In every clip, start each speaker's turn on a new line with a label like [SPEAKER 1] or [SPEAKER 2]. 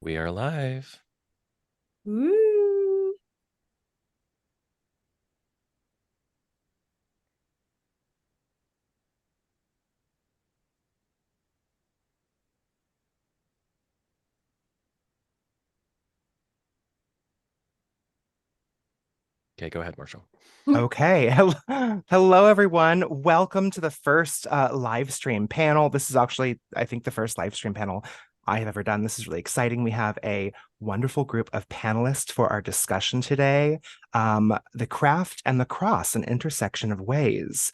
[SPEAKER 1] We are live.
[SPEAKER 2] Woo!
[SPEAKER 1] Okay, go ahead, Marshall.
[SPEAKER 3] Okay. Hello, everyone. Welcome to the first live stream panel. This is actually, I think, the first live stream panel I have ever done. This is really exciting. We have a wonderful group of panelists for our discussion today. The craft and the cross, an intersection of ways.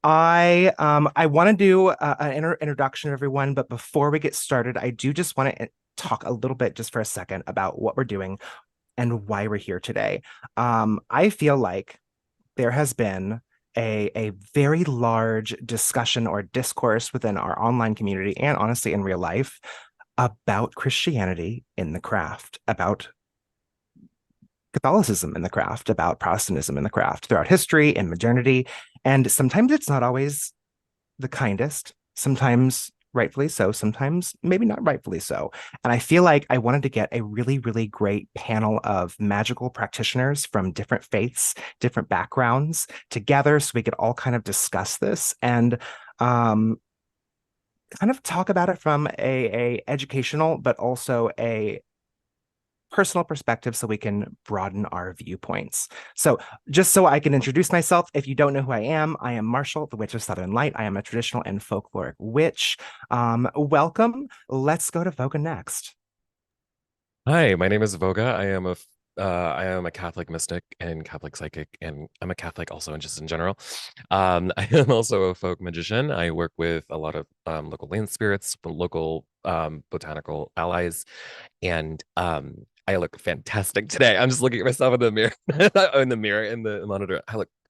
[SPEAKER 3] I want to do an introduction of everyone, but before we get started, I do just want to talk a little bit just for a second about what we're doing and why we're here today. I feel like there has been a very large discussion or discourse within our online community and honestly in real life about Christianity in the craft, about Catholicism in the craft, about Protestantism in the craft throughout history and modernity. And sometimes it's not always the kindest, sometimes rightfully so, sometimes maybe not rightfully so. And I feel like I wanted to get a really, really great panel of magical practitioners from different faiths, different backgrounds together so we could all kind of discuss this and kind of talk about it from a educational, but also a personal perspective so we can broaden our viewpoints. So just so I can introduce myself, if you don't know who I am Marshall, the Witch of Southern Light. I am a traditional and folkloric witch. Welcome. Let's go to Voga next.
[SPEAKER 1] Hi, my name is Voga. I am a Catholic mystic and Catholic psychic, and I'm a Catholic also, and just in general. I am also a folk magician. I work with a lot of local land spirits, local botanical allies, and I look fantastic today. I'm just looking at myself in the mirror, in the monitor.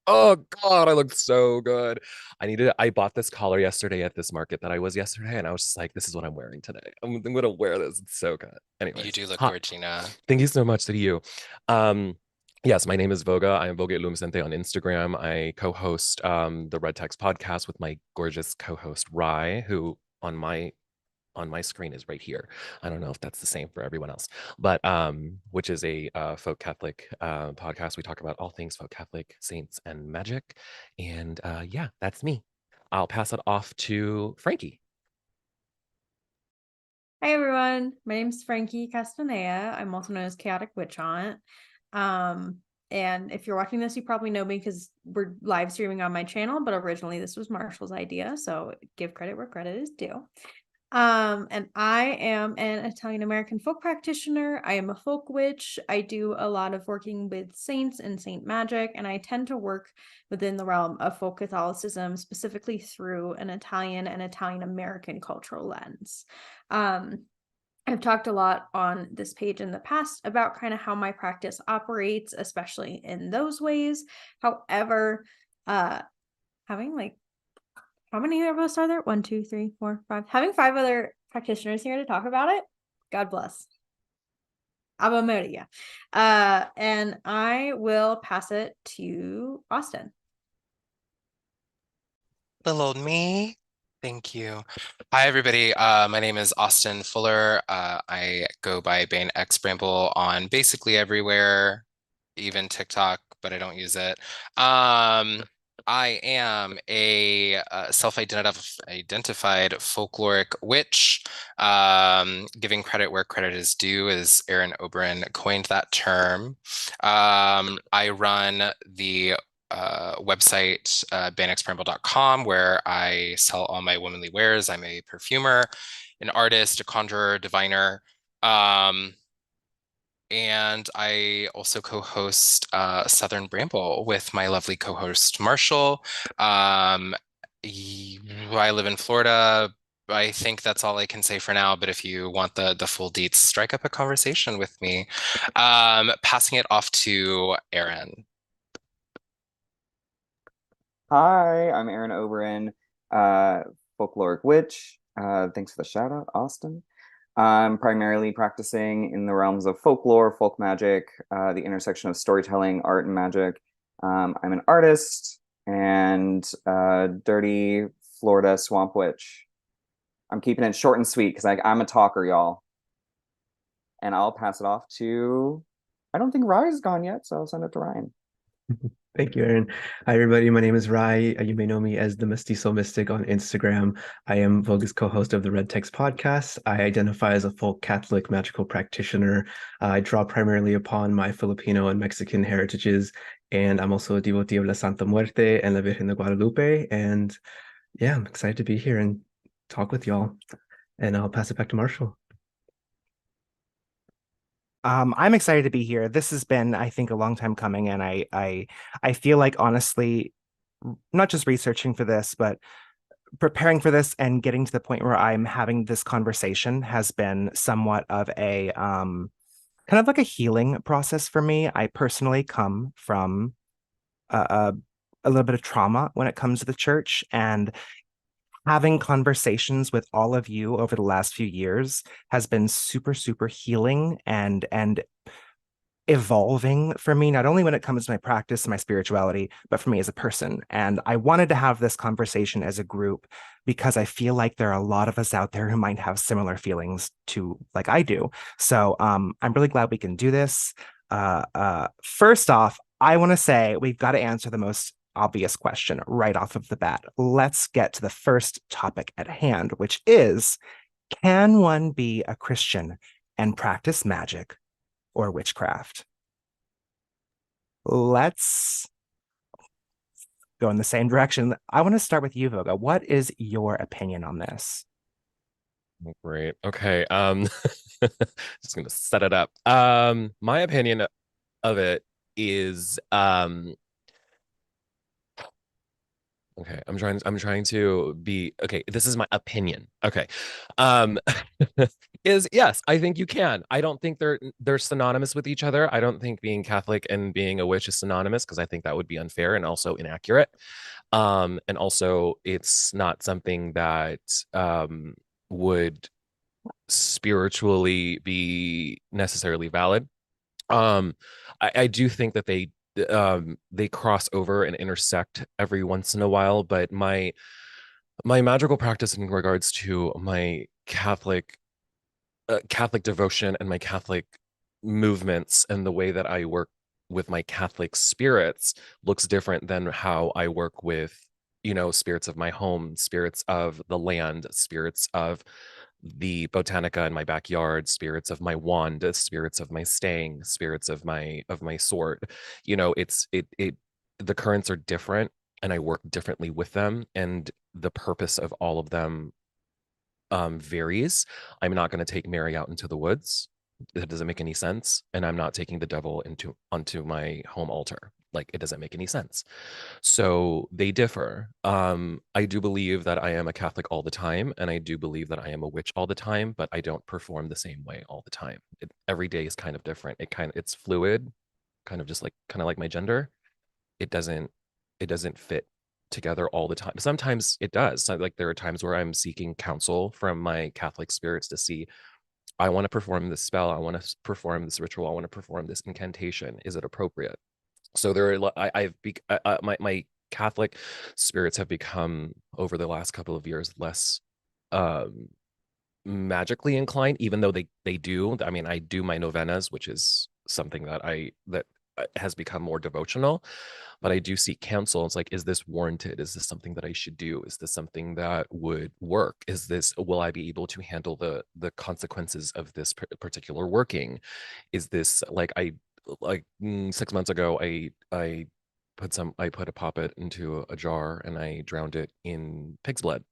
[SPEAKER 1] Oh God, I look so good. I bought this collar yesterday at this market that I was yesterday, and I was just like, this is what I'm wearing today. I'm gonna wear this. It's so good.
[SPEAKER 4] You
[SPEAKER 1] Anyways,
[SPEAKER 4] do look
[SPEAKER 1] hi.
[SPEAKER 4] Gorgina.
[SPEAKER 1] Thank you so much to you. Um, yes, my name is Voga. I am Voga on Instagram. I co-host the Red Text podcast with my gorgeous co-host Ry, who on my screen is right here. I don't know if that's the same for everyone else, but which is a folk Catholic podcast. We talk about all things folk Catholic, saints, and magic. And yeah, that's me. I'll pass it off to Frankie.
[SPEAKER 2] Hi everyone, my name is Frankie Castaneda. I'm also known as Chaotic Witch Aunt. And if you're watching this, you probably know me because we're live streaming on my channel, but originally this was Marshall's idea, so give credit where credit is due. And I am an Italian American folk practitioner. I am a folk witch. I do a lot of working with saints and saint magic, and I tend to work within the realm of folk Catholicism, specifically through an Italian and Italian American cultural lens. I've talked a lot on this page in the past about kind of how my practice operates, especially in those ways. However, having like how many of us are there? 1, 2, 3, 4, 5. Having 5 other practitioners here to talk about it. God bless. Ave Maria. And I will pass it to Austin.
[SPEAKER 4] Little old me. Thank you. Hi, everybody. My name is Austin Fuller. I go by Bane X Bramble on basically everywhere, even TikTok, but I don't use it. I am a self-identified folkloric witch. Giving credit where credit is due, as Aaron Oberon coined that term. I run the website banexpramble.com, where I sell all my womanly wares. I'm a perfumer, an artist, a conjurer, diviner. And I also co-host Southern Bramble with my lovely co-host Marshall. I live in Florida. I think that's all I can say for now, but if you want the full deets, strike up a conversation with me. Passing it off to Aaron.
[SPEAKER 5] Hi, I'm Aaron Oberon, folkloric witch. Thanks for the shout out, Austin. I'm primarily practicing in the realms of folklore, folk magic, the intersection of storytelling, art, and magic. I'm an artist and dirty Florida swamp witch. I'm keeping it short and sweet because I'm a talker, y'all. and I'll pass it off to, I don't think Ryan's gone yet, so I'll send it to Ryan.
[SPEAKER 6] Thank you, Aaron. Hi, everybody. My name is Ry. You may know me as the Mestizomystic on Instagram. I am Voga's co-host of the Red Text podcast. I identify as a folk Catholic magical practitioner. I draw primarily upon my Filipino and Mexican heritages, and I'm also a devotee of La Santa Muerte and La Virgen de Guadalupe. And yeah, I'm excited to be here and talk with y'all. And I'll pass it back to Marshall.
[SPEAKER 3] I'm excited to be here. This has been, I think, a long time coming, and I feel like, honestly, not just researching for this, but preparing for this and getting to the point where I'm having this conversation has been somewhat of a kind of like a healing process for me. I personally come from a little bit of trauma when it comes to the church, and having conversations with all of you over the last few years has been super, super healing and evolving for me, not only when it comes to my practice and my spirituality, but for me as a person. And I wanted to have this conversation as a group because I feel like there are a lot of us out there who might have similar feelings to like I do. So I'm really glad we can do this. First off, I want to say we've got to answer the most obvious question right off of the bat. Let's get to the first topic at hand, which is, can one be a Christian and practice magic or witchcraft? Let's go in the same direction. I want to start with you, Voga. What is your opinion on this?
[SPEAKER 1] Great. Okay. Just gonna set it up. My opinion of it is okay, I'm trying to be okay. This is my opinion. Okay. Um is yes, I think you can. I don't think they're synonymous with each other. I don't think being Catholic and being a witch is synonymous because I think that would be unfair and also inaccurate. And also it's not something that would spiritually be necessarily valid. I do think that they cross over and intersect every once in a while, but my magical practice in regards to my Catholic devotion and my Catholic movements and the way that I work with my Catholic spirits looks different than how I work with, spirits of my home, spirits of the land, spirits of the botanica in my backyard, spirits of my wand, spirits of my staying, spirits of my sword. It the currents are different and I work differently with them, and the purpose of all of them varies. I'm not going to take Mary out into the woods. That doesn't make any sense. And I'm not taking the devil onto my home altar. Like, it doesn't make any sense. So they differ. I do believe that I am a Catholic all the time, and I do believe that I am a witch all the time, but I don't perform the same way all the time. Every day is kind of different. It's fluid, kind of like my gender. It doesn't fit together all the time. Sometimes it does. So, like, there are times where I'm seeking counsel from my Catholic spirits to see, I want to perform this spell, I want to perform this ritual, I want to perform this incantation. Is it appropriate? So there are my Catholic spirits have become over the last couple of years less um magically inclined, even though they do. I mean, I do my novenas, which is something that has become more devotional, but I do seek counsel. It's like, is this warranted? Is this something that I should do? Is this something that would work? Will I be able to handle the consequences of this particular working? Is this like 6 months ago, I put a poppet into a jar and I drowned it in pig's blood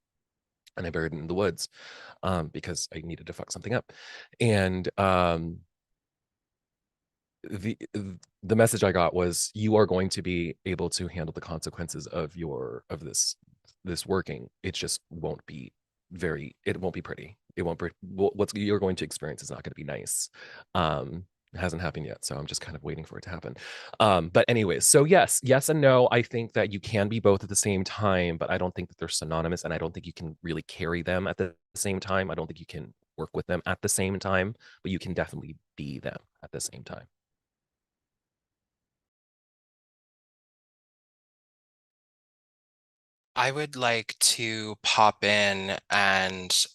[SPEAKER 1] and I buried it in the woods because I needed to fuck something up. And the message I got was, you are going to be able to handle the consequences of this working. It just won't be it won't be pretty. It won't be what you're going to experience is not going to be nice. It hasn't happened yet, so I'm just kind of waiting for it to happen. But anyways, so yes and no. I think that you can be both at the same time, but I don't think that they're synonymous, and I don't think you can really carry them at the same time. I don't think you can work with them at the same time, but you can definitely be them at the same time.
[SPEAKER 4] I would like to pop in and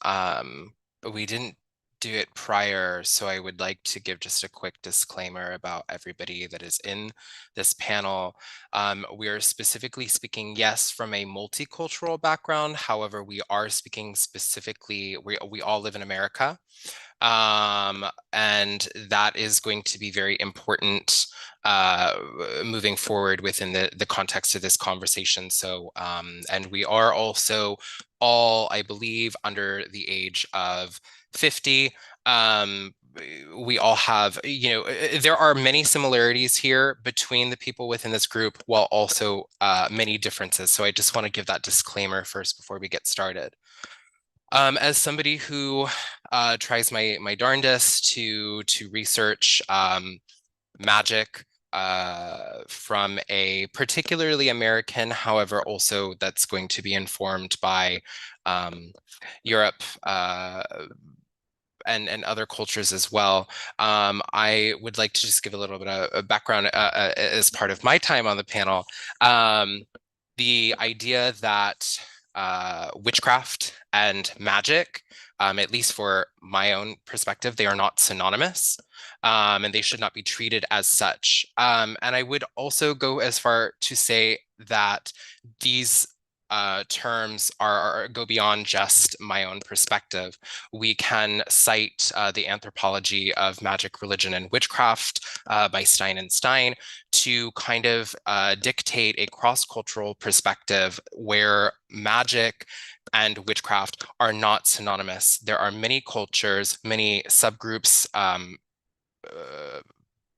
[SPEAKER 4] we didn't do it prior, so I would like to give just a quick disclaimer about everybody that is in this panel. We are specifically speaking, yes, from a multicultural background. However, we are speaking specifically, we all live in America. And that is going to be very important moving forward within the context of this conversation. So, and we are also all, I believe, under the age of 50. We all have, there are many similarities here between the people within this group, while also many differences. So I just want to give that disclaimer first before we get started. As somebody who tries my darndest to research magic from a particularly American, however, also that's going to be informed by Europe and other cultures as well. I would like to just give a little bit of background as part of my time on the panel. The idea that witchcraft and magic, at least for my own perspective, they are not synonymous, and they should not be treated as such. And I would also go as far to say that these terms go beyond just my own perspective. We can cite the Anthropology of Magic, Religion, and Witchcraft by Stein and Stein to kind of dictate a cross-cultural perspective where magic and witchcraft are not synonymous. There are many cultures, many subgroups,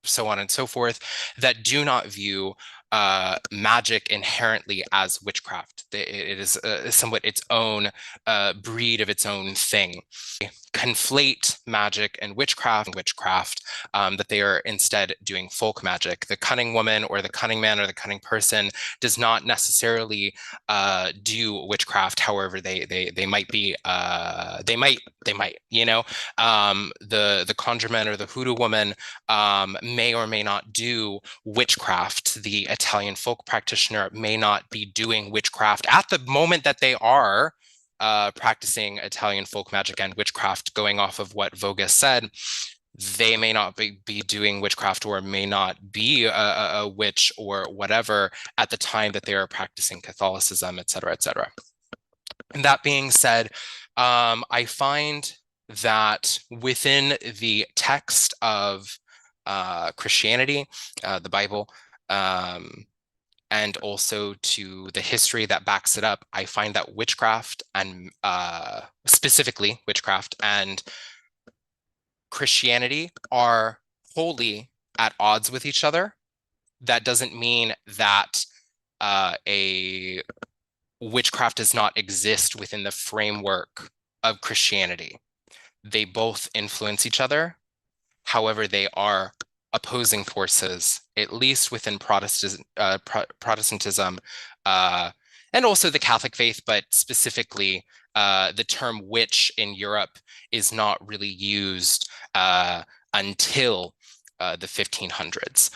[SPEAKER 4] so on and so forth, that do not view magic inherently as witchcraft. It is somewhat its own breed of its own thing. Conflate magic and witchcraft, that they are instead doing folk magic. The cunning woman or the cunning man or the cunning person does not necessarily do witchcraft. However, they might be, they might, the conjureman or the hoodoo woman may or may not do witchcraft. The Italian folk practitioner may not be doing witchcraft at the moment that they are practicing Italian folk magic and witchcraft. Going off of what Voga said, they may not be doing witchcraft or may not be a witch or whatever at the time that they are practicing Catholicism, et cetera, et cetera. And that being said, I find that within the text of Christianity, the Bible, and also to the history that backs it up, I find that witchcraft and specifically witchcraft and Christianity are wholly at odds with each other. That doesn't mean that a witchcraft does not exist within the framework of Christianity. They both influence each other. However, they are opposing forces, at least within Protestantism, and also the Catholic faith, but specifically the term witch in Europe is not really used until the 1500s,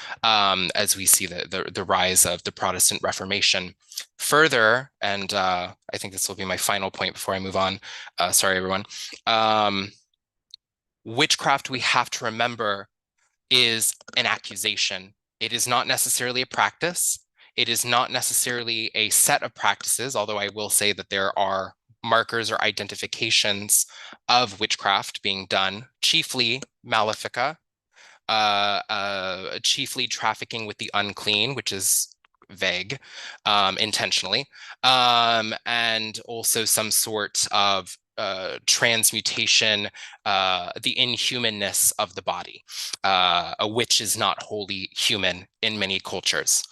[SPEAKER 4] as we see the rise of the Protestant Reformation. Further, and I think this will be my final point before I move on. Sorry, everyone. Witchcraft, we have to remember, is an accusation. It is not necessarily a practice. It is not necessarily a set of practices, although I will say that there are markers or identifications of witchcraft being done, chiefly malefica, chiefly trafficking with the unclean, which is vague, intentionally, and also some sort of transmutation, the inhumanness of the body. A witch is not wholly human in many cultures.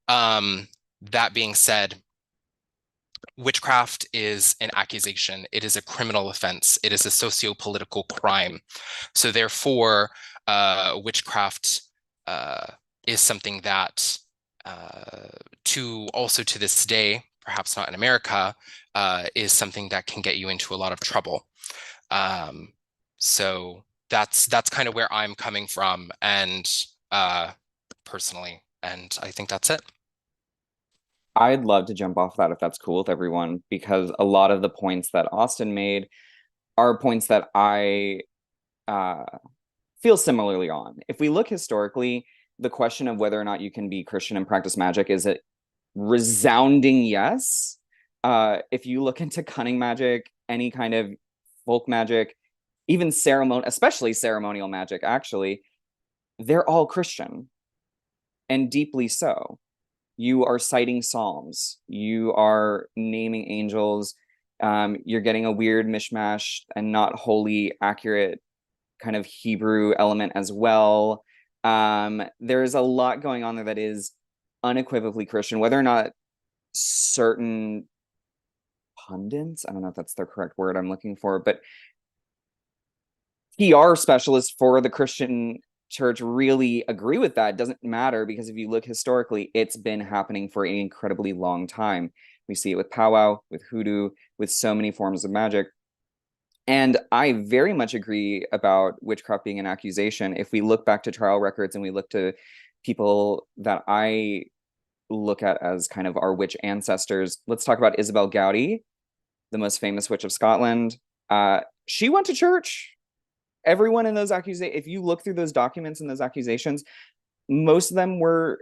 [SPEAKER 4] That being said, witchcraft is an accusation. It is a criminal offense. It is a socio-political crime. So therefore, witchcraft is something that to this day, perhaps not in America, is something that can get you into a lot of trouble. So that's kind of where I'm coming from, and personally, and I think that's it.
[SPEAKER 5] I'd love to jump off that if that's cool with everyone, because a lot of the points that Austin made are points that I feel similarly on. If we look historically, the question of whether or not you can be Christian and practice magic is a resounding yes. If you look into cunning magic, any kind of folk magic, even especially ceremonial magic, actually, they're all Christian, and deeply so. You are citing psalms, you are naming angels, you're getting a weird mishmash and not wholly accurate kind of Hebrew element as well. There's a lot going on there that is unequivocally Christian, whether or not certain pundits, I don't know if that's the correct word I'm looking for, but PR specialists for the Christian church really agree with that. It doesn't matter, because if you look historically, it's been happening for an incredibly long time. We see it with powwow, with hoodoo, with so many forms of magic. And I very much agree about witchcraft being an accusation. If we look back to trial records and we look to people that I look at as kind of our witch ancestors, let's talk about Isabel Gowdy, the most famous witch of Scotland. She went to church. Everyone in those accusations, if you look through those documents and those accusations, most of them were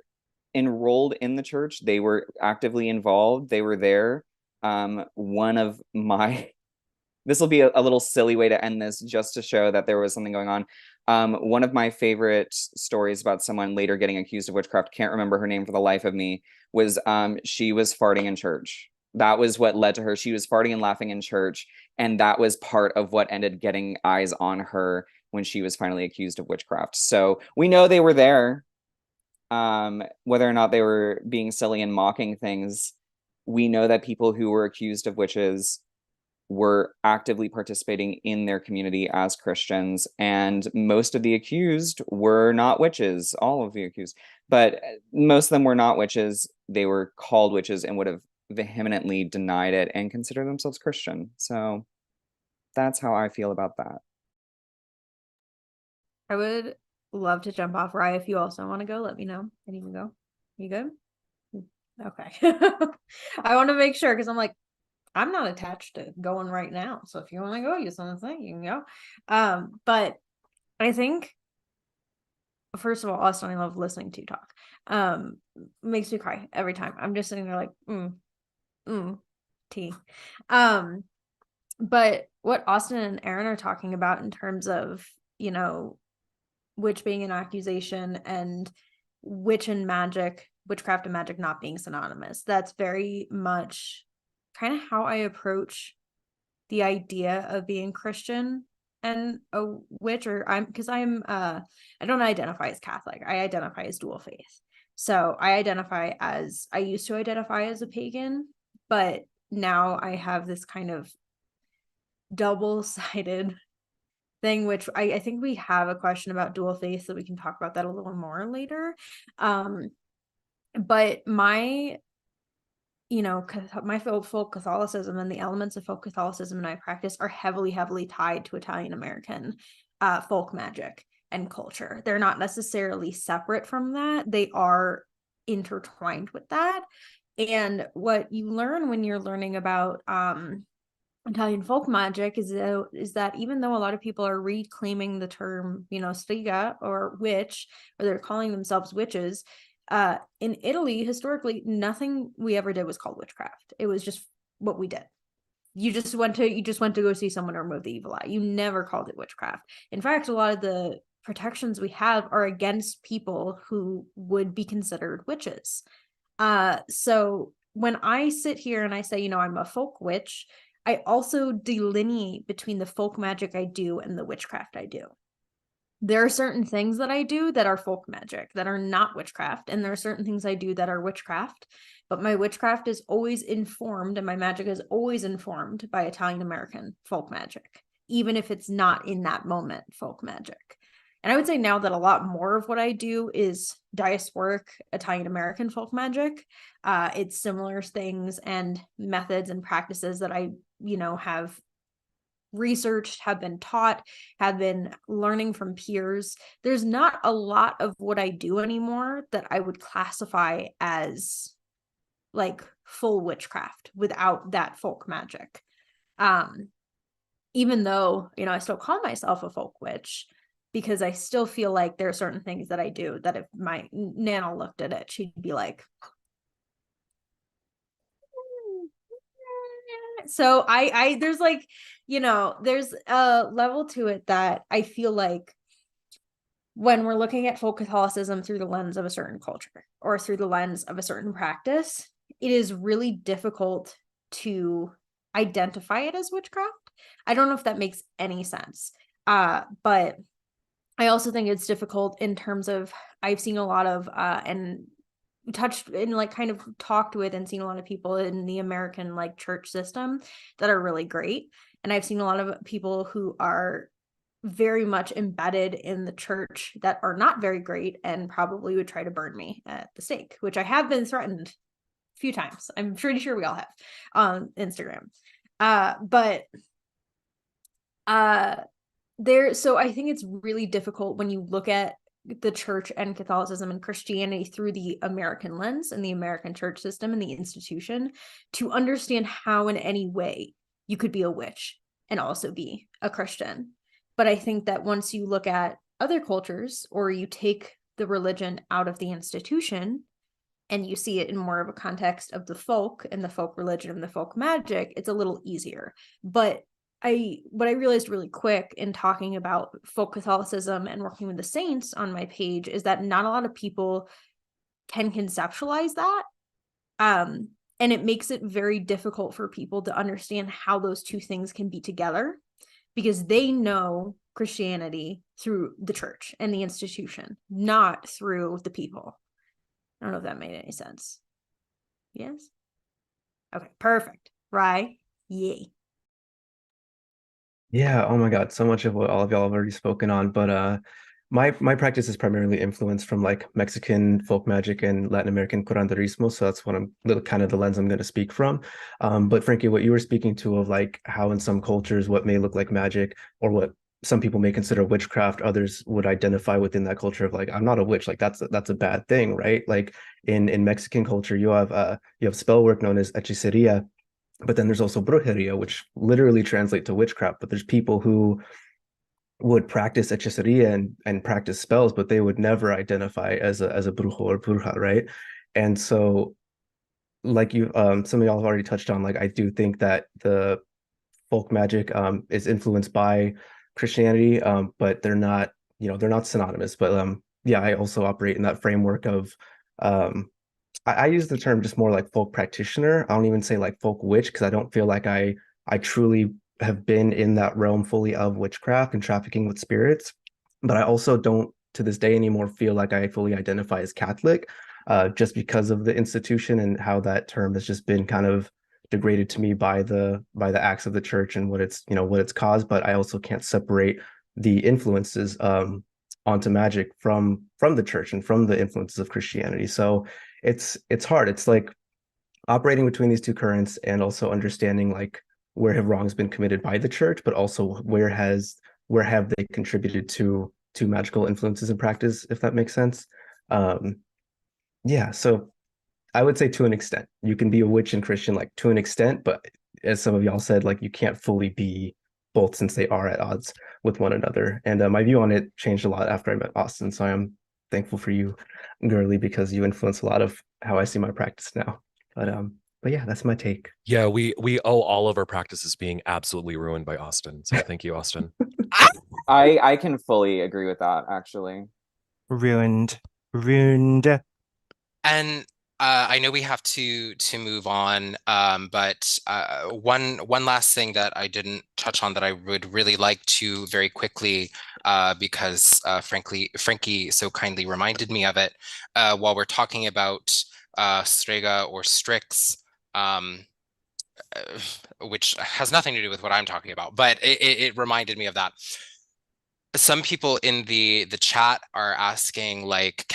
[SPEAKER 5] enrolled in the church. They were actively involved. They were there. One of my, this will be a little silly way to end this, just to show that there was something going on. One of my favorite stories about someone later getting accused of witchcraft, can't remember her name for the life of me, was she was farting in church. That was what led to her. She was farting and laughing in church, and that was part of what ended getting eyes on her when she was finally accused of witchcraft. So we know they were there. Whether or not they were being silly and mocking things, we know that people who were accused of witches were actively participating in their community as Christians, and most of the accused were not witches. All of the accused, but most of them were not witches. They were called witches and would have vehemently denied it and consider themselves Christian. So that's how I feel about that.
[SPEAKER 2] I would love to jump off. Ry, if you also want to go, let me know. And you can go. You good? Okay. I want to make sure, because I'm like, I'm not attached to going right now. So if you want to go, you want to say, you can go. But I think, first of all, Austin, I love listening to you talk. Makes me cry every time. I'm just sitting there like, tea. But what Austin and Aaron are talking about in terms of, you know, witch being an accusation and witchcraft and magic not being synonymous, that's very much kind of how I approach the idea of being Christian and a witch. Or I don't identify as Catholic. I identify as dual faith. So I used to identify as a pagan, but now I have this kind of double-sided thing, which I think we have a question about dual faith, so we can talk about that a little more later. But my folk Catholicism and the elements of folk Catholicism and I practice are heavily, heavily tied to Italian American folk magic and culture. They're not necessarily separate from that. They are intertwined with that. And what you learn when you're learning about Italian folk magic is that even though a lot of people are reclaiming the term, striga or witch, or they're calling themselves witches, in Italy, historically, nothing we ever did was called witchcraft. It was just what we did. You just went to go see someone remove the evil eye. You never called it witchcraft. In fact, a lot of the protections we have are against people who would be considered witches. So when I sit here and I say, I'm a folk witch, I also delineate between the folk magic I do and the witchcraft I do. There are certain things that I do that are folk magic, that are not witchcraft, and there are certain things I do that are witchcraft, but my witchcraft is always informed and my magic is always informed by Italian American folk magic, even if it's not in that moment folk magic. And I would say now that a lot more of what I do is diasporic Italian American folk magic. It's similar things and methods and practices that I, have researched, have been taught, have been learning from peers. There's not a lot of what I do anymore that I would classify as like full witchcraft without that folk magic. even though, you know, I still call myself a folk witch, because I still feel like there are certain things that I do that if my Nana looked at it, she'd be like, so I there's like, you know, there's a level to it that I feel like when we're looking at folk Catholicism through the lens of a certain culture or through the lens of a certain practice, it is really difficult to identify it as witchcraft. I don't know if that makes any sense. But I also think it's difficult in terms of, I've seen a lot of and touched and like kind of talked with and seen a lot of people in the American like church system that are really great. And I've seen a lot of people who are very much embedded in the church that are not very great and probably would try to burn me at the stake, which I have been threatened a few times. I'm pretty sure we all have on Instagram. But so I think it's really difficult when you look at the church and Catholicism and Christianity through the American lens and the American church system and the institution to understand how in any way you could be a witch and also be a Christian. But I think that once you look at other cultures or you take the religion out of the institution and you see it in more of a context of the folk and the folk religion and the folk magic, it's a little easier. But what I realized really quick in talking about folk Catholicism and working with the saints on my page is that not a lot of people can conceptualize that. And it makes it very difficult for people to understand how those two things can be together because they know Christianity through the church and the institution, not through the people. I don't know if that made any sense. Yes? Okay, perfect. Right? Yay.
[SPEAKER 6] Yeah, oh my God, so much of what all of y'all have already spoken on, but my practice is primarily influenced from like Mexican folk magic and Latin American curanderismo, so that's what I'm kind of the lens I'm going to speak from. But Frankie, what you were speaking to of like how in some cultures what may look like magic or what some people may consider witchcraft, others would identify within that culture of like I'm not a witch, like that's a bad thing, right? Like in Mexican culture, you have spell work known as hechicería, but then there's also brujeria, which literally translate to witchcraft. But there's people who would practice hechicería and practice spells, but they would never identify as a brujo or bruja, right? And so, like you, some of y'all have already touched on, like I do think that the folk magic is influenced by Christianity, but they're not, they're not synonymous. But yeah, I also operate in that framework of I use the term just more like folk practitioner. I don't even say like folk witch because I don't feel like I truly have been in that realm fully of witchcraft and trafficking with spirits. But I also don't to this day anymore feel like I fully identify as Catholic, just because of the institution and how that term has just been kind of degraded to me by the acts of the church and what it's caused. But I also can't separate the influences onto magic from the church and from the influences of Christianity. So it's hard. It's like operating between these two currents and also understanding like where have wrongs been committed by the church, but also where have they contributed to magical influences and practice, if that makes sense. Yeah, so I would say to an extent, you can be a witch and Christian like to an extent, but as some of y'all said, like you can't fully be both since they are at odds with one another. And my view on it changed a lot after I met Austin. So I am thankful for you, Girly, because you influence a lot of how I see my practice now. But yeah, that's my take.
[SPEAKER 1] Yeah, we owe all of our practices being absolutely ruined by Austin. So thank you, Austin.
[SPEAKER 5] I can fully agree with that, actually.
[SPEAKER 3] Ruined.
[SPEAKER 4] And I know we have to move on, but one last thing that I didn't touch on that I would really like to very quickly, because Frankie so kindly reminded me of it while we're talking about strega or strix, which has nothing to do with what I'm talking about, but it reminded me of that. Some people in the chat are asking like,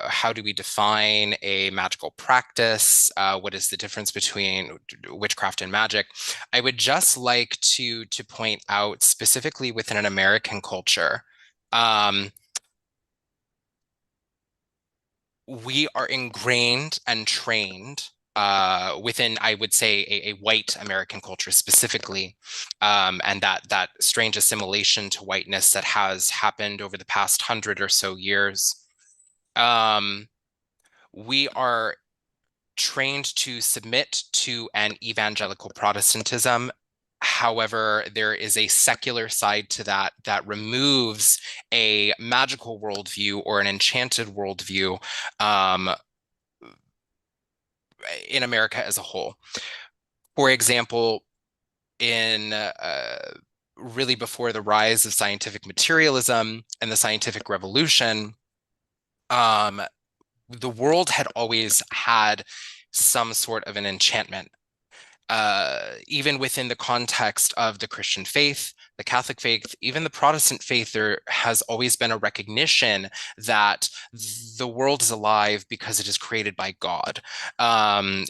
[SPEAKER 4] how do we define a magical practice? What is the difference between witchcraft and magic? I would just like to point out specifically within an American culture, we are ingrained and trained within, I would say, a white American culture specifically, and that strange assimilation to whiteness that has happened over the past 100 or so years. We are trained to submit to an evangelical Protestantism. However, there is a secular side to that that removes a magical worldview or an enchanted worldview in America as a whole. For example, in really before the rise of scientific materialism and the scientific revolution, the world had always had some sort of an enchantment. Even within the context of the Christian faith, the Catholic faith, even the Protestant faith, there has always been a recognition that the world is alive because it is created by God,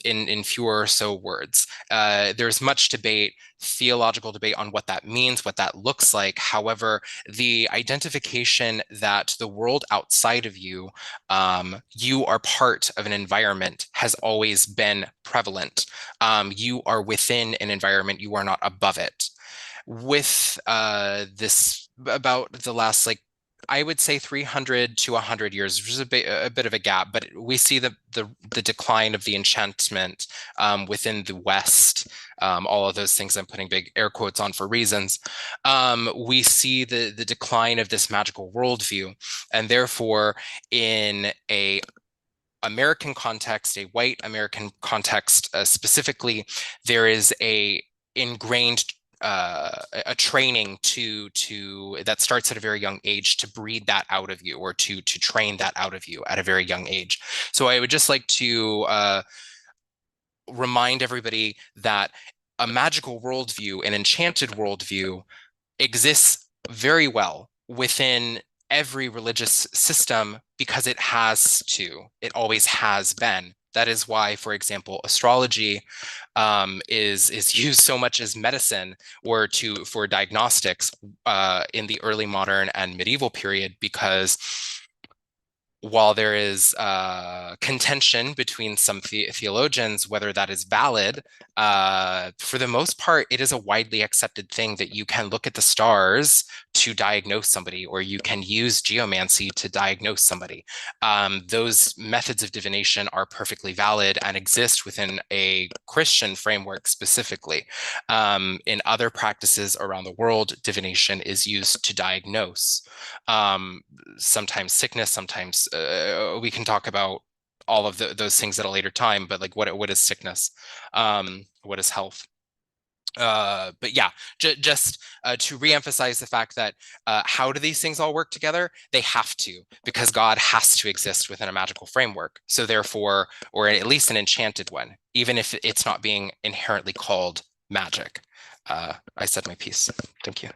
[SPEAKER 4] in fewer or so words. There's much debate, theological debate on what that means, what that looks like. However, the identification that the world outside of you, you are part of an environment, has always been prevalent. You are within an environment, you are not above it. With this, about the last, like, I would say 300 to 100 years, which is a bit of a gap, but we see the decline of the enchantment within the West. All of those things I'm putting big air quotes on for reasons. We see the decline of this magical worldview, and therefore in a American context, a white American context specifically, there is a ingrained a training to that starts at a very young age to breed that out of you, or to train that out of you at a very young age. So I would just like to remind everybody that a magical worldview, an enchanted worldview, exists very well within every religious system because it has to. It always has been. That is why, for example, astrology is used so much as medicine or for diagnostics in the early modern and medieval period, because while there is contention between some theologians whether that is valid, for the most part, it is a widely accepted thing that you can look at the stars to diagnose somebody, or you can use geomancy to diagnose somebody. Those methods of divination are perfectly valid and exist within a Christian framework specifically. In other practices around the world, divination is used to diagnose sometimes sickness, sometimes we can talk about all of those things at a later time, but like what is sickness, what is health? But yeah, just to reemphasize the fact that how do these things all work together? They have to, because God has to exist within a magical framework. So therefore, or at least an enchanted one, even if it's not being inherently called magic. I said my piece. Thank you.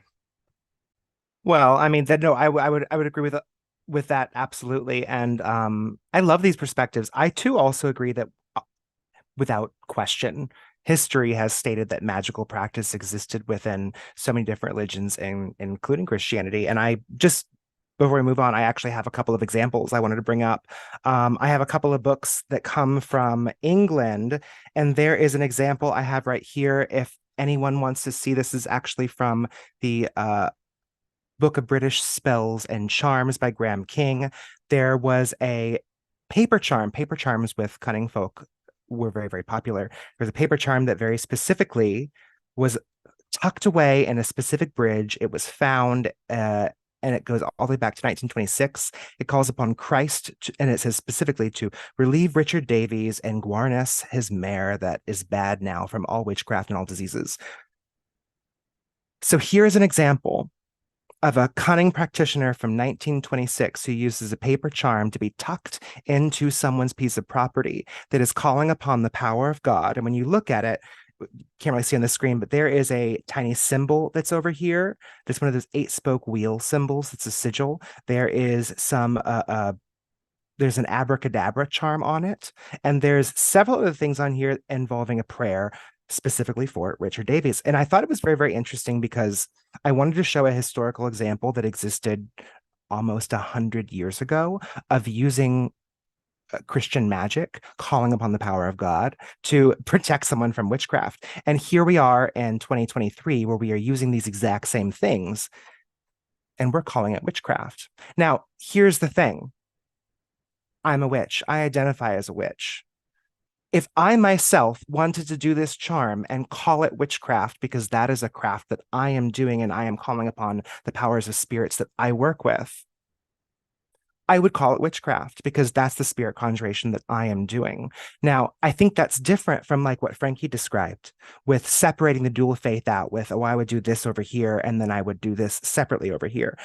[SPEAKER 3] Well, I mean, that no, I would agree with that absolutely, and I love these perspectives. I too also agree that without question, history has stated that magical practice existed within so many different religions, including Christianity. And I just, before we move on, I actually have a couple of examples I wanted to bring up. I have a couple of books that come from England, and there is an example I have right here. If anyone wants to see, this is actually from the Book of British Spells and Charms by Graham King. There was a paper charm. Paper charms with cunning folk were very, very popular. There's a paper charm that very specifically was tucked away in a specific bridge. It was found, and it goes all the way back to 1926. It calls upon Christ, and it says specifically to relieve Richard Davies and guarness his mare that is bad now from all witchcraft and all diseases. So here's an example of a cunning practitioner from 1926 who uses a paper charm to be tucked into someone's piece of property that is calling upon the power of God. And when you look at it, can't really see on the screen, but there is a tiny symbol that's over here. That's one of those 8-spoke wheel symbols. It's a sigil. There is some there's an abracadabra charm on it, and there's several other things on here involving a prayer specifically for Richard Davies. And I thought it was very, very interesting because I wanted to show a historical example that existed almost 100 years ago of using Christian magic, calling upon the power of God to protect someone from witchcraft. And here we are in 2023, where we are using these exact same things, and we're calling it witchcraft. Now, here's the thing. I'm a witch. I identify as a witch. If I myself wanted to do this charm and call it witchcraft because that is a craft that I am doing and I am calling upon the powers of spirits that I work with, I would call it witchcraft because that's the spirit conjuration that I am doing. Now, I think that's different from like what Frankie described with separating the dual faith out with, oh, I would do this over here and then I would do this separately over here.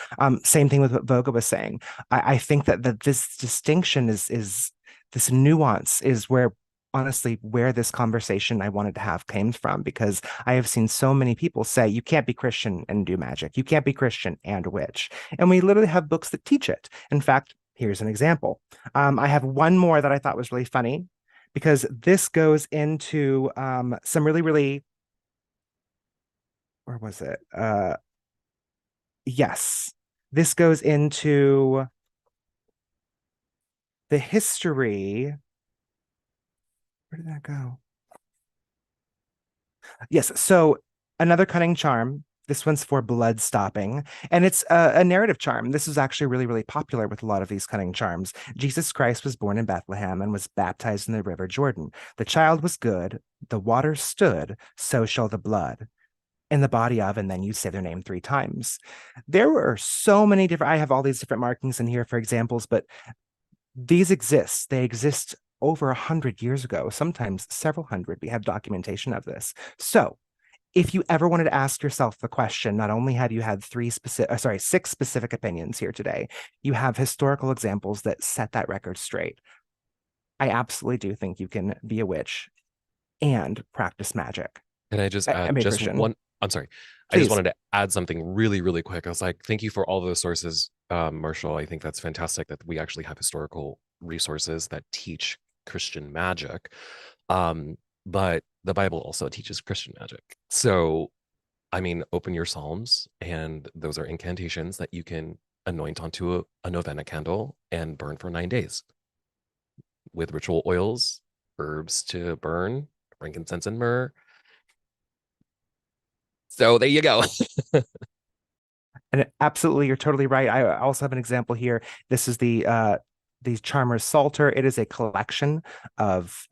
[SPEAKER 3] Same thing with what Voga was saying. I think that this distinction is this nuance is where honestly where this conversation I wanted to have came from, because I have seen so many people say you can't be Christian and do magic. You can't be Christian and a witch. And we literally have books that teach it. In fact, here's an example. I have one more that I thought was really funny because this goes into some really, where was it? Yes, this goes into the history. Where did that go? Yes, so another cunning charm. This one's for blood stopping, and it's a narrative charm. This is actually really popular with a lot of these cunning charms. Jesus Christ was born in Bethlehem and was baptized in the River Jordan. The child was good, the water stood, so shall the blood in the body of, and then you say their name 3 times. There were so many different, I have all these different markings in here for examples, but these exist. They exist over 100 years ago, sometimes several hundred. We have documentation of this. So if you ever wanted to ask yourself the question, not only have you had 6 specific opinions here today, you have historical examples that set that record straight. I absolutely do think you can be a witch and practice magic.
[SPEAKER 1] Can I just
[SPEAKER 3] I
[SPEAKER 1] add
[SPEAKER 3] mean,
[SPEAKER 1] just
[SPEAKER 3] Christian.
[SPEAKER 1] one? I'm sorry. I just
[SPEAKER 3] Please.
[SPEAKER 1] wanted to add something really quick. I was like, thank you for all those sources, Marshall. I think that's fantastic that we actually have historical resources that teach Christian magic. But the Bible also teaches Christian magic. So, I mean, open your Psalms, and those are incantations that you can anoint onto a novena candle and burn for 9 days with ritual oils, herbs to burn, frankincense and myrrh. So there you go.
[SPEAKER 3] And absolutely, you're totally right. I also have an example here. This is the Charmer's Psalter. It is a collection of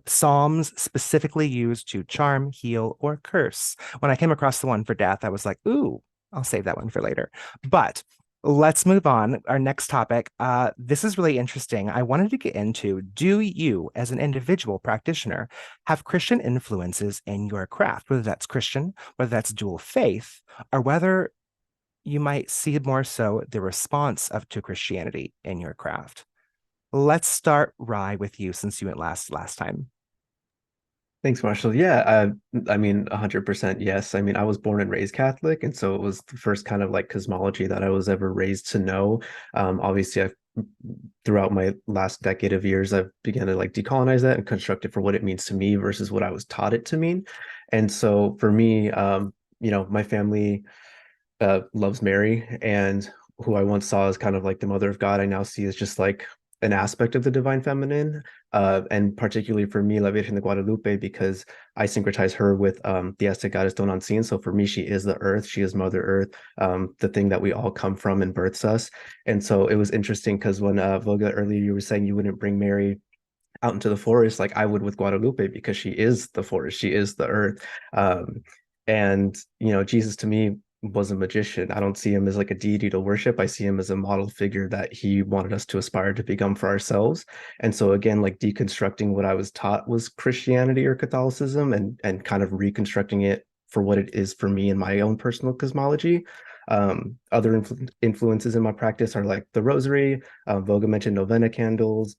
[SPEAKER 3] psalms specifically used to charm, heal, or curse. When I came across the one for death, I was like, ooh, I'll save that one for later. But let's move on. Our next topic. This is really interesting. I wanted to get into, do you, as an individual practitioner, have Christian influences in your craft, whether that's Christian, whether that's dual faith, or whether you might see more so the response to Christianity in your craft? Let's start, Ry, with you since you went last time.
[SPEAKER 6] Thanks, Marshall. Yeah, I mean, 100% yes. I mean, I was born and raised Catholic, and so it was the first kind of like cosmology that I was ever raised to know. Obviously, throughout my last decade of years, I've begun to like decolonize that and construct it for what it means to me versus what I was taught it to mean. And so for me, my family loves Mary, and who I once saw as kind of like the mother of God, I now see as just like an aspect of the divine feminine, and particularly for me, La Virgen de Guadalupe, because I syncretize her with the Aztec goddess Don Unseen. So for me, she is the earth, she is Mother Earth, the thing that we all come from and births us. And so it was interesting because when Voga, earlier you were saying you wouldn't bring Mary out into the forest like I would with Guadalupe, because she is the forest, she is the earth. And Jesus to me was a magician. I don't see him as like a deity to worship. I see him as a model figure that he wanted us to aspire to become for ourselves. And so again, like deconstructing what I was taught was Christianity or Catholicism, and kind of reconstructing it for what it is for me in my own personal cosmology. Other influences in my practice are like the rosary. Voga mentioned novena candles.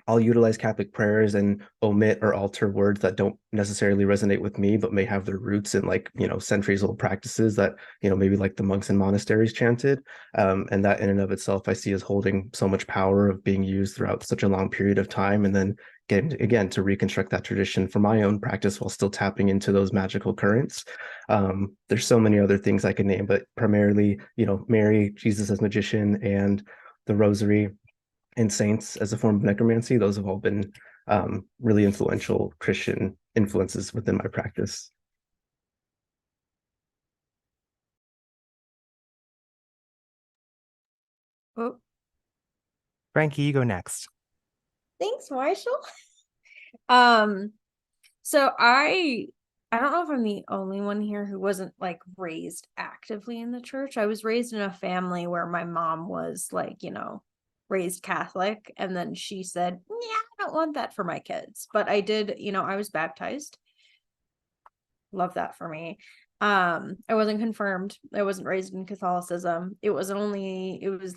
[SPEAKER 6] I'll utilize Catholic prayers and omit or alter words that don't necessarily resonate with me, but may have their roots in like, centuries old practices that, maybe like the monks in monasteries chanted. And that in and of itself, I see as holding so much power of being used throughout such a long period of time. And then getting, again, to reconstruct that tradition for my own practice while still tapping into those magical currents. There's so many other things I can name, but primarily, Mary, Jesus as magician, and the rosary. and saints as a form of necromancy. Those have all been really influential Christian influences within my practice.
[SPEAKER 2] Oh,
[SPEAKER 3] Frankie, you go next.
[SPEAKER 2] thanks, Marshall. Um, so I don't know if I'm the only one here who wasn't like raised actively in the church. I was raised in a family where my mom was like, raised Catholic, and then she said, "Yeah, I don't want that for my kids." But I did, I was baptized. Love that for me. I wasn't confirmed. I wasn't raised in Catholicism. It was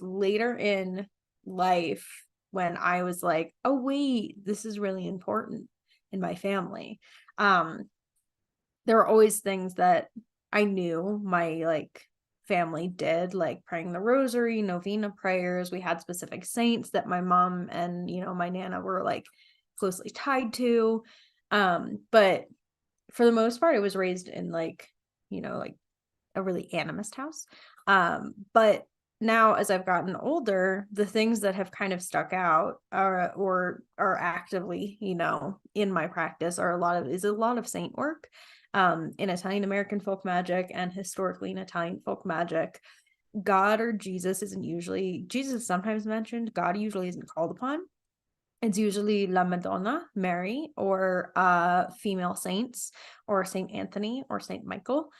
[SPEAKER 2] later in life when I was like, oh wait, this is really important in my family. There were always things that I knew my like family did, like praying the rosary, novena prayers. We had specific saints that my mom and my nana were like closely tied to. But for the most part, I was raised in like a really animist house. But now as I've gotten older, the things that have kind of stuck out are actively, in my practice are a lot of saint work. In Italian American folk magic and historically in Italian folk magic, God or Jesus isn't usually, Jesus is sometimes mentioned, God usually isn't called upon. It's usually La Madonna, Mary, or female saints, or Saint Anthony or Saint Michael.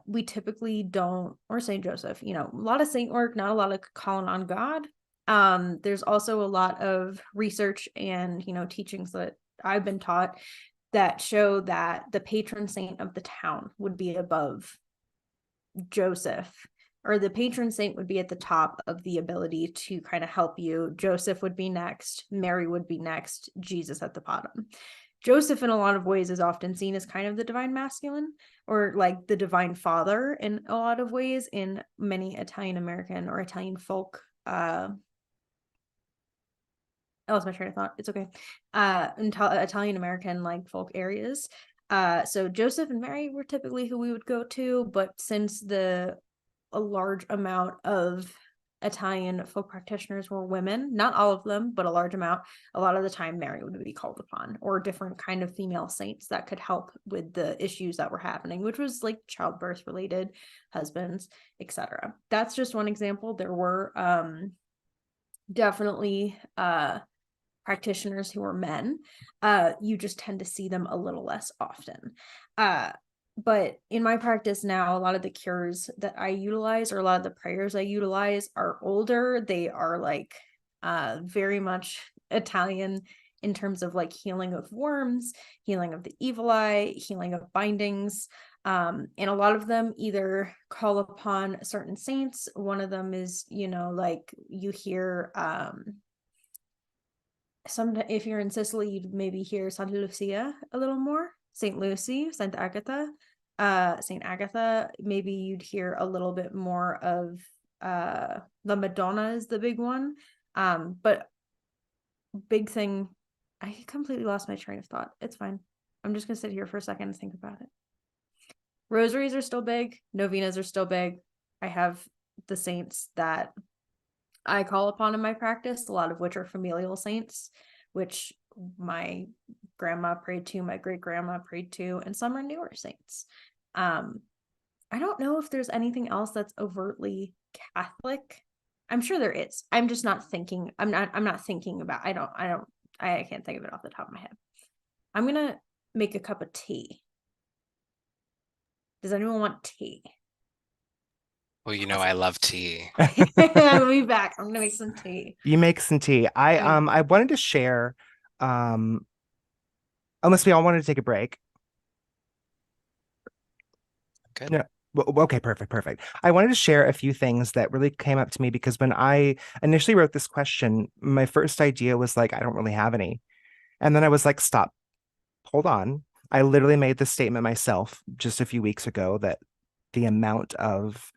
[SPEAKER 2] We typically don't, or Saint Joseph, a lot of saint work, not a lot of calling on God. There's also a lot of research and, teachings that I've been taught that show that the patron saint of the town would be above Joseph, or the patron saint would be at the top of the ability to kind of help you. Joseph would be next, Mary would be next, Jesus at the bottom. Joseph in a lot of ways is often seen as kind of the divine masculine, or like the divine father in a lot of ways in many Italian American or Italian folk I lost my train of thought. It's okay. Italian American like folk areas. So Joseph and Mary were typically who we would go to, but since a large amount of Italian folk practitioners were women, not all of them, but a large amount, a lot of the time Mary would be called upon, or different kind of female saints that could help with the issues that were happening, which was like childbirth related, husbands, etc. That's just one example. There were definitely practitioners who are men. You just tend to see them a little less often. But in my practice now, a lot of the cures that I utilize, or a lot of the prayers I utilize, are older. They are like very much Italian in terms of like healing of worms, healing of the evil eye, healing of bindings. And a lot of them either call upon certain saints. One of them is, like you hear if you're in Sicily, you'd maybe hear Santa Lucia a little more, Saint Lucy, Saint Agatha, maybe you'd hear a little bit more of La Madonna is the big one. But big thing, I completely lost my train of thought. It's fine. I'm just gonna sit here for a second and think about it. Rosaries are still big, novenas are still big. I have the saints that I call upon in my practice, a lot of which are familial saints, which my grandma prayed to, my great grandma prayed to, and some are newer saints. I don't know if there's anything else that's overtly Catholic. I'm sure there is. I'm just not thinking. I'm not thinking about. I can't think of it off the top of my head. I'm gonna make a cup of tea. Does anyone want tea?
[SPEAKER 4] Well, I love tea.
[SPEAKER 2] I'll be back. I'm gonna make some tea.
[SPEAKER 3] You make some tea. I wanted to share, unless we all wanted to take a break.
[SPEAKER 4] Good.
[SPEAKER 3] No. Okay, perfect. I wanted to share a few things that really came up to me, because when I initially wrote this question, my first idea was like, I don't really have any. And then I was like, stop, hold on. I literally made this statement myself just a few weeks ago, that the amount of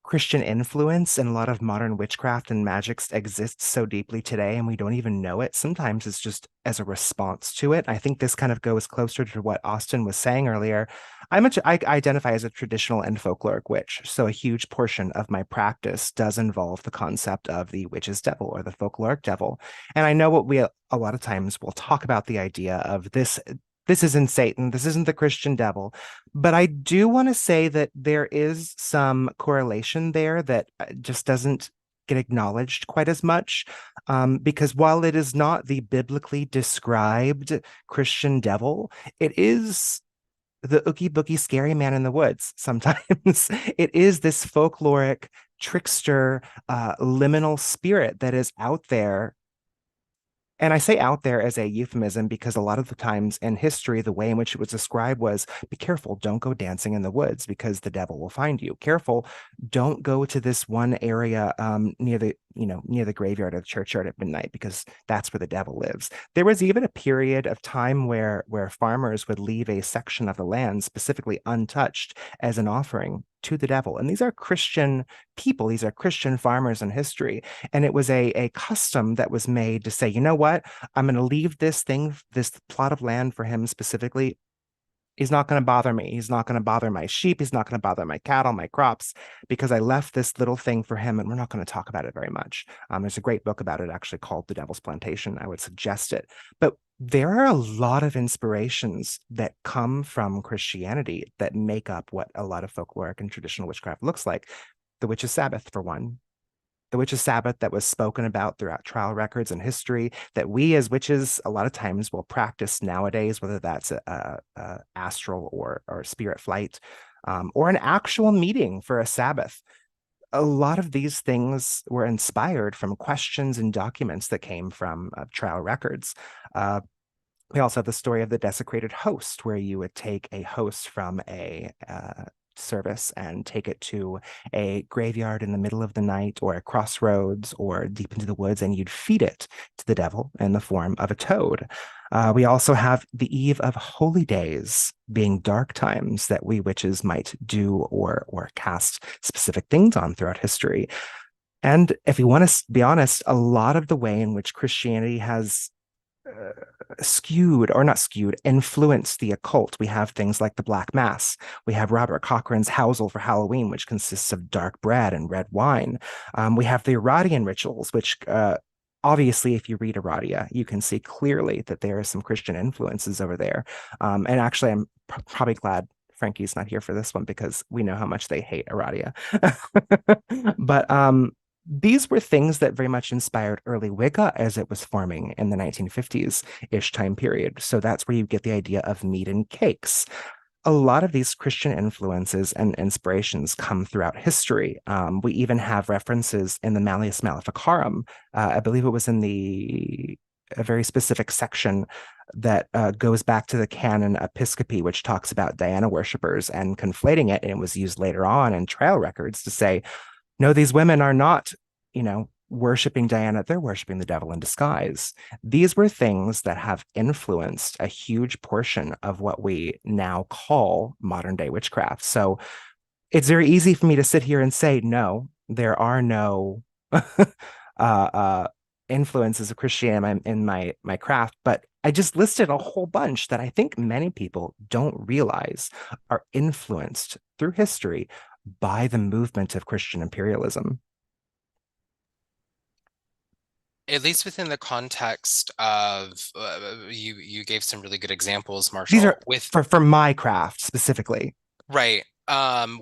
[SPEAKER 3] Christian influence and a lot of modern witchcraft and magic exists so deeply today, and we don't even know it. Sometimes it's just as a response to it. I think this kind of goes closer to what Austin was saying earlier. I identify as a traditional and folkloric witch, so a huge portion of my practice does involve the concept of the witch's devil or the folkloric devil. And I know what we a lot of times will talk about the idea of this. This isn't Satan. This isn't the Christian devil. But I do want to say that there is some correlation there that just doesn't get acknowledged quite as much. Because while it is not the biblically described Christian devil, it is the ookie bookie scary man in the woods sometimes. It is this folkloric trickster, liminal spirit that is out there. And I say out there as a euphemism because a lot of the times in history, the way in which it was described was be careful, don't go dancing in the woods because the devil will find you. Careful, don't go to this one area near the graveyard or the churchyard at midnight because that's where the devil lives. There was even a period of time where farmers would leave a section of the land specifically untouched as an offering to the devil. And these are Christian people, these are Christian farmers in history. And it was a custom that was made to say, you know what, I'm going to leave this plot of land for him specifically. He's not going to bother me. He's not going to bother my sheep. He's not going to bother my cattle, my crops, because I left this little thing for him. And we're not going to talk about it very much. There's a great book about it actually called The Devil's Plantation. I would suggest it. But there are a lot of inspirations that come from Christianity that make up what a lot of folkloric and traditional witchcraft looks like. The Witch's Sabbath, for one. The witch's Sabbath that was spoken about throughout trial records and history that we as witches a lot of times will practice nowadays, whether that's a astral or spirit flight or an actual meeting for a Sabbath. A lot of these things were inspired from questions and documents that came from trial records. We also have the story of the desecrated host, where you would take a host from a service and take it to a graveyard in the middle of the night or a crossroads or deep into the woods, and you'd feed it to the devil in the form of a toad. We also have the eve of holy days being dark times that we witches might do or cast specific things on throughout history. And if we want to be honest, a lot of the way in which Christianity has influenced the occult. We have things like the Black Mass. We have Robert Cochrane's Housel for Halloween, which consists of dark bread and red wine. We have the Herodian rituals, which obviously, if you read Erodia, you can see clearly that there are some Christian influences over there. And actually, I'm probably glad Frankie's not here for this one because we know how much they hate Erodia. But these were things that very much inspired early Wicca as it was forming in the 1950s-ish time period. So that's where you get the idea of meat and cakes. A lot of these Christian influences and inspirations come throughout history. We even have references in the Malleus Maleficarum. I believe it was in a very specific section that goes back to the canon Episcopi, which talks about Diana worshippers and conflating it. And it was used later on in trial records to say, no, these women are not, worshiping Diana. They're worshiping the devil in disguise. These were things that have influenced a huge portion of what we now call modern day witchcraft. So it's very easy for me to sit here and say, no, there are no influences of Christianity in my craft, but I just listed a whole bunch that I think many people don't realize are influenced through history by the movement of Christian imperialism.
[SPEAKER 4] At least within the context of you gave some really good examples, Marshall.
[SPEAKER 3] These are for my craft specifically.
[SPEAKER 4] Right.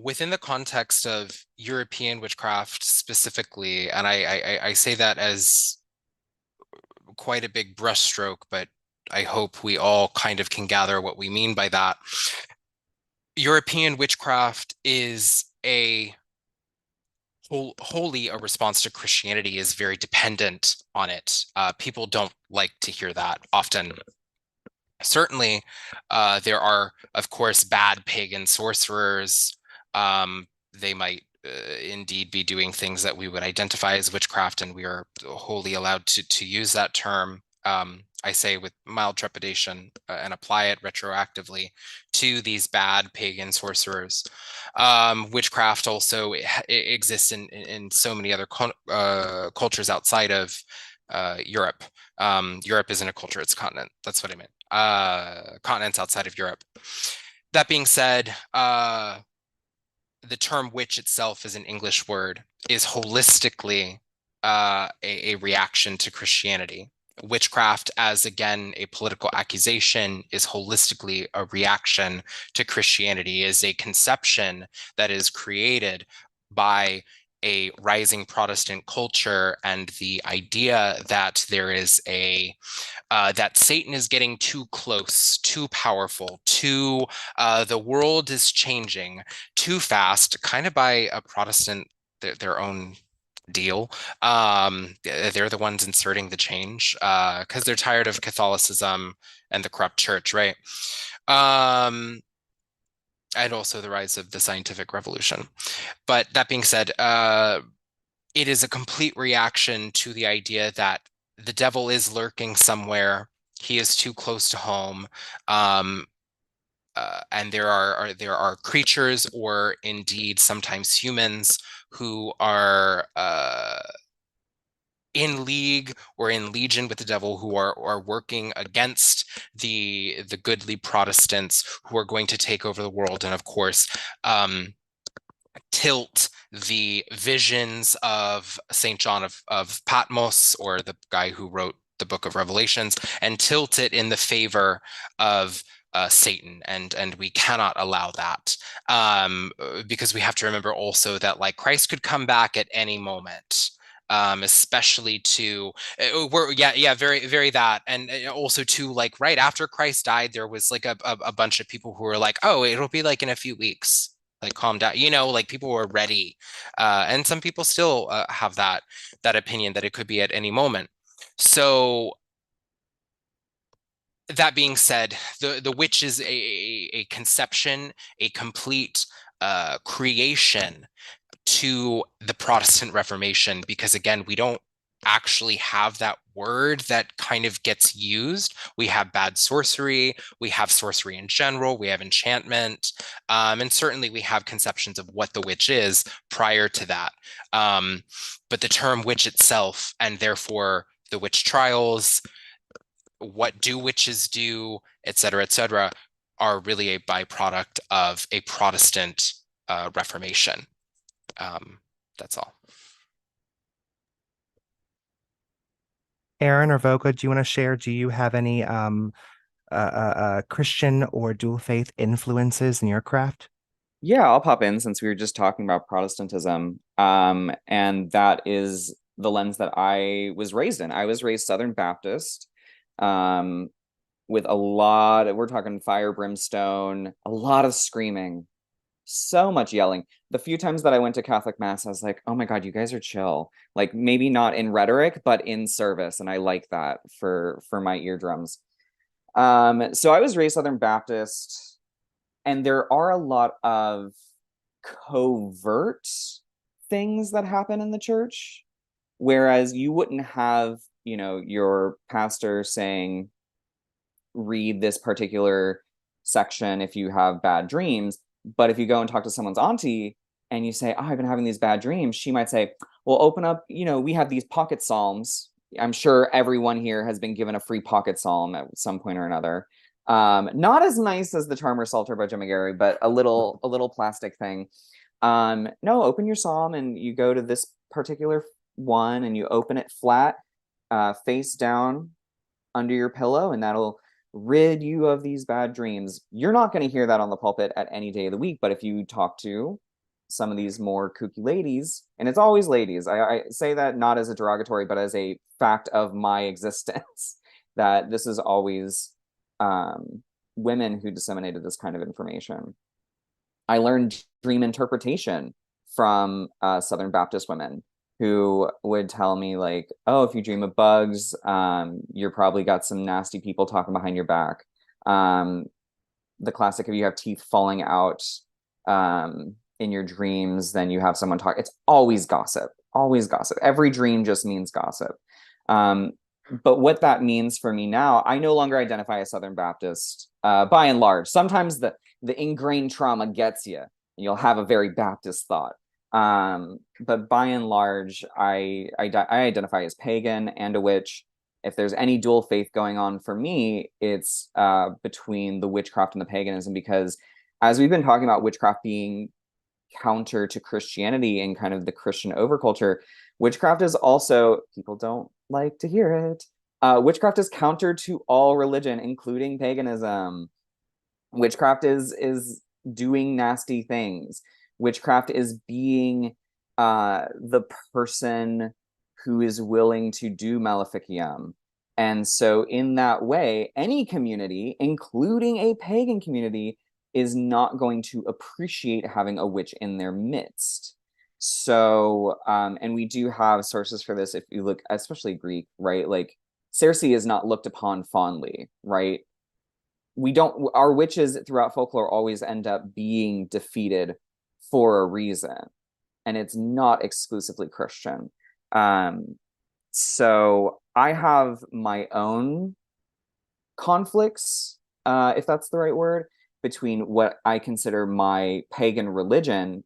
[SPEAKER 4] Within the context of European witchcraft specifically, and I say that as quite a big brushstroke, but I hope we all kind of can gather what we mean by that. European witchcraft is wholly a response to Christianity, is very dependent on it. People don't like to hear that often. Certainly, there are, of course, bad pagan sorcerers. They might indeed be doing things that we would identify as witchcraft, and we are wholly allowed to use that term. I say with mild trepidation and apply it retroactively to these bad pagan sorcerers. Witchcraft also exists in so many other cultures outside of Europe. Europe isn't a culture, it's a continent. That's what I meant. Continents outside of Europe. That being said, the term witch itself is an English word, is holistically a reaction to Christianity. Witchcraft, as again a political accusation, is holistically a reaction to Christianity, is a conception that is created by a rising Protestant culture and the idea that there is that Satan is getting too close, too powerful, the world is changing too fast, kind of by a Protestant, their own deal. They're the ones inserting the change because they're tired of Catholicism and the corrupt church, right? And also the rise of the scientific revolution. But that being said, it is a complete reaction to the idea that the devil is lurking somewhere. He is too close to home. And there are creatures, or indeed sometimes humans, who are in league or in legion with the devil, who are working against the goodly Protestants who are going to take over the world, and of course tilt the visions of Saint John of Patmos, or the guy who wrote the book of Revelations, and tilt it in the favor of Satan, and we cannot allow that, because we have to remember also that like Christ could come back at any moment, especially to very that, and also to like right after Christ died, there was like a bunch of people who were like, oh, it'll be like in a few weeks, like calm down, like people were ready, and some people still have that opinion that it could be at any moment. So that being said, the witch is a conception, a complete creation to the Protestant Reformation, because again, we don't actually have that word that kind of gets used. We have bad sorcery, we have sorcery in general, we have enchantment, and certainly we have conceptions of what the witch is prior to that. But the term witch itself, and therefore the witch trials, what do witches do, et cetera, are really a byproduct of a Protestant Reformation. That's all.
[SPEAKER 3] Aaron or Voga, do you want to share? Do you have any Christian or dual faith influences in your craft?
[SPEAKER 5] Yeah, I'll pop in since we were just talking about Protestantism. And that is the lens that I was raised in. I was raised Southern Baptist, with a lot, we're talking fire, brimstone, a lot of screaming, so much yelling. The few times that I went to Catholic Mass, I was like, oh my God, you guys are chill. Like maybe not in rhetoric, but in service. And I like that for my eardrums. So I was raised Southern Baptist, and there are a lot of covert things that happen in the church, whereas you wouldn't have, your pastor saying, read this particular section if you have bad dreams. But if you go and talk to someone's auntie and you say, oh, I've been having these bad dreams, she might say, well, open up, we have these pocket psalms. I'm sure everyone here has been given a free pocket psalm at some point or another. Not as nice as the Charmer Psalter by Jim McGarry, but a little plastic thing. No, open your psalm and you go to this particular one and you open it flat, face down under your pillow, and that'll rid you of these bad dreams. You're not going to hear that on the pulpit at any day of the week, but if you talk to some of these more kooky ladies, and it's always ladies, I say that not as a derogatory, but as a fact of my existence, that this is always women who disseminated this kind of information. I learned dream interpretation from Southern Baptist women who would tell me like, oh, if you dream of bugs, you're probably got some nasty people talking behind your back. The classic, if you have teeth falling out in your dreams, then you have someone talk. It's always gossip, always gossip. Every dream just means gossip. But what that means for me now, I no longer identify as Southern Baptist, by and large. Sometimes the ingrained trauma gets you, and you'll have a very Baptist thought. But by and large, I identify as pagan and a witch. If there's any dual faith going on for me, it's between the witchcraft and the paganism, because as we've been talking about witchcraft being counter to Christianity and kind of the Christian overculture, witchcraft is also, people don't like to hear it, witchcraft is counter to all religion, including paganism. Witchcraft is doing nasty things. Witchcraft is being the person who is willing to do maleficium. And so in that way, any community, including a pagan community, is not going to appreciate having a witch in their midst. So, and we do have sources for this if you look, especially Greek, right? Like Circe is not looked upon fondly, right? Our witches throughout folklore always end up being defeated for a reason, and it's not exclusively Christian. So I have my own conflicts, if that's the right word, between what I consider my pagan religion,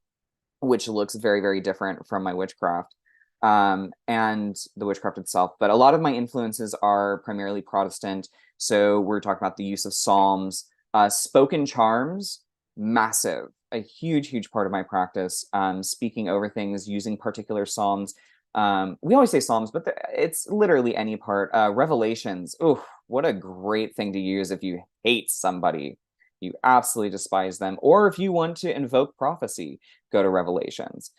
[SPEAKER 5] which looks very, very different from my witchcraft, and the witchcraft itself. But a lot of my influences are primarily Protestant. So we're talking about the use of psalms, spoken charms, massive, a huge, huge part of my practice, speaking over things, using particular psalms. We always say psalms, but it's literally any part. Revelations, ooh, what a great thing to use if you hate somebody, you absolutely despise them, or if you want to invoke prophecy, go to Revelations.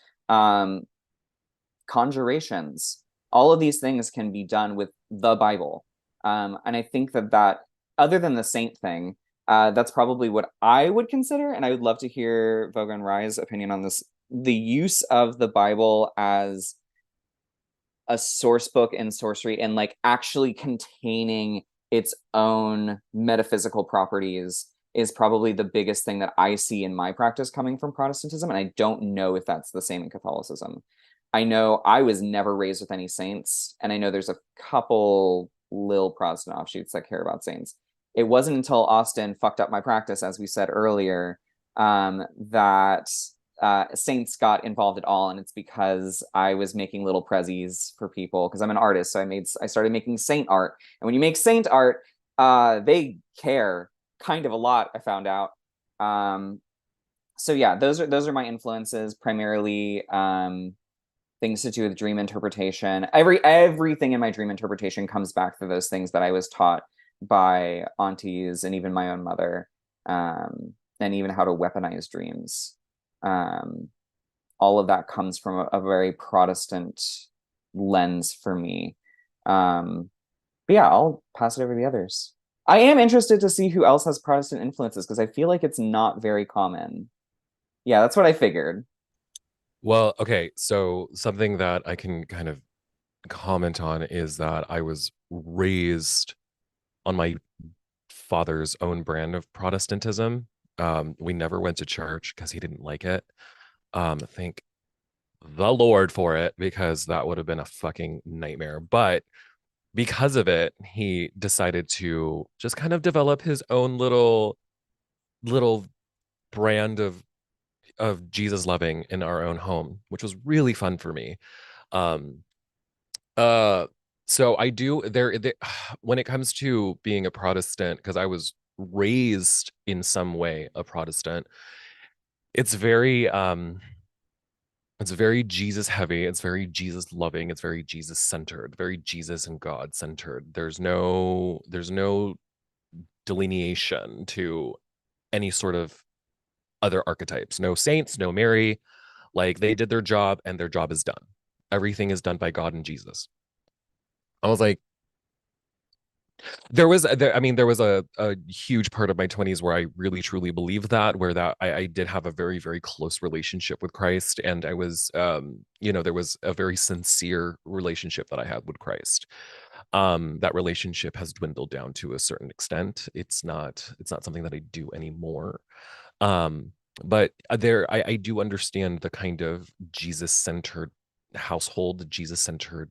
[SPEAKER 5] Conjurations, all of these things can be done with the Bible. And I think that other than the saint thing, that's probably what I would consider, and I would love to hear Voga and Ry's opinion on this, the use of the Bible as a source book in sorcery and like actually containing its own metaphysical properties is probably the biggest thing that I see in my practice coming from Protestantism, and I don't know if that's the same in Catholicism. I know I was never raised with any saints, and I know there's a couple little Protestant offshoots that care about saints. It wasn't until Austin fucked up my practice, as we said earlier, that saints got involved at all, and it's because I was making little prezzies for people because I'm an artist. So I started making saint art, and when you make saint art, they care kind of a lot, I found out. So yeah, those are my influences, primarily things to do with dream interpretation. Everything in my dream interpretation comes back to those things that I was taught by aunties and even my own mother, and even how to weaponize dreams. All of that comes from a very Protestant lens for me. But yeah, I'll pass it over to the others. I am interested to see who else has Protestant influences because I feel like it's not very common. Yeah, that's what I figured.
[SPEAKER 1] Well, okay, so something that I can kind of comment on is that I was raised on my father's own brand of Protestantism. We never went to church because he didn't like it. Thank the Lord for it, because that would have been a fucking nightmare. But because of it, he decided to just kind of develop his own little brand of Jesus loving in our own home, which was really fun for me. Um, so I do there when it comes to being a Protestant, because I was raised in some way a Protestant, it's very Jesus heavy, it's very Jesus loving, it's very Jesus centered, very Jesus and God centered. There's no delineation to any sort of other archetypes. No saints, no Mary. Like, they did their job and their job is done. Everything is done by God and Jesus. I was like, there was a huge part of my 20s where I really truly believed that, where that I did have a very, very close relationship with Christ, and I was there was a very sincere relationship that I had with Christ. That relationship has dwindled down to a certain extent. It's not something that I do anymore. But I do understand the kind of Jesus-centered household, Jesus-centered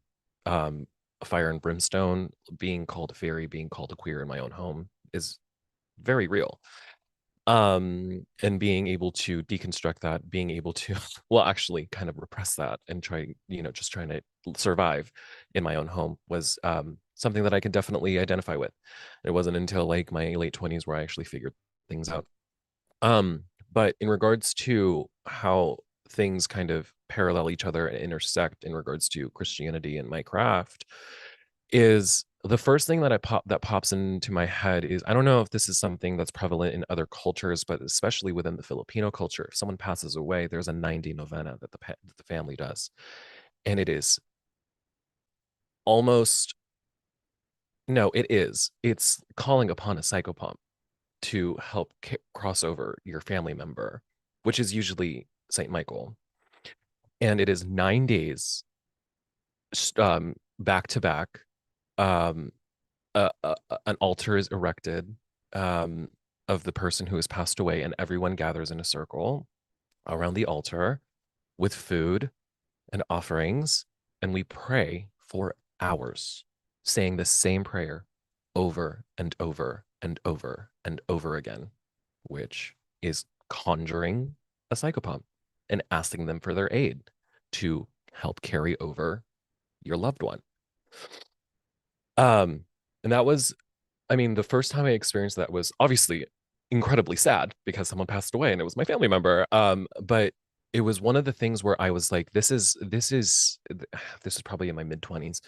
[SPEAKER 1] fire and brimstone, being called a fairy, being called a queer in my own home is very real. And being able to deconstruct that, being able to well, actually kind of repress that and just trying to survive in my own home was something that I can definitely identify with. It wasn't until like my late 20s where I actually figured things out. But in regards to how things kind of parallel each other and intersect in regards to Christianity and my craft, is the first thing that pops into my head is, I don't know if this is something that's prevalent in other cultures, but especially within the Filipino culture, if someone passes away, there's a 90 novena that the family does. And it is almost, no, it's calling upon a psychopomp to help cross over your family member, which is usually Saint Michael. And it is 9 days back to back. Um, an altar is erected of the person who has passed away, and everyone gathers in a circle around the altar with food and offerings, and we pray for hours, saying the same prayer over and over and over and over again, which is conjuring a psychopomp and asking them for their aid to help carry over your loved one. And that was, I mean, the first time I experienced that was obviously incredibly sad because someone passed away and it was my family member. But it was one of the things where I was like, this is probably in my mid-20s.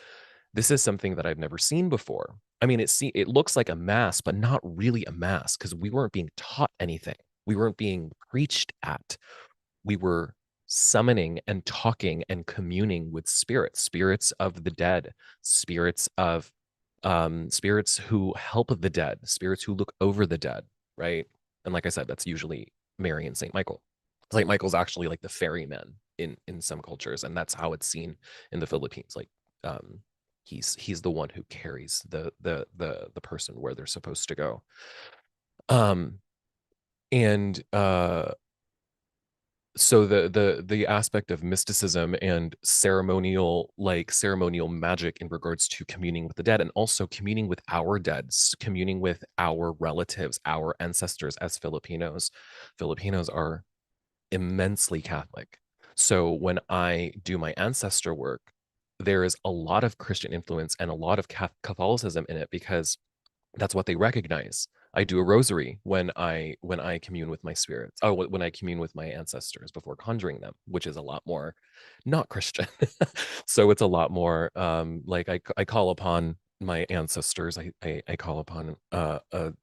[SPEAKER 1] This is something that I've never seen before. I mean, it looks like a mass, but not really a mass, because we weren't being taught anything. We weren't being preached at. We were summoning and talking and communing with spirits of the dead, spirits who help the dead, spirits who look over the dead, right? And like I said, that's usually Mary and Saint Michael. Saint Michael's actually like the ferryman in some cultures, and that's how it's seen in the Philippines. Like, he's the one who carries the person where they're supposed to go. And so the aspect of mysticism and ceremonial magic in regards to communing with the dead, and also communing with our dead, communing with our relatives, our ancestors. As Filipinos are immensely Catholic. So when I do my ancestor work, there is a lot of Christian influence and a lot of Catholicism in it, because that's what they recognize. I do a rosary when I commune with my spirits. Oh, when I commune with my ancestors before conjuring them, which is a lot more not Christian. So it's a lot more like I call upon my ancestors. I call upon a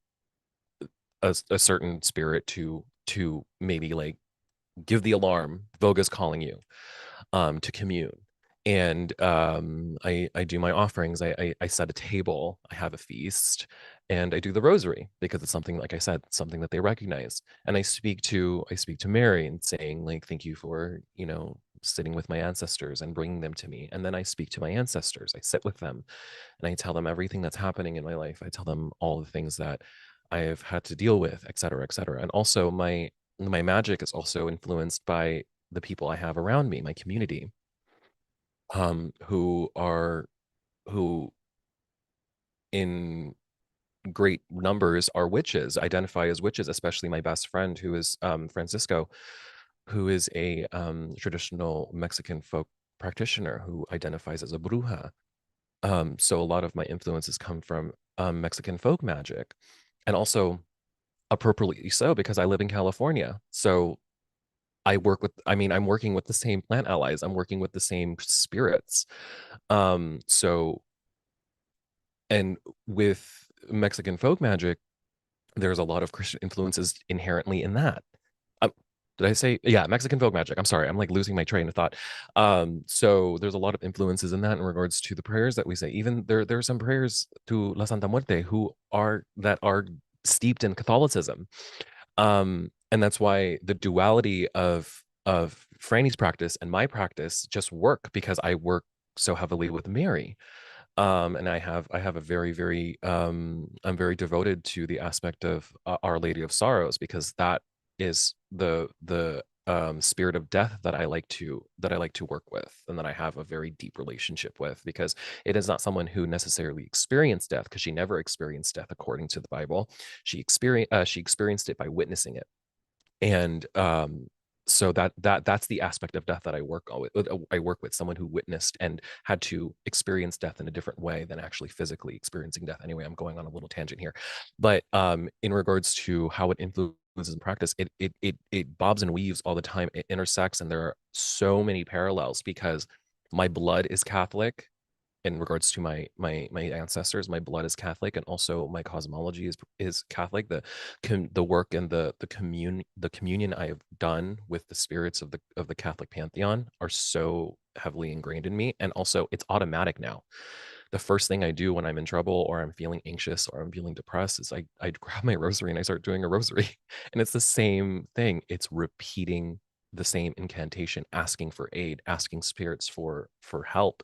[SPEAKER 1] certain spirit to maybe like give the alarm. Voga's calling you to commune. And I do my offerings. I set a table. I have a feast, and I do the rosary, because it's something, like I said, something that they recognize. And I speak to Mary and saying, like, thank you for, sitting with my ancestors and bringing them to me. And then I speak to my ancestors. I sit with them and I tell them everything that's happening in my life. I tell them all the things that I have had to deal with, et cetera, et cetera. And also my magic is also influenced by the people I have around me, my community, who in great numbers are witches, identify as witches, especially my best friend, who is Francisco, who is a traditional Mexican folk practitioner who identifies as a bruja. So a lot of my influences come from Mexican folk magic, and also appropriately so, because I live in California. So I'm working with the same plant allies. I'm working with the same spirits. So, and with Mexican folk magic, there's a lot of Christian influences inherently in that. Did I say, yeah, Mexican folk magic? I'm sorry, I'm like losing my train of thought. So there's a lot of influences in that in regards to the prayers that we say. Even there are some prayers to La Santa Muerte that are steeped in Catholicism. And that's why the duality of Franny's practice and my practice just work, because I work so heavily with Mary. And I have a very, very I'm very devoted to the aspect of Our Lady of Sorrows, because that is the spirit of death that I like to work with, and that I have a very deep relationship with, because it is not someone who necessarily experienced death, because she never experienced death according to the Bible. She experienced it by witnessing it. And so that's the aspect of death that I work with. I work with someone who witnessed and had to experience death in a different way than actually physically experiencing death. Anyway, I'm going on a little tangent here, but in regards to how it influences influences in practice, it bobs and weaves all the time. It intersects, and there are so many parallels because my blood is Catholic in regards to my ancestors. My blood is Catholic, and also my cosmology is Catholic. The work and the communion I have done with the spirits of the Catholic pantheon are so heavily ingrained in me, and also it's automatic now. The first thing I do when I'm in trouble or I'm feeling anxious or I'm feeling depressed is I grab my rosary and I start doing a rosary. And it's the same thing. It's repeating the same incantation, asking for aid, asking spirits for help.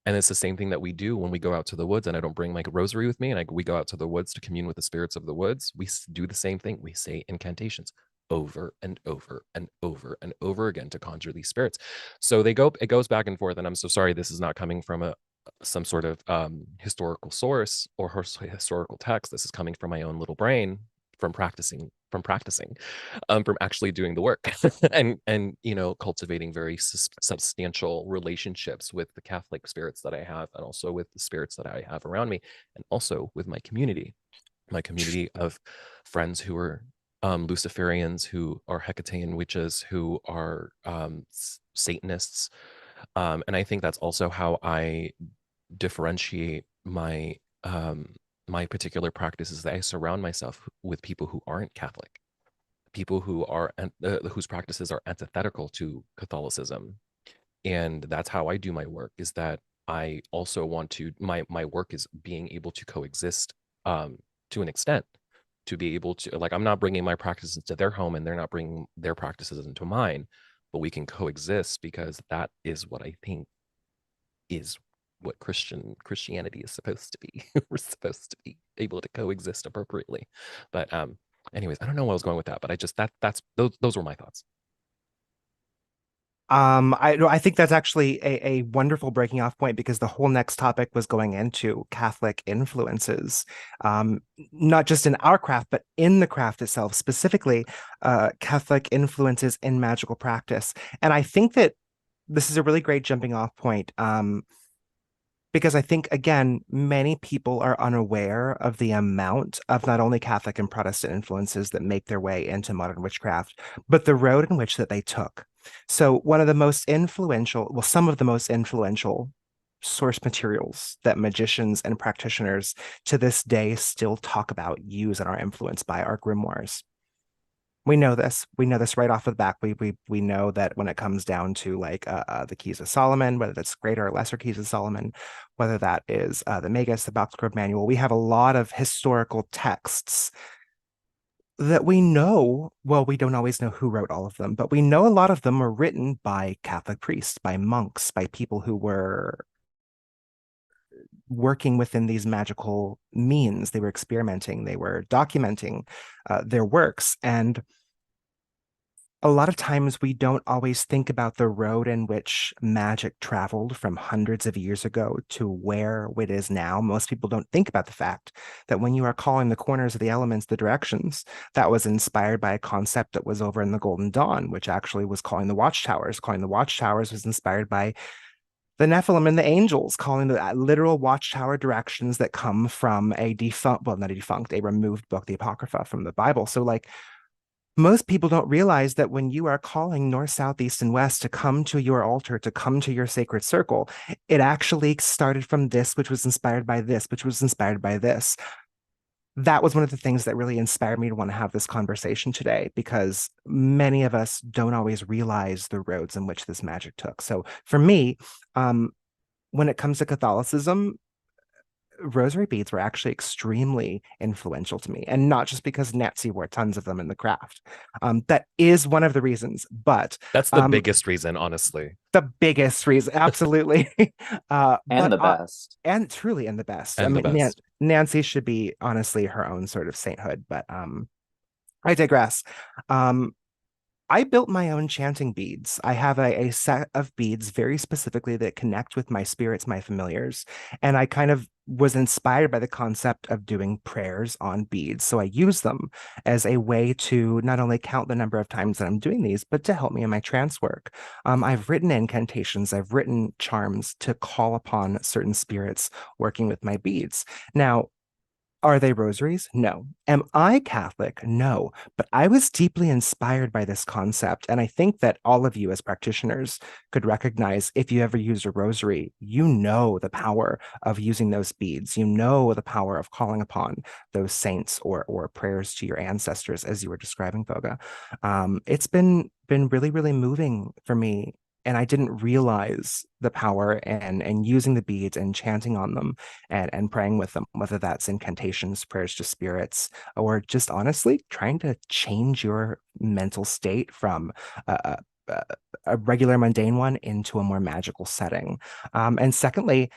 [SPEAKER 1] And it's the same thing that we do when we go out to the woods. And I don't bring my rosary with me, and we go out to the woods to commune with the spirits of the woods. We do the same thing. We say incantations over and over and over and over again to conjure these spirits. So it goes back and forth. And I'm so sorry this is not coming from some sort of historical source or historical text. This is coming from my own little brain, from practicing, from actually doing the work and cultivating very substantial relationships with the Catholic spirits that I have, and also with the spirits that I have around me, and also with my community of friends who are Luciferians, who are Hecatean witches, who are Satanists. And I think that's also how I differentiate my particular practices, that I surround myself with people who aren't Catholic, people who are whose practices are antithetical to Catholicism. And that's how I do my work, is that I also want to, my work is being able to coexist to an extent, to be able to, like, I'm not bringing my practices to their home and they're not bringing their practices into mine, but we can coexist, because that is what I think is what Christianity is supposed to be. We're supposed to be able to coexist appropriately. But anyways, I don't know where I was going with that, but that's those were my thoughts.
[SPEAKER 3] I think that's actually a wonderful breaking off point, because the whole next topic was going into Catholic influences, not just in our craft, but in the craft itself, specifically Catholic influences in magical practice. And I think that this is a really great jumping off point, because I think, again, many people are unaware of the amount of not only Catholic and Protestant influences that make their way into modern witchcraft, but the road in which that they took. So one of the most influential, well, some of the most influential source materials that magicians and practitioners to this day still talk about, use, and are influenced by are grimoires. We know this. We know this right off of the back. We know that when it comes down to like the Keys of Solomon, whether that's Greater or Lesser Keys of Solomon, whether that is the Magus, the Boxgrove Manual, we have a lot of historical texts that we know. Well, we don't always know who wrote all of them, but we know a lot of them were written by Catholic priests, by monks, by people who were working within these magical means. They were experimenting, they were documenting their works. And a lot of times we don't always think about the road in which magic traveled from hundreds of years ago to where it is now. Most people don't think about the fact that when you are calling the corners of the elements the directions, that was inspired by a concept that was over in the Golden Dawn, which actually was calling the watchtowers. Calling the watchtowers was inspired by the Nephilim and the angels, calling the literal watchtower directions that come from a removed book, the Apocrypha from the Bible. So like, most people don't realize that when you are calling north, south, east, and west to come to your altar, to come to your sacred circle, it actually started from this, which was inspired by this, which was inspired by this. That was one of the things that really inspired me to want to have this conversation today, because many of us don't always realize the roads in which this magic took. So for me, when it comes to Catholicism, rosary beads were actually extremely influential to me, and not just because Nancy wore tons of them in the craft. That is one of the reasons, but
[SPEAKER 1] that's the biggest reason, honestly.
[SPEAKER 3] The biggest reason, absolutely.
[SPEAKER 5] And the best.
[SPEAKER 3] And truly, and the best.
[SPEAKER 1] And
[SPEAKER 3] I mean, Nancy should be honestly her own sort of sainthood, but I digress. I built my own chanting beads. I have a set of beads very specifically that connect with my spirits, my familiars. And I kind of was inspired by the concept of doing prayers on beads. So I use them as a way to not only count the number of times that I'm doing these, but to help me in my trance work. I've written incantations, I've written charms to call upon certain spirits working with my beads. Now, Are they rosaries? No. Am I Catholic? No. But I was deeply inspired by this concept. And I think that all of you as practitioners could recognize if you ever use a rosary, you know the power of using those beads. You know the power of calling upon those saints or prayers to your ancestors, as you were describing, Voga. It's been really, really moving for me. And I didn't realize the power and using the beads and chanting on them and praying with them, whether that's incantations, prayers to spirits, or just honestly trying to change your mental state from a regular mundane one into a more magical setting. And secondly,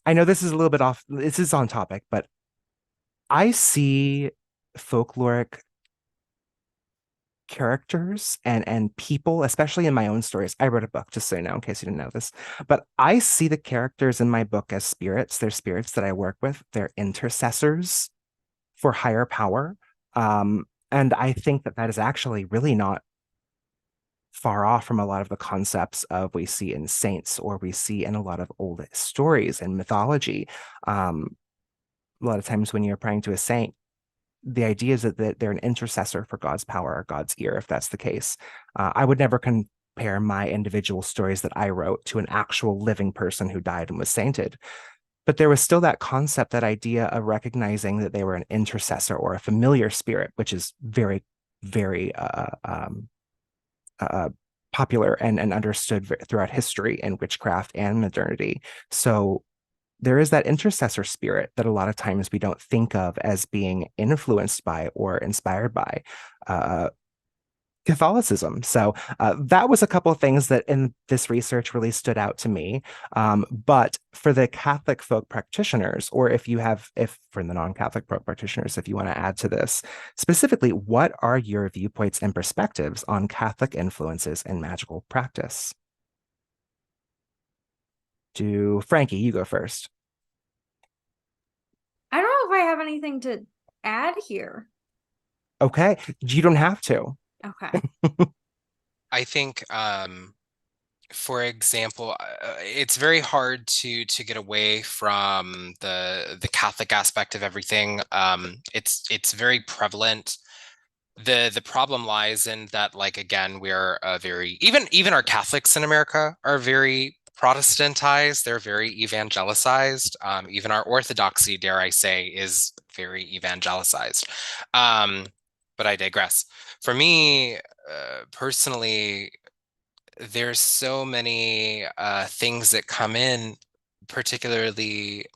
[SPEAKER 3] I know this is a little bit off, this is on topic, but I see folkloric characters and people, especially in my own stories. I wrote a book, just so you know, in case you didn't know this. But I see the characters in my book as spirits. They're spirits that I work with. They're intercessors for higher power. And I think that that is actually really not far off from a lot of the concepts of we see in saints or we see in a lot of old stories and mythology. A lot of times when you're praying to a saint, the idea is that they're an intercessor for God's power or God's ear, if that's the case. I would never compare my individual stories that I wrote to an actual living person who died and was sainted. But there was still that concept, that idea of recognizing that they were an intercessor or a familiar spirit, which is very, very popular and understood throughout history in witchcraft and modernity. So there is that intercessor spirit that a lot of times we don't think of as being influenced by or inspired by Catholicism. So that was a couple of things that in this research really stood out to me. But for the Catholic folk practitioners, or if for the non-Catholic folk practitioners, if you want to add to this, specifically, what are your viewpoints and perspectives on Catholic influences in magical practice? Frankie, you go first.
[SPEAKER 2] I don't know if I have anything to add here.
[SPEAKER 3] Okay, you don't have to.
[SPEAKER 2] Okay.
[SPEAKER 4] I think, for example, it's very hard to get away from the Catholic aspect of everything. It's very prevalent. The problem lies in that, like, again, we're very, even our Catholics in America are very Protestantized. They're very evangelicized. Even our Orthodoxy, dare I say, is very evangelicized. But I digress. For me, personally, there's so many things that come in, particularly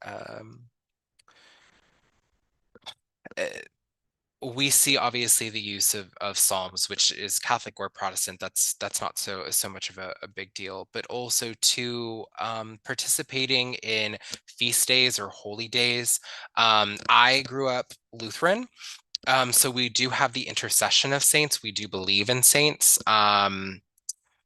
[SPEAKER 4] we see obviously the use of Psalms, which is Catholic or Protestant. That's not so much of a big deal, but also to participating in feast days or holy days. I grew up Lutheran. So we do have the intercession of saints. We do believe in saints. But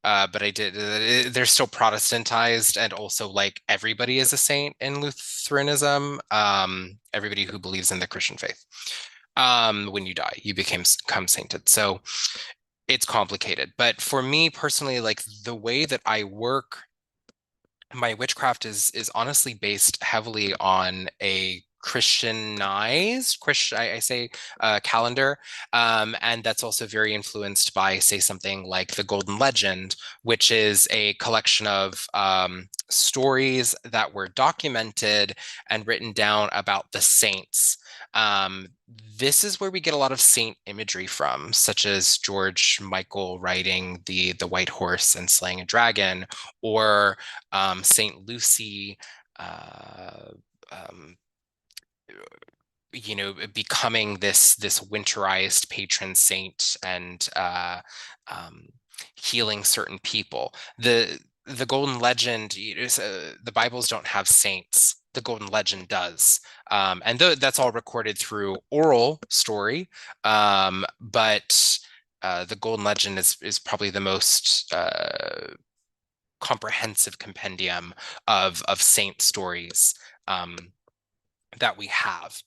[SPEAKER 4] they're still Protestantized, and also, like, everybody is a saint in Lutheranism. Everybody who believes in the Christian faith. When you die, you become sainted. So it's complicated. But for me personally, like, the way that I work, my witchcraft is honestly based heavily on a Christianized I say calendar, and that's also very influenced by, say, something like the Golden Legend, which is a collection of stories that were documented and written down about the saints. This is where we get a lot of saint imagery from, such as George Michael riding the white horse and slaying a dragon, or Saint Lucy, becoming this winterized patron saint and healing certain people. The Golden Legend, the Bibles don't have saints. The Golden Legend does, and that's all recorded through oral story. But the Golden Legend is probably the most comprehensive compendium of saint stories that we have.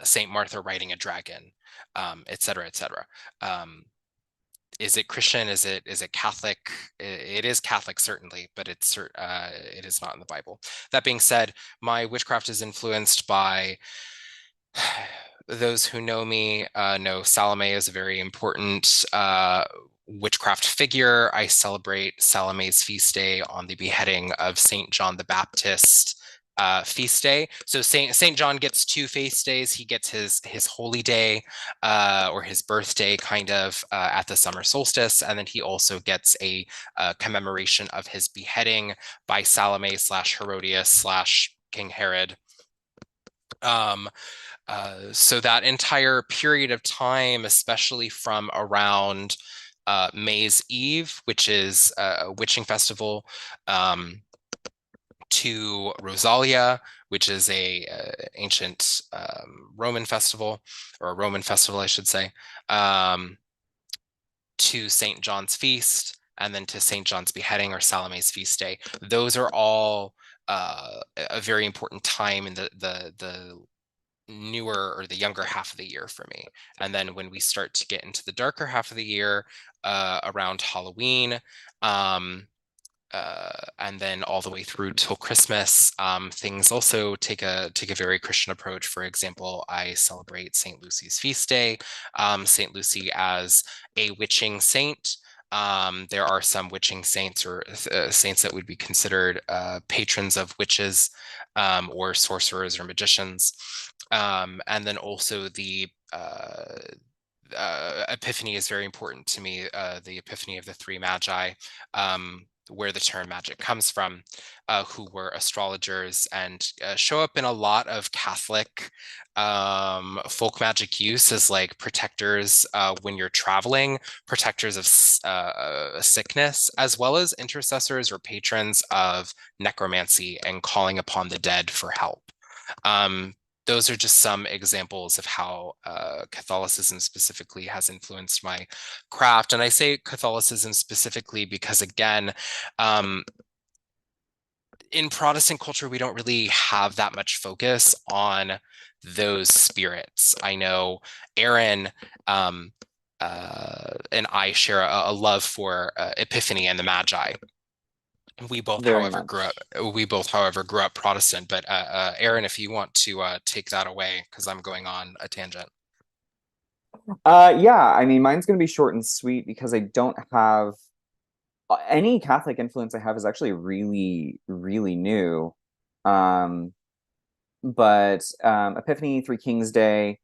[SPEAKER 4] Saint Martha riding a dragon, et cetera, et cetera. is it Christian? Is it Catholic? It is Catholic, certainly, but it is not in the Bible. That being said, my witchcraft is influenced by those who know me know Salome is a very important witchcraft figure. I celebrate Salome's feast day on the beheading of Saint John the Baptist feast day. So Saint John gets 2 feast days. He gets his holy day or his birthday kind of at the summer solstice, and then he also gets a commemoration of his beheading by Salome / Herodias / King Herod. So that entire period of time, especially from around May's Eve, which is a witching festival, to Rosalia, which is a ancient Roman festival, or a Roman festival, I should say, to St. John's feast, and then to St. John's beheading or Salome's feast day. Those are all a very important time in the newer or the younger half of the year for me. And then when we start to get into the darker half of the year, around Halloween, and then all the way through till Christmas, things also take a very Christian approach. For example, I celebrate St. Lucy's feast day, St. Lucy as a witching saint. There are some witching saints or saints that would be considered patrons of witches or sorcerers or magicians. And then also the Epiphany is very important to me, the Epiphany of the 3 Magi, where the term magic comes from, who were astrologers and show up in a lot of Catholic folk magic use as like protectors when you're traveling, protectors of sickness, as well as intercessors or patrons of necromancy and calling upon the dead for help. Those are just some examples of how Catholicism specifically has influenced my craft. And I say Catholicism specifically because, again, in Protestant culture, we don't really have that much focus on those spirits. I know Aaron and I share a love for Epiphany and the Magi. We both, however, grew up Protestant. But Aaron, if you want to take that away, because I'm going on a tangent.
[SPEAKER 5] Yeah, I mean, mine's going to be short and sweet because I don't have any Catholic influence. I have is actually really, really new. But Epiphany, Three Kings Day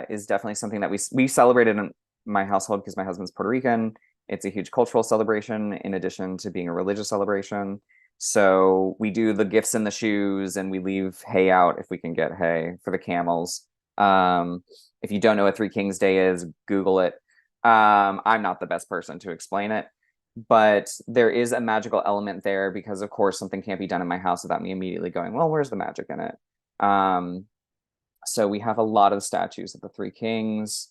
[SPEAKER 5] is definitely something that we celebrated in my household because my husband's Puerto Rican. It's a huge cultural celebration in addition to being a religious celebration. So we do the gifts in the shoes and we leave hay out if we can get hay for the camels. If you don't know what Three Kings Day is, Google it. I'm not the best person to explain it, but there is a magical element there because, of course, something can't be done in my house without me immediately going, well, where's the magic in it? So we have a lot of statues of the Three Kings.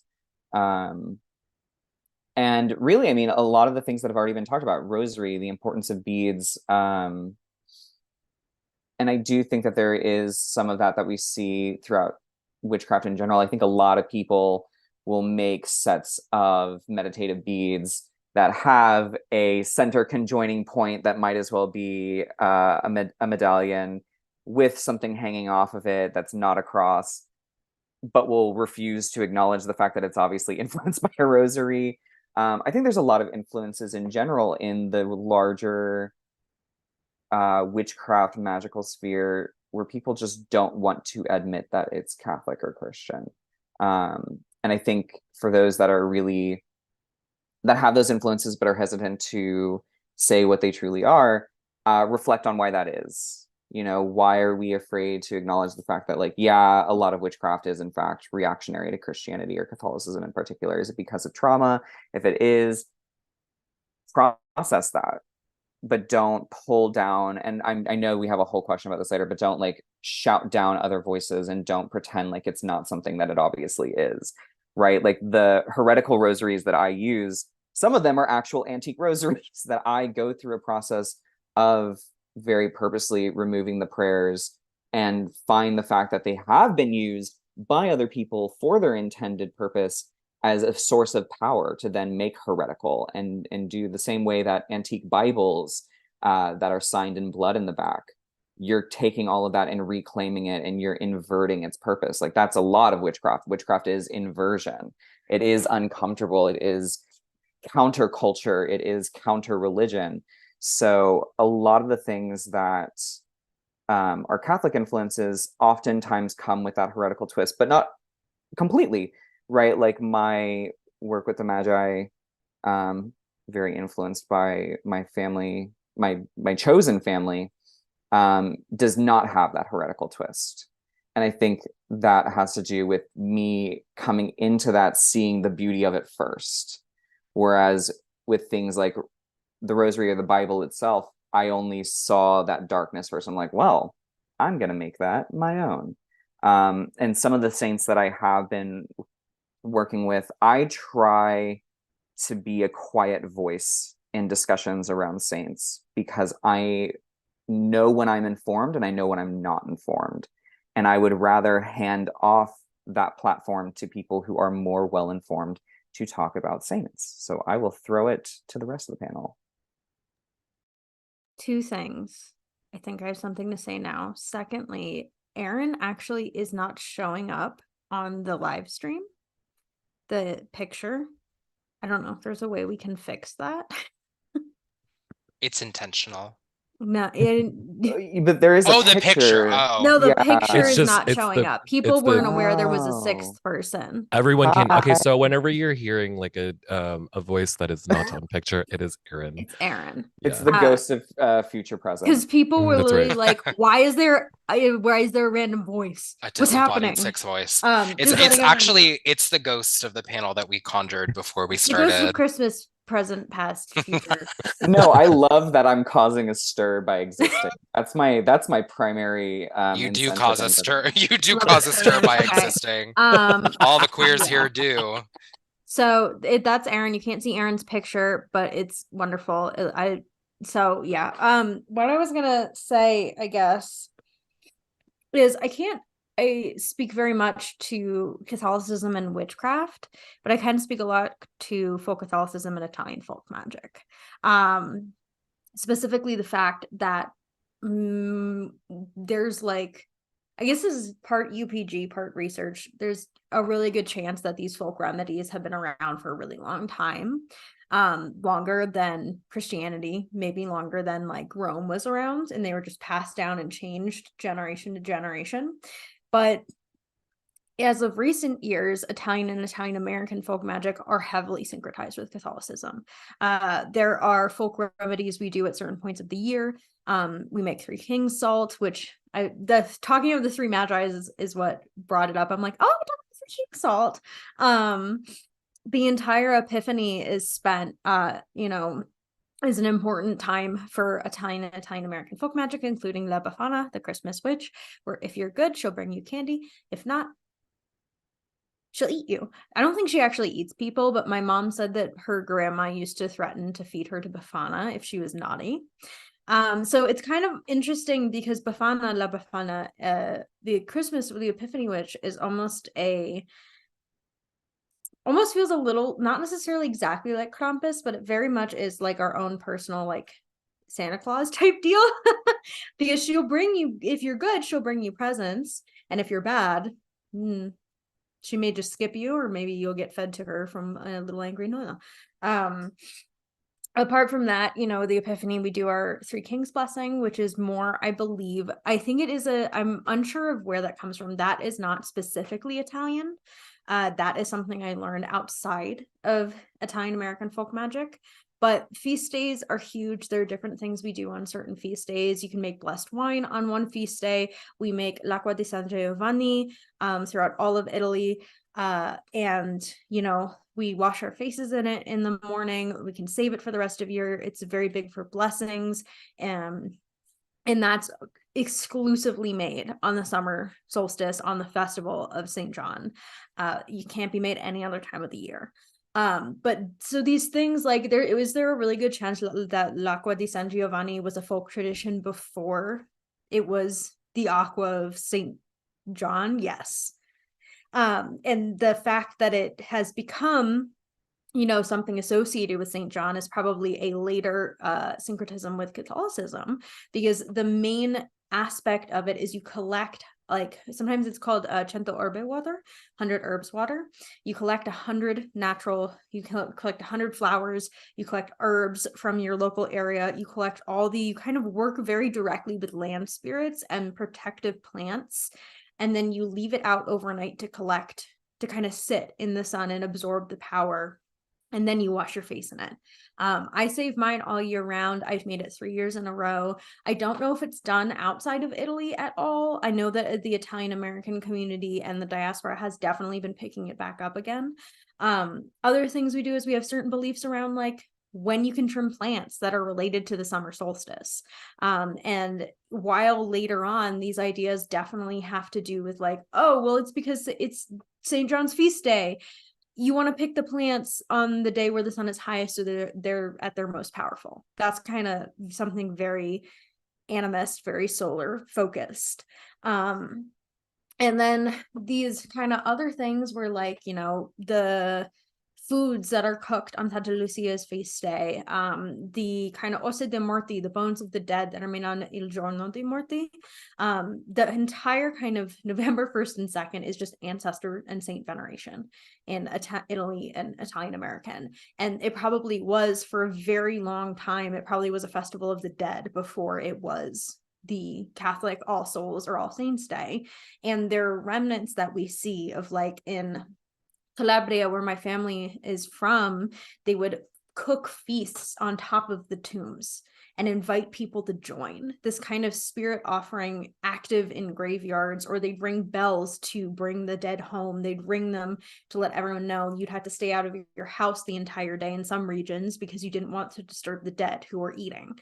[SPEAKER 5] And really, I mean, a lot of the things that have already been talked about, rosary, the importance of beads. And I do think that there is some of that we see throughout witchcraft in general. I think a lot of people will make sets of meditative beads that have a center conjoining point that might as well be a medallion with something hanging off of it that's not a cross, but will refuse to acknowledge the fact that it's obviously influenced by a rosary. I think there's a lot of influences in general in the larger witchcraft magical sphere where people just don't want to admit that it's Catholic or Christian. And I think for those that are really, that have those influences but are hesitant to say what they truly are, reflect on why that is. You know, why are we afraid to acknowledge the fact that, like, yeah, a lot of witchcraft is in fact reactionary to Christianity or Catholicism in particular? Is it because of trauma? If it is, process that, but don't pull down. And I know we have a whole question about this later, but don't like shout down other voices and don't pretend like it's not something that it obviously is, right? Like the heretical rosaries that I use, some of them are actual antique rosaries that I go through a process of very purposely removing the prayers and find the fact that they have been used by other people for their intended purpose as a source of power to then make heretical and do the same way that antique Bibles that are signed in blood in the back. You're taking all of that and reclaiming it, and you're inverting its purpose. Like, that's a lot of witchcraft. Witchcraft is inversion. It is uncomfortable. It is counterculture. It is counter religion. So a lot of the things that our Catholic influences oftentimes come with that heretical twist, but not completely, right? Like my work with the Magi, very influenced by my family, my chosen family, does not have that heretical twist. And I think that has to do with me coming into that, seeing the beauty of it first. Whereas with things like the Rosary or the Bible itself, I only saw that darkness first. I'm like, well, I'm going to make that my own. And some of the saints that I have been working with, I try to be a quiet voice in discussions around saints, because I know when I'm informed and I know when I'm not informed. And I would rather hand off that platform to people who are more well-informed to talk about saints. So I will throw it to the rest of the panel.
[SPEAKER 2] Two things. I think I have something to say now. Secondly, Aaron actually is not showing up on the live stream. The picture. I don't know if there's a way we can fix that.
[SPEAKER 4] It's intentional.
[SPEAKER 2] No,
[SPEAKER 5] but there is a
[SPEAKER 4] the picture. Oh,
[SPEAKER 2] no, the
[SPEAKER 5] Yeah.
[SPEAKER 2] picture
[SPEAKER 1] It's
[SPEAKER 2] is
[SPEAKER 1] just-
[SPEAKER 2] not
[SPEAKER 1] it's
[SPEAKER 2] showing
[SPEAKER 1] the-
[SPEAKER 2] up. People
[SPEAKER 1] it's the-
[SPEAKER 2] weren't aware there was a
[SPEAKER 5] Oh.
[SPEAKER 2] sixth person.
[SPEAKER 1] Everyone can. Okay,
[SPEAKER 5] Hi.
[SPEAKER 1] so whenever you're hearing like a voice that is not on picture, it is Aaron.
[SPEAKER 2] It's Aaron.
[SPEAKER 5] It's
[SPEAKER 1] Yeah.
[SPEAKER 5] the ghost of future present.
[SPEAKER 2] Because people were
[SPEAKER 1] That's
[SPEAKER 2] literally
[SPEAKER 1] right.
[SPEAKER 2] like, why is there a random voice?
[SPEAKER 4] a
[SPEAKER 2] What's happening?
[SPEAKER 4] disembodied six voice.
[SPEAKER 2] Just letting
[SPEAKER 4] It's
[SPEAKER 2] everyone-
[SPEAKER 4] actually it's the ghost of the panel that we conjured before we
[SPEAKER 2] the ghost of
[SPEAKER 4] started.
[SPEAKER 2] Christmas, present, past, future.
[SPEAKER 5] No, I love that I'm causing a stir by existing. That's my primary
[SPEAKER 4] You do
[SPEAKER 5] incentive
[SPEAKER 4] cause a
[SPEAKER 5] in
[SPEAKER 4] stir.
[SPEAKER 5] living.
[SPEAKER 4] You do
[SPEAKER 2] Love
[SPEAKER 4] cause a
[SPEAKER 2] it.
[SPEAKER 4] stir by
[SPEAKER 2] Okay.
[SPEAKER 4] existing.
[SPEAKER 2] Um,
[SPEAKER 4] All the queers
[SPEAKER 2] yeah.
[SPEAKER 4] here do.
[SPEAKER 2] So that's Aaron. You can't see Aaron's picture, but it's wonderful. So yeah. What I was gonna say, I guess, is I speak very much to Catholicism and witchcraft, but I can speak a lot to folk Catholicism and Italian folk magic. Specifically the fact that there's like, I guess this is part UPG, part research. There's a really good chance that these folk remedies have been around for a really long time, longer than Christianity, maybe longer than like Rome was around, and they were just passed down and changed generation to generation. But as of recent years, Italian and Italian American folk magic are heavily syncretized with Catholicism. There are folk remedies we do at certain points of the year. We make Three Kings salt, which talking of the three magi is what brought it up. I'm like, oh, Three Kings salt. The entire Epiphany is spent, is an important time for Italian and Italian American folk magic, including La Befana, the Christmas witch, where if you're good, she'll bring you candy. If not, she'll eat you. I don't think she actually eats people, but my mom said that her grandma used to threaten to feed her to Befana if she was naughty. So it's kind of interesting because Befana, La Befana, the Christmas, the Epiphany witch is almost feels a little, not necessarily exactly like Krampus, but it very much is like our own personal, like, Santa Claus type deal. Because she'll bring you, if you're good, she'll bring you presents. And if you're bad, she may just skip you, or maybe you'll get fed to her from a little angry Noah. Apart from that, the Epiphany, we do our Three Kings blessing, which is more, I think it is I'm unsure of where that comes from. That is not specifically Italian. That is something I learned outside of Italian American folk magic. But feast days are huge. There are different things we do on certain feast days. You can make blessed wine on one feast day. We make l'acqua di San Giovanni throughout all of Italy. And, we wash our faces in it in the morning. We can save it for the rest of the year. It's very big for blessings. And that's exclusively made on the summer solstice, on the festival of St. John. You can't be made any other time of the year. But so these things, like, there a really good chance that l'acqua di San Giovanni was a folk tradition before it was the aqua of St. John? Yes. And the fact that it has become, you know, something associated with St. John is probably a later syncretism with Catholicism, because the main aspect of it is you collect, like, sometimes it's called cento orbe water, 100 herbs water. You collect 100 natural, you collect 100 flowers, you collect herbs from your local area, you collect you kind of work very directly with land spirits and protective plants, and then you leave it out overnight to collect, to kind of sit in the sun and absorb the power, and then you wash your face in it. I save mine all year round. I've made it 3 years in a row. I don't know if it's done outside of Italy at all. I know that the Italian American community and the diaspora has definitely been picking it back up again. Other things we do is we have certain beliefs around, like, when you can trim plants that are related to the summer solstice. And while later on, these ideas definitely have to do with, like, oh, well, it's because it's St. John's feast day. You want to pick the plants on the day where the sun is highest, so they're at their most powerful. That's kind of something very animist, very solar focused. And then these kind of other things were, like, you know, the foods that are cooked on Santa Lucia's feast day, the kind of ossa de morti, the bones of the dead that are made on il giorno dei morti. The entire kind of November 1st and 2nd is just ancestor and saint veneration in Italy and Italian American. And it probably was, for a very long time, it probably was a festival of the dead before it was the Catholic All Souls or All Saints Day. And there are remnants that we see of, like, in Calabria, where my family is from, they would cook feasts on top of the tombs and invite people to join this kind of spirit offering active in graveyards, or they'd ring bells to bring the dead home. They'd ring them to let everyone know you'd have to stay out of your house the entire day in some regions because you didn't want to disturb the dead who were eating.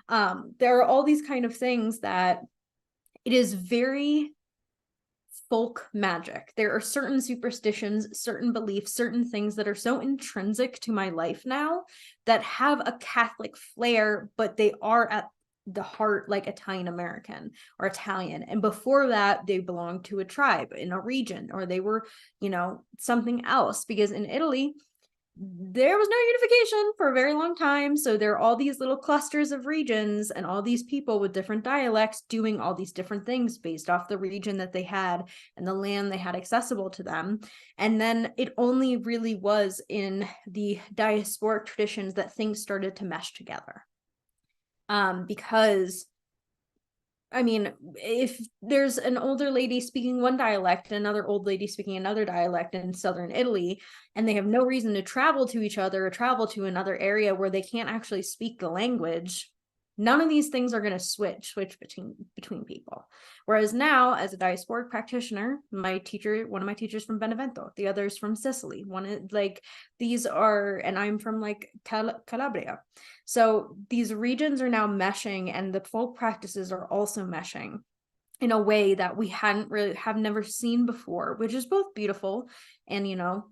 [SPEAKER 2] There are all these kind of things that it is very folk magic. There are certain superstitions, certain beliefs, certain things that are so intrinsic to my life now that have a Catholic flair, but they are at the heart like Italian American or Italian. And before that, they belonged to a tribe in a region, or they were, you know, something else. Because in Italy, there was no unification for a very long time. So there are all these little clusters of regions and all these people with different dialects doing all these different things based off the region that they had and the land they had accessible to them. And then it only really was in the diasporic traditions that things started to mesh together. Because I mean, if there's an older lady speaking one dialect and another old lady speaking another dialect in southern Italy, and they have no reason to travel to each other or travel to another area where they can't actually speak the language, none of these things are going to switch between people. Whereas now, as a diasporic practitioner, one of my teachers from Benevento, the others from Sicily, these are, and I'm from like Calabria. So these regions are now meshing, and the folk practices are also meshing in a way that we have never seen before, which is both beautiful and, you know,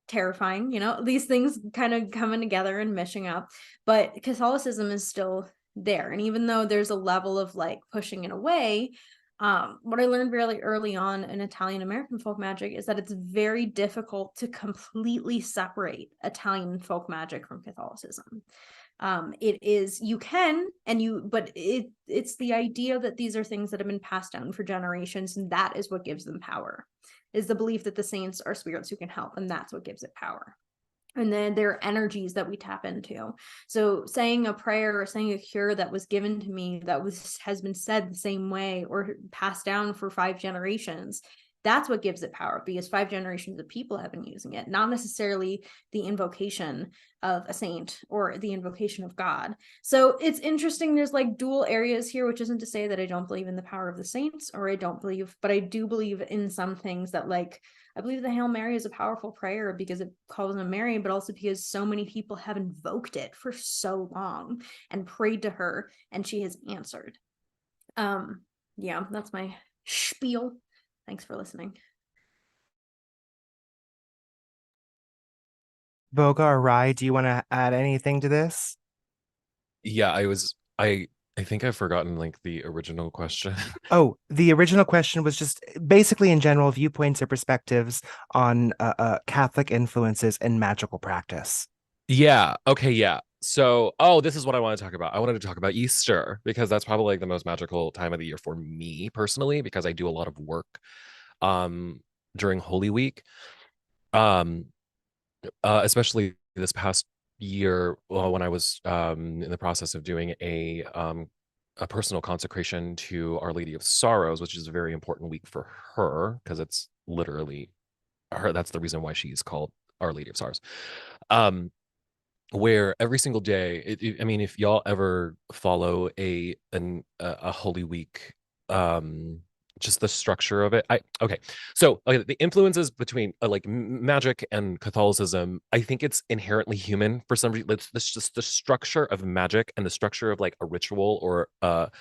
[SPEAKER 2] terrifying, you know, these things kind of coming together and meshing up. But Catholicism is still there. And even though there's a level of like pushing it away, what I learned really early on in Italian American folk magic is that it's very difficult to completely separate Italian folk magic from Catholicism. It is, you can, but it's the idea that these are things that have been passed down for generations, and that is what gives them power, is the belief that the saints are spirits who can help, and that's what gives it power. And then there are energies that we tap into. So saying a prayer or saying a cure that was given to me that has been said the same way or passed down for 5 generations, that's what gives it power, because 5 generations of people have been using it, not necessarily the invocation of a saint or the invocation of God. So it's interesting. There's like dual areas here, which isn't to say that I don't believe in the power of the saints, or I don't believe, but I do believe in some things that, like, I believe the Hail Mary is a powerful prayer because it calls on Mary, but also because so many people have invoked it for so long and prayed to her, and she has answered. Yeah, that's my spiel. Thanks for listening.
[SPEAKER 3] Voga or Ry, do you want to add anything to this?
[SPEAKER 1] Yeah, I I think I've forgotten like the original question.
[SPEAKER 3] Oh, the original question was just basically in general viewpoints or perspectives on Catholic influences in magical practice.
[SPEAKER 1] Yeah. Okay. Yeah. So, this is what I want to talk about. I wanted to talk about Easter because that's probably like the most magical time of the year for me personally, because I do a lot of work um during Holy Week. Um, especially this past year, when I was in the process of doing a personal consecration to Our Lady of Sorrows, which is a very important week for her because it's literally her. That's the reason why she's called Our Lady of Sorrows. Um, where every single day, I mean, if y'all ever follow a Holy Week, um just the structure of it, I okay so okay, the influences between like magic and Catholicism, I think it's inherently human for some reason. It's just the structure of magic and the structure of like a ritual or a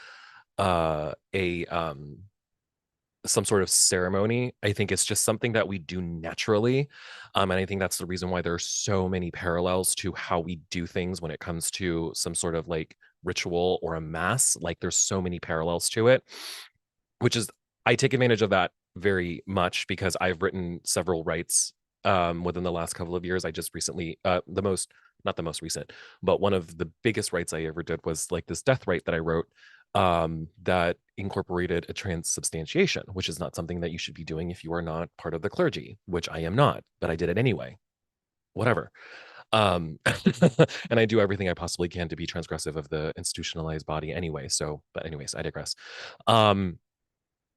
[SPEAKER 1] some sort of ceremony. I think it's just something that we do naturally. And I think that's the reason why there are so many parallels to how we do things when it comes to some sort of like ritual or a mass. Like there's so many parallels to it, which is, I take advantage of that very much because I've written several rites within the last couple of years. I just recently, not the most recent, but one of the biggest rites I ever did was like this death rite that I wrote that incorporated a transubstantiation, which is not something that you should be doing if you are not part of the clergy, which I am not, but I did it anyway. Whatever. And I do everything I possibly can to be transgressive of the institutionalized body anyway. So, but anyways, I digress.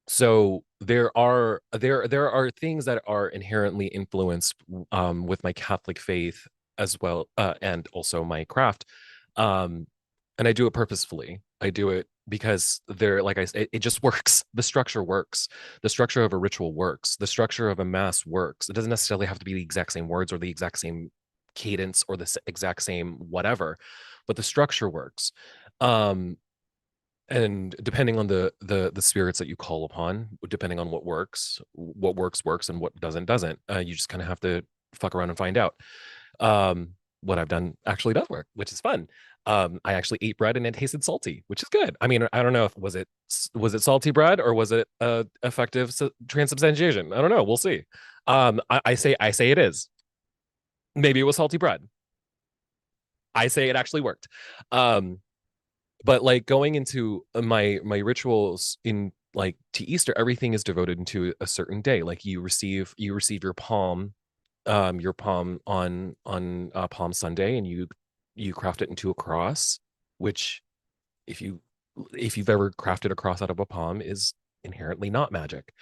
[SPEAKER 1] So there are things that are inherently influenced with my Catholic faith as well, and also my craft. And I do it purposefully. I do it because they're, like I said, it just works. The structure works. The structure of a ritual works. The structure of a mass works. It doesn't necessarily have to be the exact same words or the exact same cadence or the exact same whatever, but the structure works. And depending on the spirits that you call upon, depending on what works and what doesn't, you just kind of have to fuck around and find out. What I've done actually does work, which is fun. I actually ate bread and it tasted salty, which is good. I mean, I don't know if was it salty bread or was it effective transubstantiation. I don't know. We'll see. I say it is. Maybe it was salty bread. I say it actually worked. But like going into my rituals in like to Easter, everything is devoted into a certain day. Like you receive your palm on Palm Sunday, and you craft it into a cross, which if you've ever crafted a cross out of a palm is inherently not magic.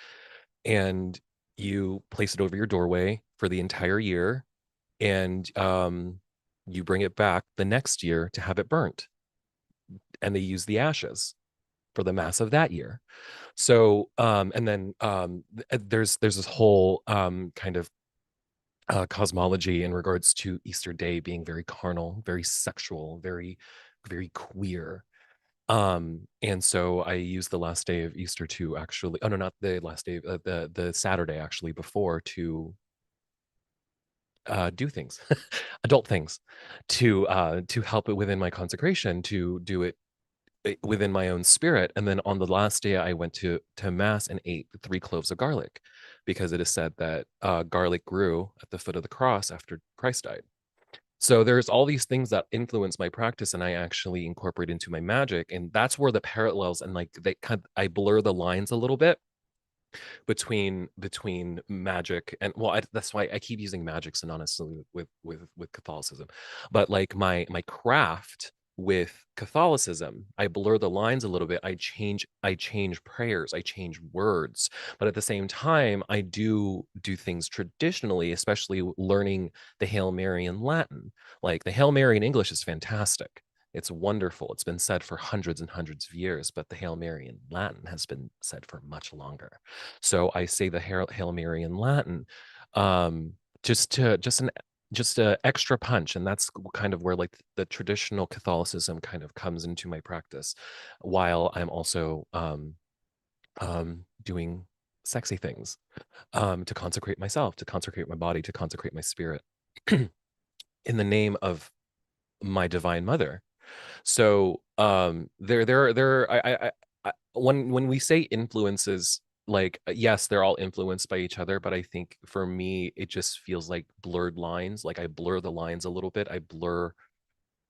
[SPEAKER 1] And you place it over your doorway for the entire year, and you bring it back the next year to have it burnt, and they use the ashes for the mass of that year. So and then there's this whole kind of cosmology in regards to Easter Day being very carnal, very sexual, very queer. And so I use the last day of Easter to actually, oh no, not the last day, the Saturday actually before, to do things, adult things, to help it within my consecration, to do it within my own spirit. And then on the last day, I went to mass and ate 3 cloves of garlic, because it is said that garlic grew at the foot of the cross after Christ died. So there's all these things that influence my practice, and I actually incorporate into my magic, and that's where the parallels and like I blur the lines a little bit between magic and, well, that's why I keep using magic synonymously with Catholicism. But like my craft with Catholicism, I blur the lines a little bit. I change prayers, I change words, but at the same time I do things traditionally, especially learning the Hail Mary in Latin. Like the Hail Mary in English is fantastic, it's wonderful. It's been said for hundreds and hundreds of years, but the Hail Mary in Latin has been said for much longer. So I say the Hail Mary in Latin, just to just a extra punch, and that's kind of where like the traditional Catholicism kind of comes into my practice, while I'm also doing sexy things, to consecrate myself, to consecrate my body, to consecrate my spirit, in the name of my divine mother, So when we say influences, like, yes, they're all influenced by each other, but I think for me it just feels like blurred lines. Like I blur the lines a little bit. I blur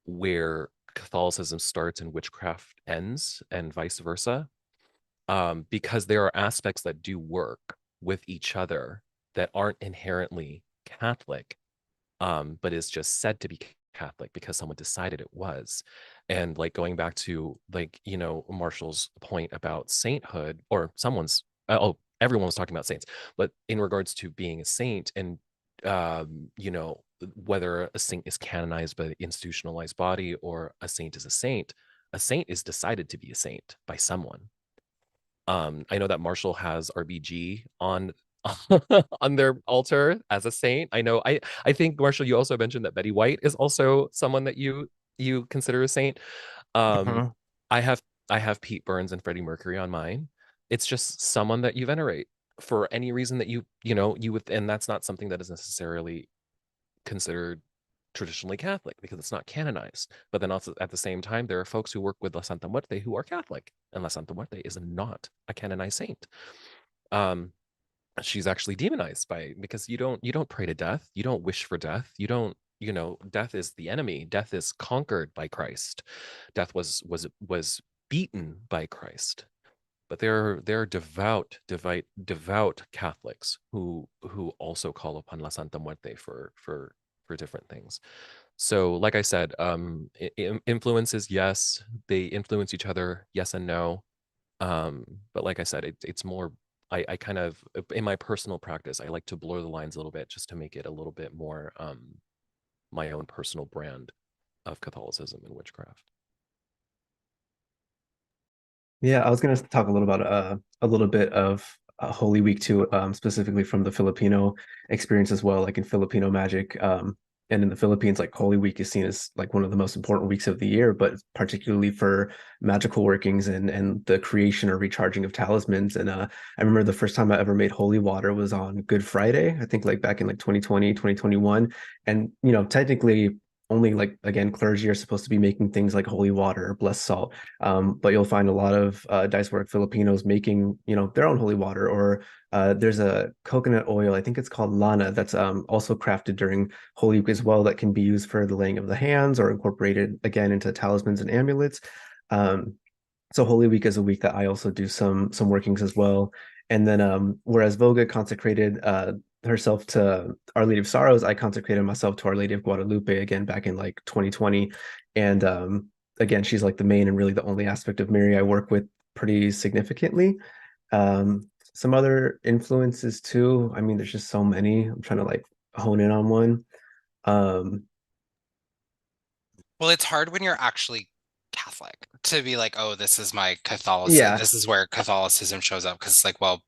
[SPEAKER 1] where Catholicism starts and witchcraft ends, and vice versa, because there are aspects that do work with each other that aren't inherently Catholic, but is just said to be Catholic because someone decided it was. And like going back to, like, Marshall's point about sainthood, or someone's, everyone was talking about saints, but in regards to being a saint, and whether a saint is canonized by the institutionalized body or a saint is a saint is decided to be a saint by someone. I know that Marshall has RBG on on their altar as a saint. I think, Marshall, you also mentioned that Betty White is also someone that you consider a saint.
[SPEAKER 3] Mhm.
[SPEAKER 1] I have I have Pete Burns and Freddie Mercury on mine. It's just someone that you venerate for any reason that you would, and that's not something that is necessarily considered traditionally Catholic because it's not canonized. But then also at the same time, there are folks who work with La Santa Muerte who are Catholic, and La Santa Muerte is not a canonized saint. She's actually demonized because you don't pray to death, you don't wish for death, you don't, death is the enemy. Death is conquered by Christ. Death was beaten by Christ. But there are devout Catholics who also call upon La Santa Muerte for different things. So, like I said, influences, yes, they influence each other, yes and no. But like I said, it's more, I kind of, in my personal practice, I like to blur the lines a little bit just to make it a little bit more my own personal brand of Catholicism and witchcraft.
[SPEAKER 6] Yeah, I was going to talk a little bit of Holy Week too, specifically from the Filipino experience as well. Like in Filipino magic, and in the Philippines, like Holy Week is seen as like one of the most important weeks of the year, but particularly for magical workings and the creation or recharging of talismans. And I remember the first time I ever made holy water was on Good Friday, I think like back in like 2020, 2021. And technically only, like, again, clergy are supposed to be making things like holy water or blessed salt, but you'll find a lot of diasporic Filipinos making their own holy water, or there's a coconut oil, I think it's called lana, that's also crafted during Holy Week as well, that can be used for the laying of the hands or incorporated again into talismans and amulets. um, so Holy Week is a week that I also do some workings as well. And then whereas Voga consecrated herself to Our Lady of Sorrows, I consecrated myself to Our Lady of Guadalupe again back in like 2020. And again, she's like the main and really the only aspect of Mary I work with pretty significantly. Some other influences too. I mean, there's just so many. I'm trying to like hone in on one. Um,
[SPEAKER 4] Well, it's hard when you're actually Catholic to be like, oh, this is my Catholicism.
[SPEAKER 6] yeah,
[SPEAKER 4] This is where Catholicism shows up. Because it's like, well,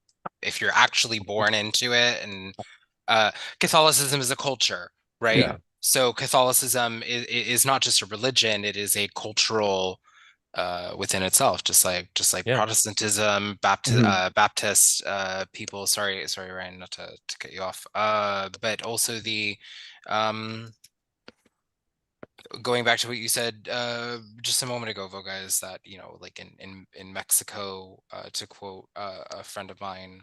[SPEAKER 4] if you're actually born into it, and Catholicism is a culture, right?
[SPEAKER 6] yeah.
[SPEAKER 4] So Catholicism is not just a religion, it is a cultural within itself, just like
[SPEAKER 1] Yeah.
[SPEAKER 4] Protestantism,
[SPEAKER 6] Mhm.
[SPEAKER 4] Baptist people. Sorry, Ryan, not to cut you off. But also the going back to what you said just a moment ago, Voga, is that like in Mexico, to quote a friend of mine,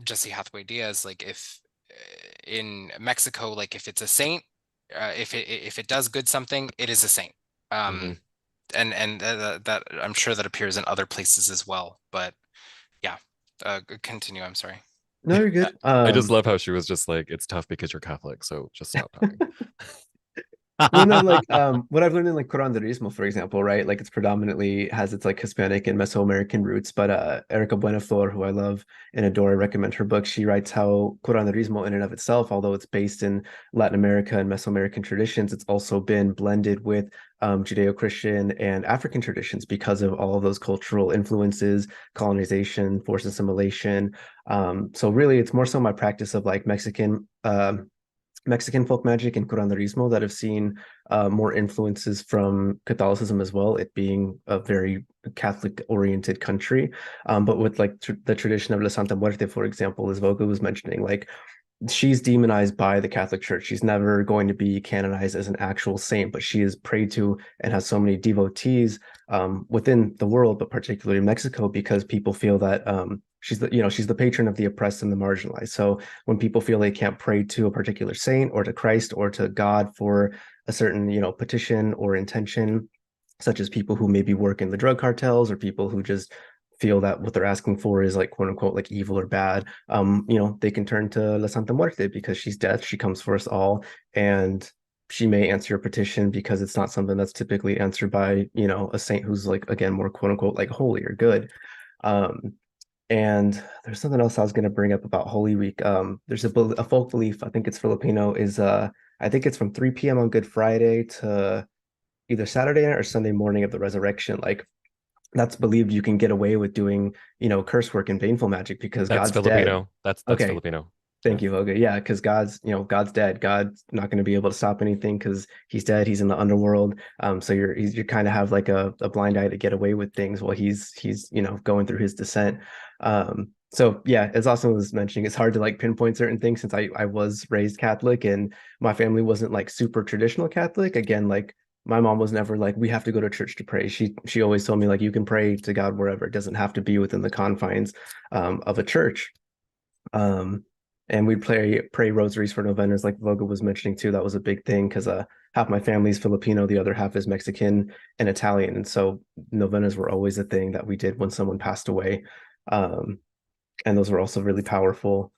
[SPEAKER 4] Jesse Hathaway Diaz, like if in Mexico, like if it's a saint, if it does good something, it is a saint.
[SPEAKER 1] Mhm.
[SPEAKER 4] And that I'm sure that appears in other places as well. But yeah, continue. I'm sorry.
[SPEAKER 6] No, you're good.
[SPEAKER 1] I just love how she was just like, it's tough because you're Catholic, so just stop talking.
[SPEAKER 6] Well, no, like what I've learned in like curanderismo, for example, right? Like it's predominantly has its like Hispanic and Mesoamerican roots, but Erica Buenaflor, who I love and adore, I recommend her book. She writes how curanderismo in and of itself, although it's based in Latin America and Mesoamerican traditions, it's also been blended with Judeo-Christian and African traditions because of all of those cultural influences, colonization, forced assimilation. So really, it's more so my practice of like Mexican folk magic and curanderismo that have seen more influences from Catholicism as well, it being a very Catholic-oriented country. But with like the tradition of La Santa Muerte, for example, as Voga was mentioning, like she's demonized by the Catholic Church. She's never going to be canonized as an actual saint, but she is prayed to and has so many devotees within the world, but particularly Mexico, because people feel that she's the patron of the oppressed and the marginalized. So when people feel they can't pray to a particular saint or to Christ or to God for a certain, petition or intention, such as people who maybe work in the drug cartels or people who just feel that what they're asking for is like quote unquote like evil or bad, they can turn to La Santa Muerte because she's death, she comes for us all, and she may answer your petition because it's not something that's typically answered by, a saint who's like again more quote unquote like holy or good. And there's something else I was going to bring up about Holy Week. There's a folk belief, I think it's Filipino, is I think it's from 3 p.m. on Good Friday to either Saturday night or Sunday morning of the resurrection. Like that's believed you can get away with doing, curse work and baneful magic because
[SPEAKER 1] That's
[SPEAKER 6] God's dead.
[SPEAKER 1] Filipino. That's
[SPEAKER 6] Okay,
[SPEAKER 1] Filipino.
[SPEAKER 6] thank you, Voga. Yeah, because God's dead. God's not going to be able to stop anything because he's dead. He's in the underworld. So you kind of have like a blind eye to get away with things while he's going through his descent. So yeah, as Austin was mentioning, it's hard to like pinpoint certain things since I was raised Catholic and my family wasn't like super traditional Catholic. Again, like my mom was never like we have to go to church to pray. She always told me like you can pray to God wherever. It doesn't have to be within the confines of a church. And we'd pray rosaries for novenas, like Voga was mentioning too. That was a big thing because half my family is Filipino, the other half is Mexican and Italian, and so novenas were always a thing that we did when someone passed away, and those were also really powerful.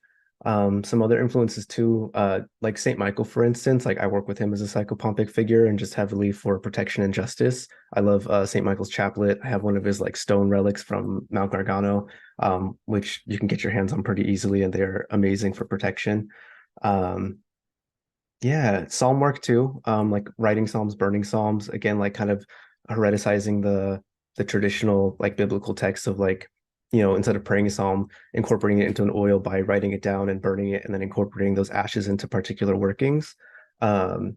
[SPEAKER 6] Some other influences too, like Saint Michael, for instance. Like I work with him as a psychopompic figure and just heavily for protection and justice. I love Saint Michael's chaplet. I have one of his like stone relics from Mount Gargano, which you can get your hands on pretty easily, and they're amazing for protection. Um, yeah, psalm work too, like writing psalms, burning psalms, again, like kind of hereticizing the traditional like biblical text of like, instead of praying a psalm, incorporating it into an oil by writing it down and burning it, and then incorporating those ashes into particular workings. Um,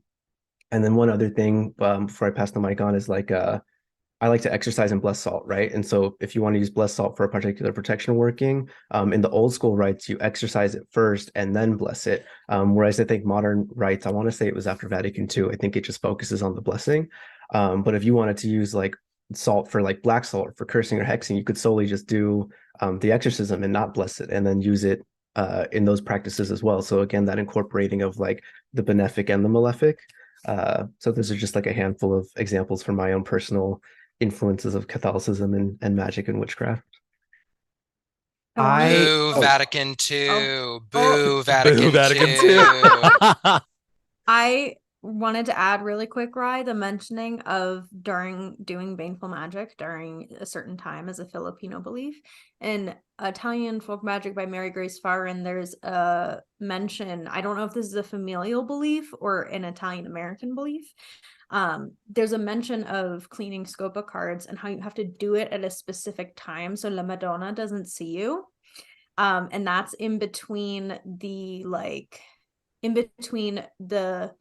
[SPEAKER 6] and then one other thing, before I pass the mic on, is like I like to exercise and bless salt, right? And so if you want to use blessed salt for a particular protection working, in the old school rites, you exercise it first and then bless it. Whereas I think modern rites, I want to say it was after Vatican II, I think it just focuses on the blessing. But if you wanted to use like salt for like black salt for cursing or hexing, you could solely just do the exorcism and not bless it and then use it in those practices as well. So again, that incorporating of like the benefic and the malefic. So those are just like a handful of examples from my own personal influences of Catholicism and magic and witchcraft.
[SPEAKER 4] Boo
[SPEAKER 3] Oh,
[SPEAKER 4] Vatican II. Boo
[SPEAKER 2] Oh.
[SPEAKER 1] Boo,
[SPEAKER 4] Vatican
[SPEAKER 1] Vatican
[SPEAKER 4] II.
[SPEAKER 2] I wanted to add really quick, Ry, the mentioning of during doing baneful magic during a certain time as a Filipino belief. In Italian folk magic by Mary Grace Farren, there's a mention, I don't know if this is a familial belief or an Italian American belief. There's a mention of cleaning scopa cards and how you have to do it at a specific time so La Madonna doesn't see you. And that's in between the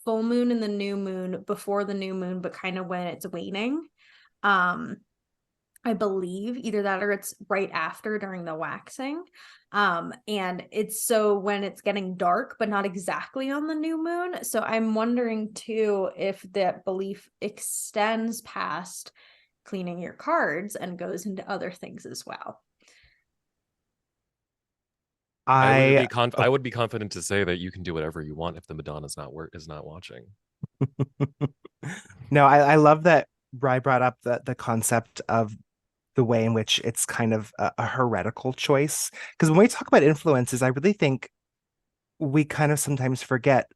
[SPEAKER 2] full moon and the new moon, before the new moon, but kind of when it's waning. I believe either that or it's right after during the waxing. And it's so when it's getting dark, but not exactly on the new moon. So I'm wondering too if that belief extends past cleaning your cards and goes into other things as well.
[SPEAKER 3] I
[SPEAKER 1] I would be confident to say that you can do whatever you want if the Madonna's is not watching.
[SPEAKER 3] no, I love that Ry brought up the concept of the way in which it's kind of a heretical choice. Because when we talk about influences, I really think we kind of sometimes forget,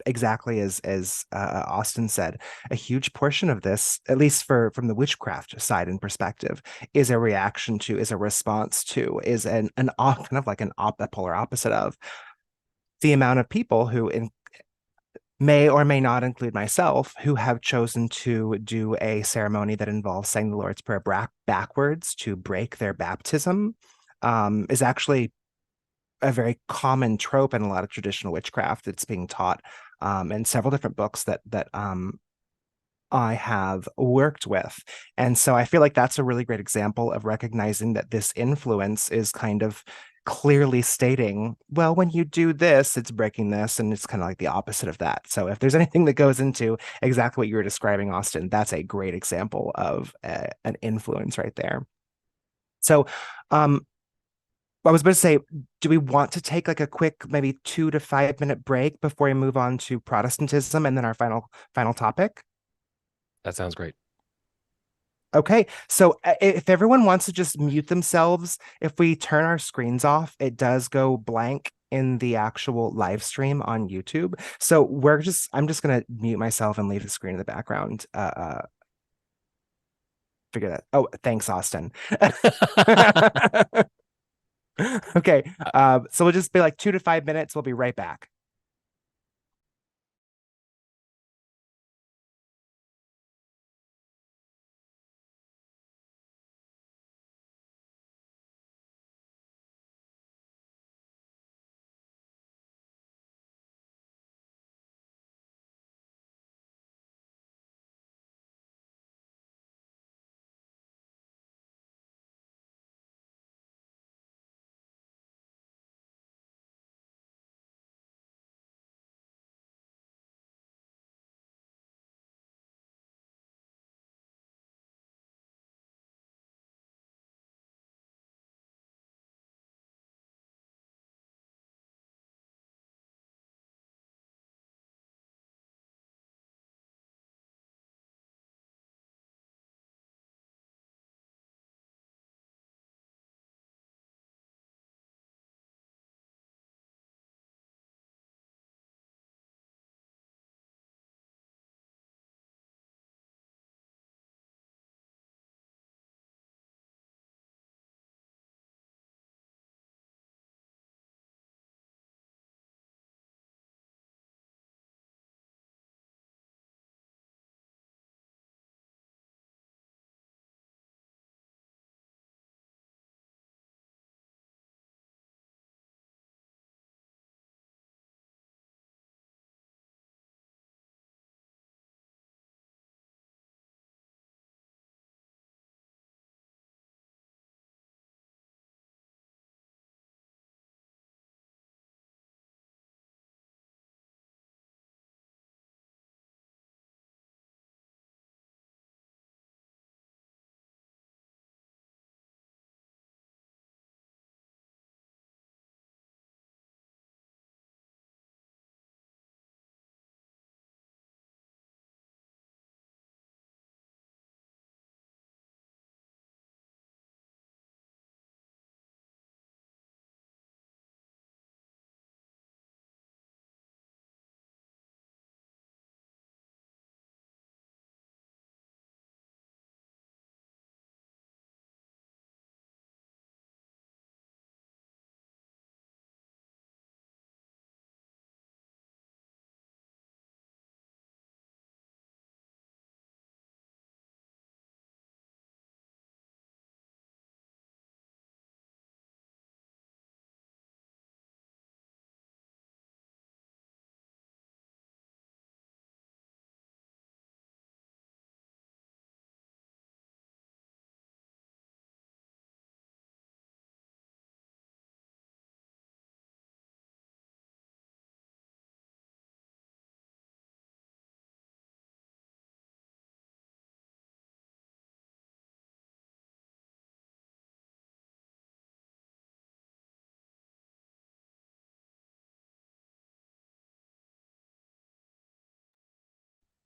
[SPEAKER 3] exactly as Austin said, a huge portion of this, at least from the witchcraft side and perspective, is a reaction to, is a response to, is kind of like a polar opposite of the amount of people who may or may not include myself, who have chosen to do a ceremony that involves saying the Lord's Prayer backwards to break their baptism, is actually a very common trope in a lot of traditional witchcraft that's being taught in several different books that I have worked with. And so I feel like that's a really great example of recognizing that this influence is kind of clearly stating, well, when you do this, it's breaking this, and it's kind of like the opposite of that. So if there's anything that goes into exactly what you were describing, Austin, that's a great example of an influence right there. So, I was about to say, do we want to take like a quick, maybe 2 to 5 minute break before we move on to Protestantism and then our final topic?
[SPEAKER 1] That sounds great.
[SPEAKER 3] Okay, so if everyone wants to just mute themselves, if we turn our screens off, it does go blank in the actual live stream on YouTube. So I'm just gonna mute myself and leave the screen in the background. Figure that. Oh, thanks, Austin. Okay, so we'll just be like 2 to 5 minutes. We'll be right back.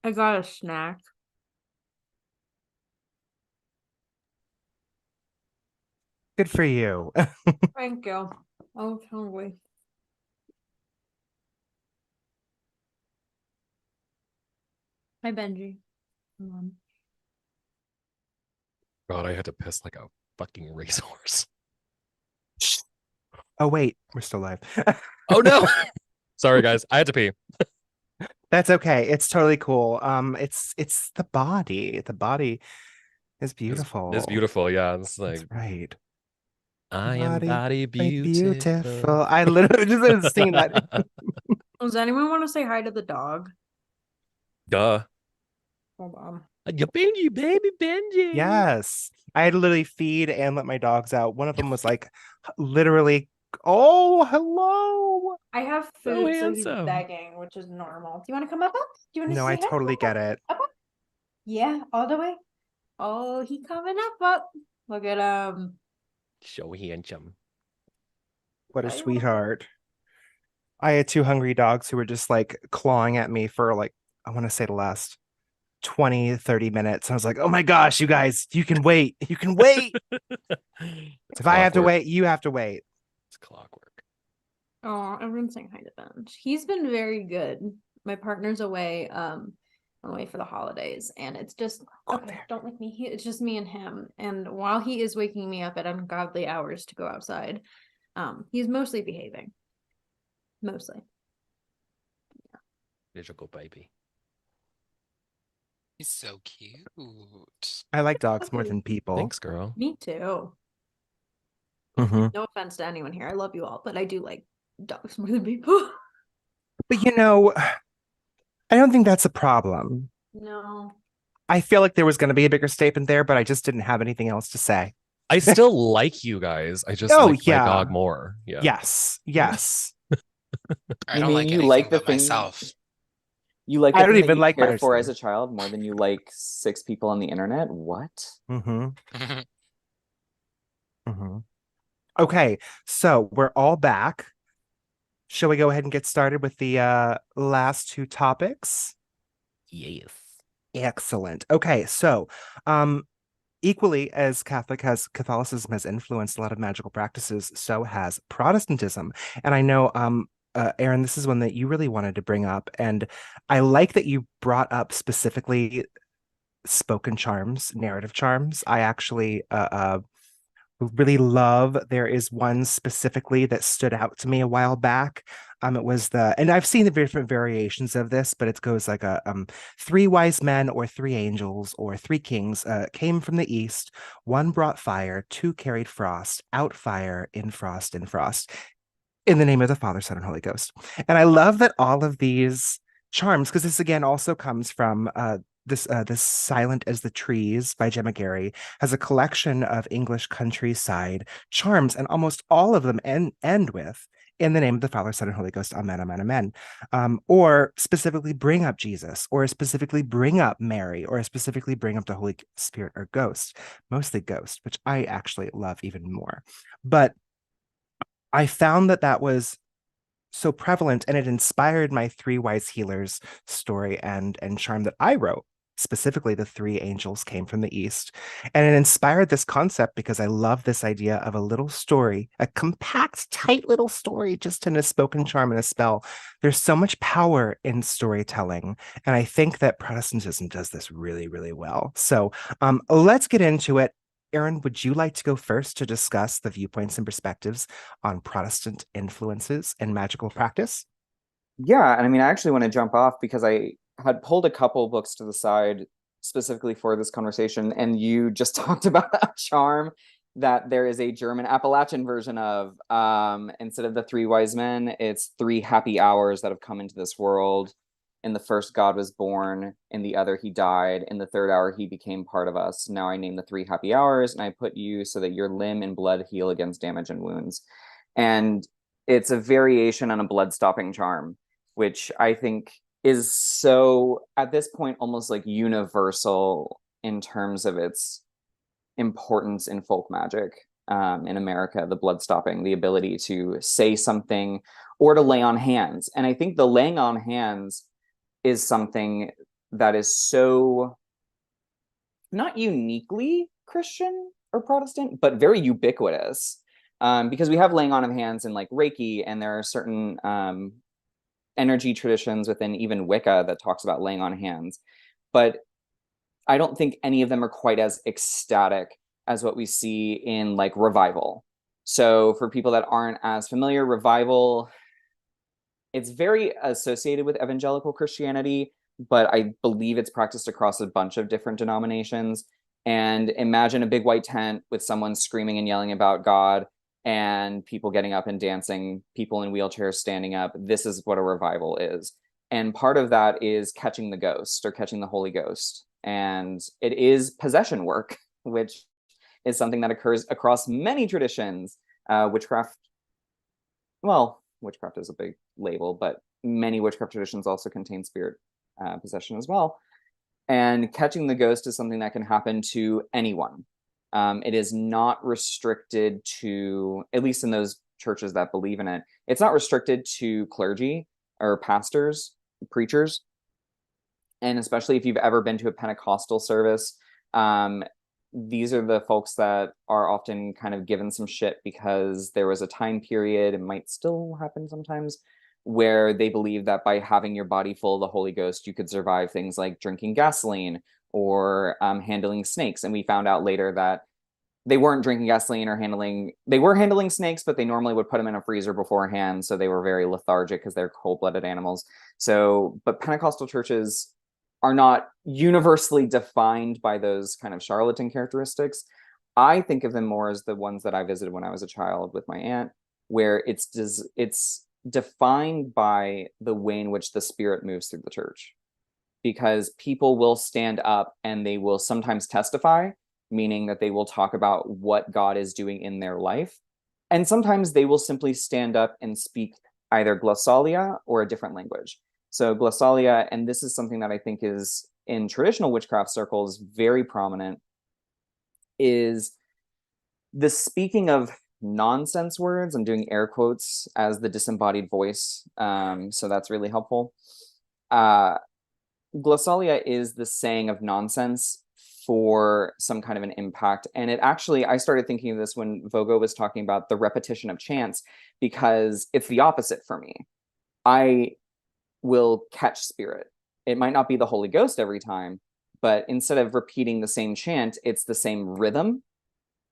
[SPEAKER 2] I got a snack.
[SPEAKER 3] Good for you.
[SPEAKER 2] Thank you. I was hungry. Hi, Benji.
[SPEAKER 1] God, I had to piss like a fucking racehorse.
[SPEAKER 3] Oh wait, we're still live.
[SPEAKER 1] Oh no. Sorry guys, I had to pee.
[SPEAKER 3] That's okay. It's totally cool. It's the body. The body is beautiful.
[SPEAKER 1] It's beautiful, yeah. It's
[SPEAKER 3] That's
[SPEAKER 1] like
[SPEAKER 3] right.
[SPEAKER 1] I am
[SPEAKER 3] Body
[SPEAKER 1] body
[SPEAKER 3] beautiful.
[SPEAKER 1] beautiful.
[SPEAKER 3] I literally just started singing that.
[SPEAKER 2] Does anyone want to say hi to the dog?
[SPEAKER 1] Duh.
[SPEAKER 2] Hold on.
[SPEAKER 1] You Benji, baby Benji.
[SPEAKER 3] Yes. I had to literally feed and let my dogs out. One of them was like literally Oh, hello.
[SPEAKER 2] I have
[SPEAKER 1] So
[SPEAKER 2] food, so he's
[SPEAKER 1] handsome.
[SPEAKER 2] begging, which is normal. Do you want to come up? Do you want to
[SPEAKER 3] No,
[SPEAKER 2] say
[SPEAKER 3] I
[SPEAKER 2] hi?
[SPEAKER 3] totally get it.
[SPEAKER 2] Up? Yeah, all the way. Oh, he coming up. Look at him.
[SPEAKER 1] So handsome.
[SPEAKER 3] What a
[SPEAKER 2] Hi,
[SPEAKER 3] sweetheart. I had two hungry dogs who were just like clawing at me for like, I want to say the last 20, 30 minutes. I was like, oh my gosh, you guys, you can wait. You can wait.
[SPEAKER 1] It's
[SPEAKER 3] If I have to
[SPEAKER 1] clockwork.
[SPEAKER 3] wait, you have to wait.
[SPEAKER 1] It's clockwork.
[SPEAKER 2] Oh, everyone's saying hi to Benj. He's been very good. My partner's away for the holidays, and it's just okay. Don't wake me. It's just me and him. And while he is waking me up at ungodly hours to go outside, he's mostly behaving. Mostly.
[SPEAKER 1] Digital baby.
[SPEAKER 4] He's so cute.
[SPEAKER 3] I like dogs more than people.
[SPEAKER 1] Thanks, girl.
[SPEAKER 2] Me too.
[SPEAKER 3] Mhm.
[SPEAKER 2] No offense to anyone here. I love you all, but I do like dogs more than people.
[SPEAKER 3] But you know, I don't think that's a problem.
[SPEAKER 2] No.
[SPEAKER 3] I feel like there was going to be a bigger statement there, but I just didn't have anything else to say.
[SPEAKER 1] I still like you guys. I just
[SPEAKER 3] Oh,
[SPEAKER 1] like my
[SPEAKER 3] yeah.
[SPEAKER 1] dog more. Yeah.
[SPEAKER 3] Yes. Yes.
[SPEAKER 4] I
[SPEAKER 5] You
[SPEAKER 4] don't
[SPEAKER 5] mean
[SPEAKER 4] like
[SPEAKER 5] you
[SPEAKER 4] anything
[SPEAKER 5] like the
[SPEAKER 4] but
[SPEAKER 5] thing
[SPEAKER 4] myself.
[SPEAKER 5] you like
[SPEAKER 3] I
[SPEAKER 5] the
[SPEAKER 3] don't
[SPEAKER 5] thing that
[SPEAKER 3] even
[SPEAKER 5] you
[SPEAKER 3] like
[SPEAKER 5] cared for as
[SPEAKER 3] myself.
[SPEAKER 5] a child more than you like 6 people on the internet? What?
[SPEAKER 3] Mm-hmm. Mm-hmm. Okay, so we're all back. Shall we go ahead and get started with the last two topics?
[SPEAKER 1] Yes.
[SPEAKER 3] Excellent. Okay, so equally as Catholicism has influenced a lot of magical practices, so has Protestantism. And I know Aaron, this is one that you really wanted to bring up, and I like that you brought up specifically spoken charms, narrative charms. I actually really love. There is one specifically that stood out to me a while back. It was and I've seen the different variations of this, but it goes like a three wise men or three angels or three kings came from the east. One brought fire, two carried frost, out fire, in frost, in the name of the Father, Son, and Holy Ghost. And I love that all of these charms, because this again also comes from this Silent as the Trees by Gemma Gary, has a collection of English countryside charms, and almost all of them end with in the name of the Father, Son, and Holy Ghost, amen, amen, amen. Or specifically bring up Jesus, or specifically bring up Mary, or specifically bring up the Holy Spirit or Ghost, mostly Ghost, which I actually love even more. But I found that was so prevalent, and it inspired my three wise healers story and charm that I wrote. Specifically, the three angels came from the east, and it inspired this concept because I love this idea of a little story, a compact, tight little story, just in a spoken charm and a spell. There's so much power in storytelling, and I think that Protestantism does this really, really well. So, let's get into it. Aaron, would you like to go first to discuss the viewpoints and perspectives on Protestant influences in magical practice?
[SPEAKER 5] Yeah, and I mean, I actually want to jump off because I had pulled a couple books to the side specifically for this conversation, and you just talked about a charm that there is a German Appalachian version of. Instead of the three wise men, it's three happy hours that have come into this world. In the first, God was born. In the other, he died. In the third hour, he became part of us. Now I name the three happy hours, and I put you so that your limb and blood heal against damage and wounds. And it's a variation on a blood stopping charm, which I think is so, at this point, almost like universal in terms of its importance in folk magic in America, the blood stopping, the ability to say something or to lay on hands. And I think the laying on hands is something that is so not uniquely Christian or Protestant, but very ubiquitous. Because we have laying on of hands in like Reiki, and there are certain energy traditions within even Wicca that talks about laying on hands. But I don't think any of them are quite as ecstatic as what we see in like revival. So for people that aren't as familiar, revival, it's very associated with evangelical Christianity, but I believe it's practiced across a bunch of different denominations. And imagine a big white tent with someone screaming and yelling about God and people getting up and dancing, people in wheelchairs standing up. This is what a revival is. And part of that is catching the ghost or catching the Holy Ghost. And it is possession work, which is something that occurs across many traditions. Witchcraft well, witchcraft is a big label, but many witchcraft traditions also contain spirit possession as well. And catching the ghost is something that can happen to anyone. It is not restricted to, at least in those churches that believe in it, it's not restricted to clergy or pastors, preachers. And especially if you've ever been to a Pentecostal service, these are the folks that are often kind of given some shit because there was a time period, it might still happen sometimes, where they believe that by having your body full of the Holy Ghost, you could survive things like drinking gasoline or handling snakes. And we found out later that they weren't drinking gasoline or they were handling snakes, but they normally would put them in a freezer beforehand. So they were very lethargic because they're cold-blooded animals. So, but Pentecostal churches are not universally defined by those kind of charlatan characteristics. I think of them more as the ones that I visited when I was a child with my aunt, where it's defined by the way in which the spirit moves through the church. Because people will stand up and they will sometimes testify, meaning that they will talk about what God is doing in their life. And sometimes they will simply stand up and speak either glossalia or a different language. So glossalia, and this is something that I think is in traditional witchcraft circles very prominent, is the speaking of nonsense words. I'm doing air quotes as the disembodied voice, so that's really helpful. Glossalia is the saying of nonsense for some kind of an impact. And it actually, I started thinking of this when Voga was talking about the repetition of chants, because it's the opposite for me. I will catch spirit. It might not be the Holy Ghost every time, but instead of repeating the same chant, it's the same rhythm.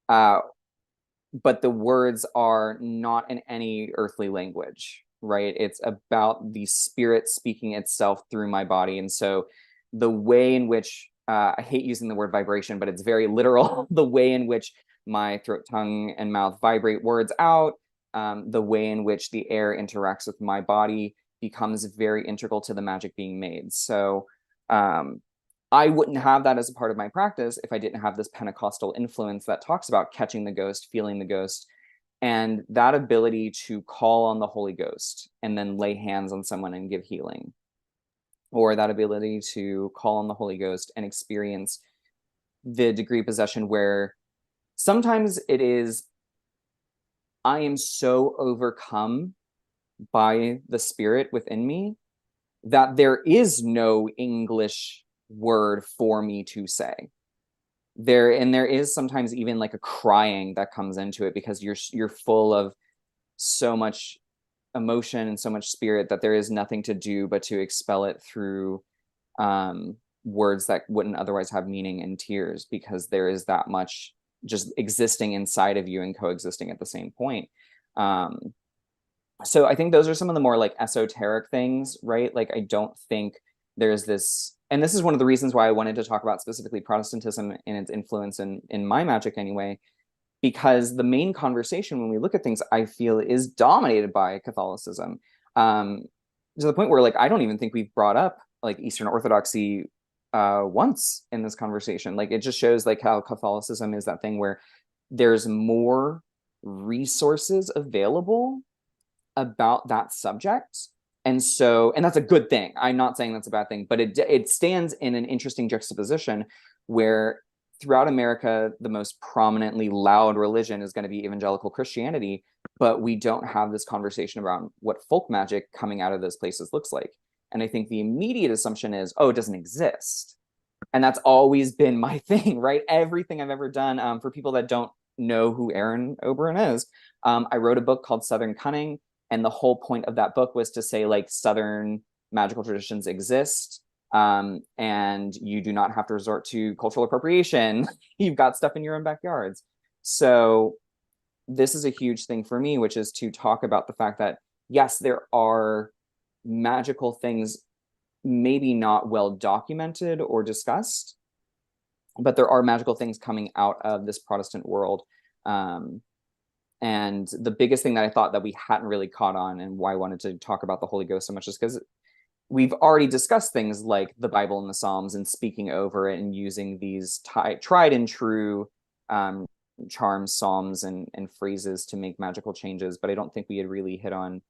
[SPEAKER 5] But the words are not in any earthly language, right? It's about the spirit speaking itself through my body. And so the way in which, I hate using the word vibration, but it's very literal, the way in which my throat, tongue, and mouth vibrate words out, the way in which the air interacts with my body becomes very integral to the magic being made. So I wouldn't have that as a part of my practice if I didn't have this Pentecostal influence that talks about catching the ghost, feeling the ghost, and that ability to call on the Holy Ghost and then lay hands on someone and give healing, or that ability to call on the Holy Ghost and experience the degree of possession where sometimes it is, I am so overcome by the spirit within me that there is no English word for me to say. There is sometimes even like a crying that comes into it because you're full of so much emotion and so much spirit that there is nothing to do but to expel it through words that wouldn't otherwise have meaning and tears, because there is that much just existing inside of you and coexisting at the same point. So I think those are some of the more like esoteric things, right? Like I don't think there's this, and this is one of the reasons why I wanted to talk about specifically Protestantism and its influence in my magic anyway, because the main conversation when we look at things, I feel, is dominated by Catholicism, to the point where like I don't even think we've brought up like Eastern Orthodoxy once in this conversation. Like it just shows like how Catholicism is that thing where there's more resources available about that subject. And that's a good thing. I'm not saying that's a bad thing, but it stands in an interesting juxtaposition where throughout America, the most prominently loud religion is going to be evangelical Christianity, but we don't have this conversation around what folk magic coming out of those places looks like. And I think the immediate assumption is, oh, it doesn't exist. And that's always been my thing, right? Everything I've ever done, for people that don't know who Aaron Oberon is, I wrote a book called Southern Cunning. And the whole point of that book was to say like Southern magical traditions exist, and you do not have to resort to cultural appropriation. You've got stuff in your own backyards. So this is a huge thing for me, which is to talk about the fact that, yes, there are magical things maybe not well documented or discussed, but there are magical things coming out of this Protestant world. And the biggest thing that I thought that we hadn't really caught on, and why I wanted to talk about the Holy Ghost so much, is because we've already discussed things like the Bible and the Psalms and speaking over it and using these tried and true charms, psalms, and phrases to make magical changes, but I don't think we had really hit on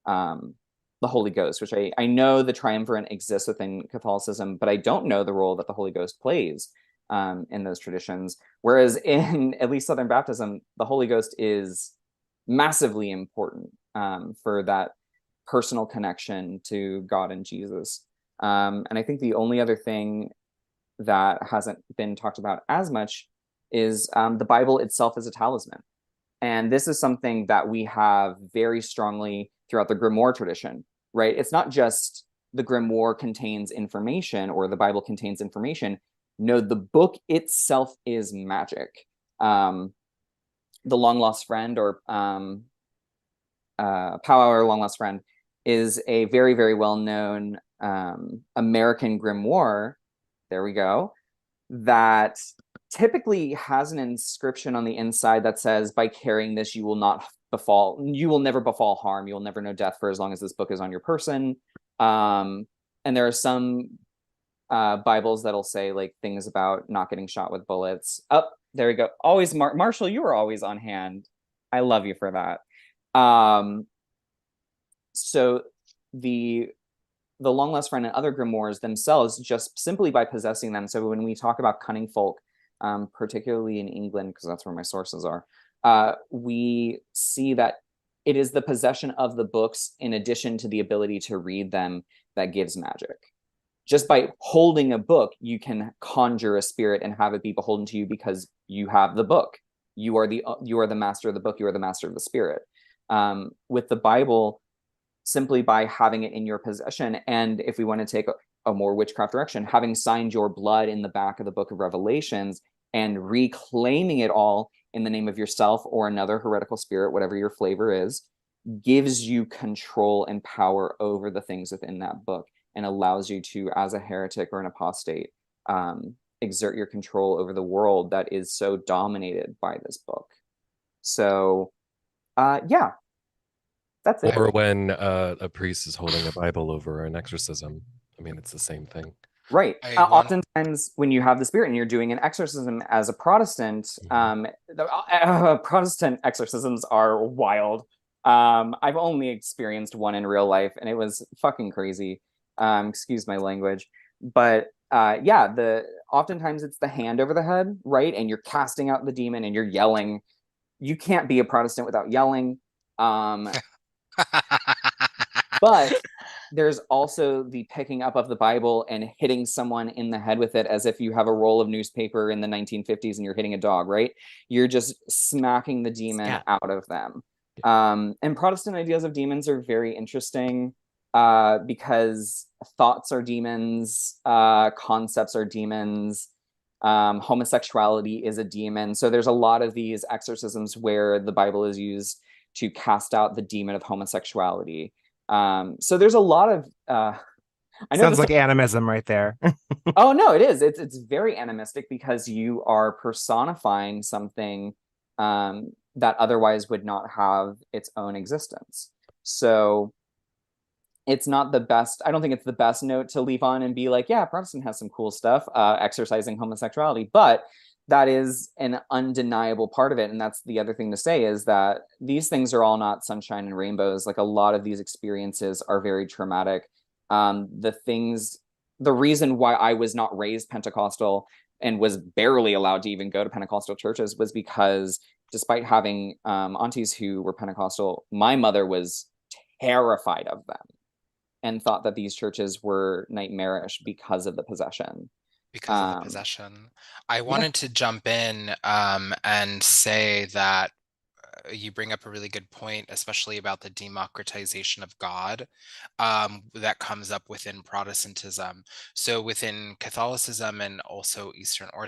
[SPEAKER 5] the Holy Ghost, which I know the triumvirate exists within Catholicism, but I don't know the role that the Holy Ghost plays in those traditions. Whereas in at least Southern Baptism, the Holy Ghost is massively important for that personal connection to God and Jesus. And I think the only other thing that hasn't been talked about as much is the Bible itself as a talisman. And this is something that we have very strongly throughout the Grimoire tradition, right? It's not just the Grimoire contains information or the Bible contains information. No, the book itself is magic. The Long Lost Friend, or Powwow or Long Lost Friend, is a very, very well-known American grimoire, there we go, that typically has an inscription on the inside that says, by carrying this, you will never befall harm, you will never know death for as long as this book is on your person. And there are some Bibles that'll say like things about not getting shot with bullets. Oh, there we go. Always, Marshall, you are always on hand. I love you for that. So the Long Lost Friend and other grimoires themselves, just simply by possessing them. So when we talk about cunning folk, particularly in England, because that's where my sources are, we see that it is the possession of the books in addition to the ability to read them that gives magic. Just by holding a book, you can conjure a spirit and have it be beholden to you because you have the book. You are the master of the book. You are the master of the spirit. With the Bible, simply by having it in your possession, and if we want to take a more witchcraft direction, having signed your blood in the back of the book of Revelations and reclaiming it all in the name of yourself or another heretical spirit, whatever your flavor is, gives you control and power over the things within that book and allows you to, as a heretic or an apostate, exert your control over the world that is so dominated by this book. So, yeah, that's it.
[SPEAKER 1] Or when a priest is holding a Bible over an exorcism. I mean, it's the same thing.
[SPEAKER 5] Right. Oftentimes, when you have the spirit and you're doing an exorcism as a Protestant, Protestant exorcisms are wild. I've only experienced one in real life, and it was fucking crazy. Excuse my language, but yeah, oftentimes it's the hand over the head, right? And you're casting out the demon, and you're yelling. You can't be a Protestant without yelling. But there's also the picking up of the Bible and hitting someone in the head with it as if you have a roll of newspaper in the 1950s and you're hitting a dog, right? You're just smacking the demon out of them. And Protestant ideas of demons are very interesting because thoughts are demons, concepts are demons, homosexuality is a demon. So there's a lot of these exorcisms where the Bible is used to cast out the demon of homosexuality. So there's a lot of I know
[SPEAKER 3] sounds like animism right there.
[SPEAKER 5] Oh no, it is. It's very animistic because you are personifying something that otherwise would not have its own existence. So it's not the best. I don't think it's the best note to leave on and be like, yeah, Protestant has some cool stuff, exercising homosexuality, but that is an undeniable part of it. And that's the other thing to say is that these things are all not sunshine and rainbows. Like a lot of these experiences are very traumatic. The reason why I was not raised Pentecostal and was barely allowed to even go to Pentecostal churches was because despite having aunties who were Pentecostal, my mother was terrified of them and thought that these churches were nightmarish because of the possession.
[SPEAKER 4] Because of the possession. I wanted to jump in and say that you bring up a really good point, especially about the democratization of God that comes up within Protestantism. So within Catholicism and also Eastern or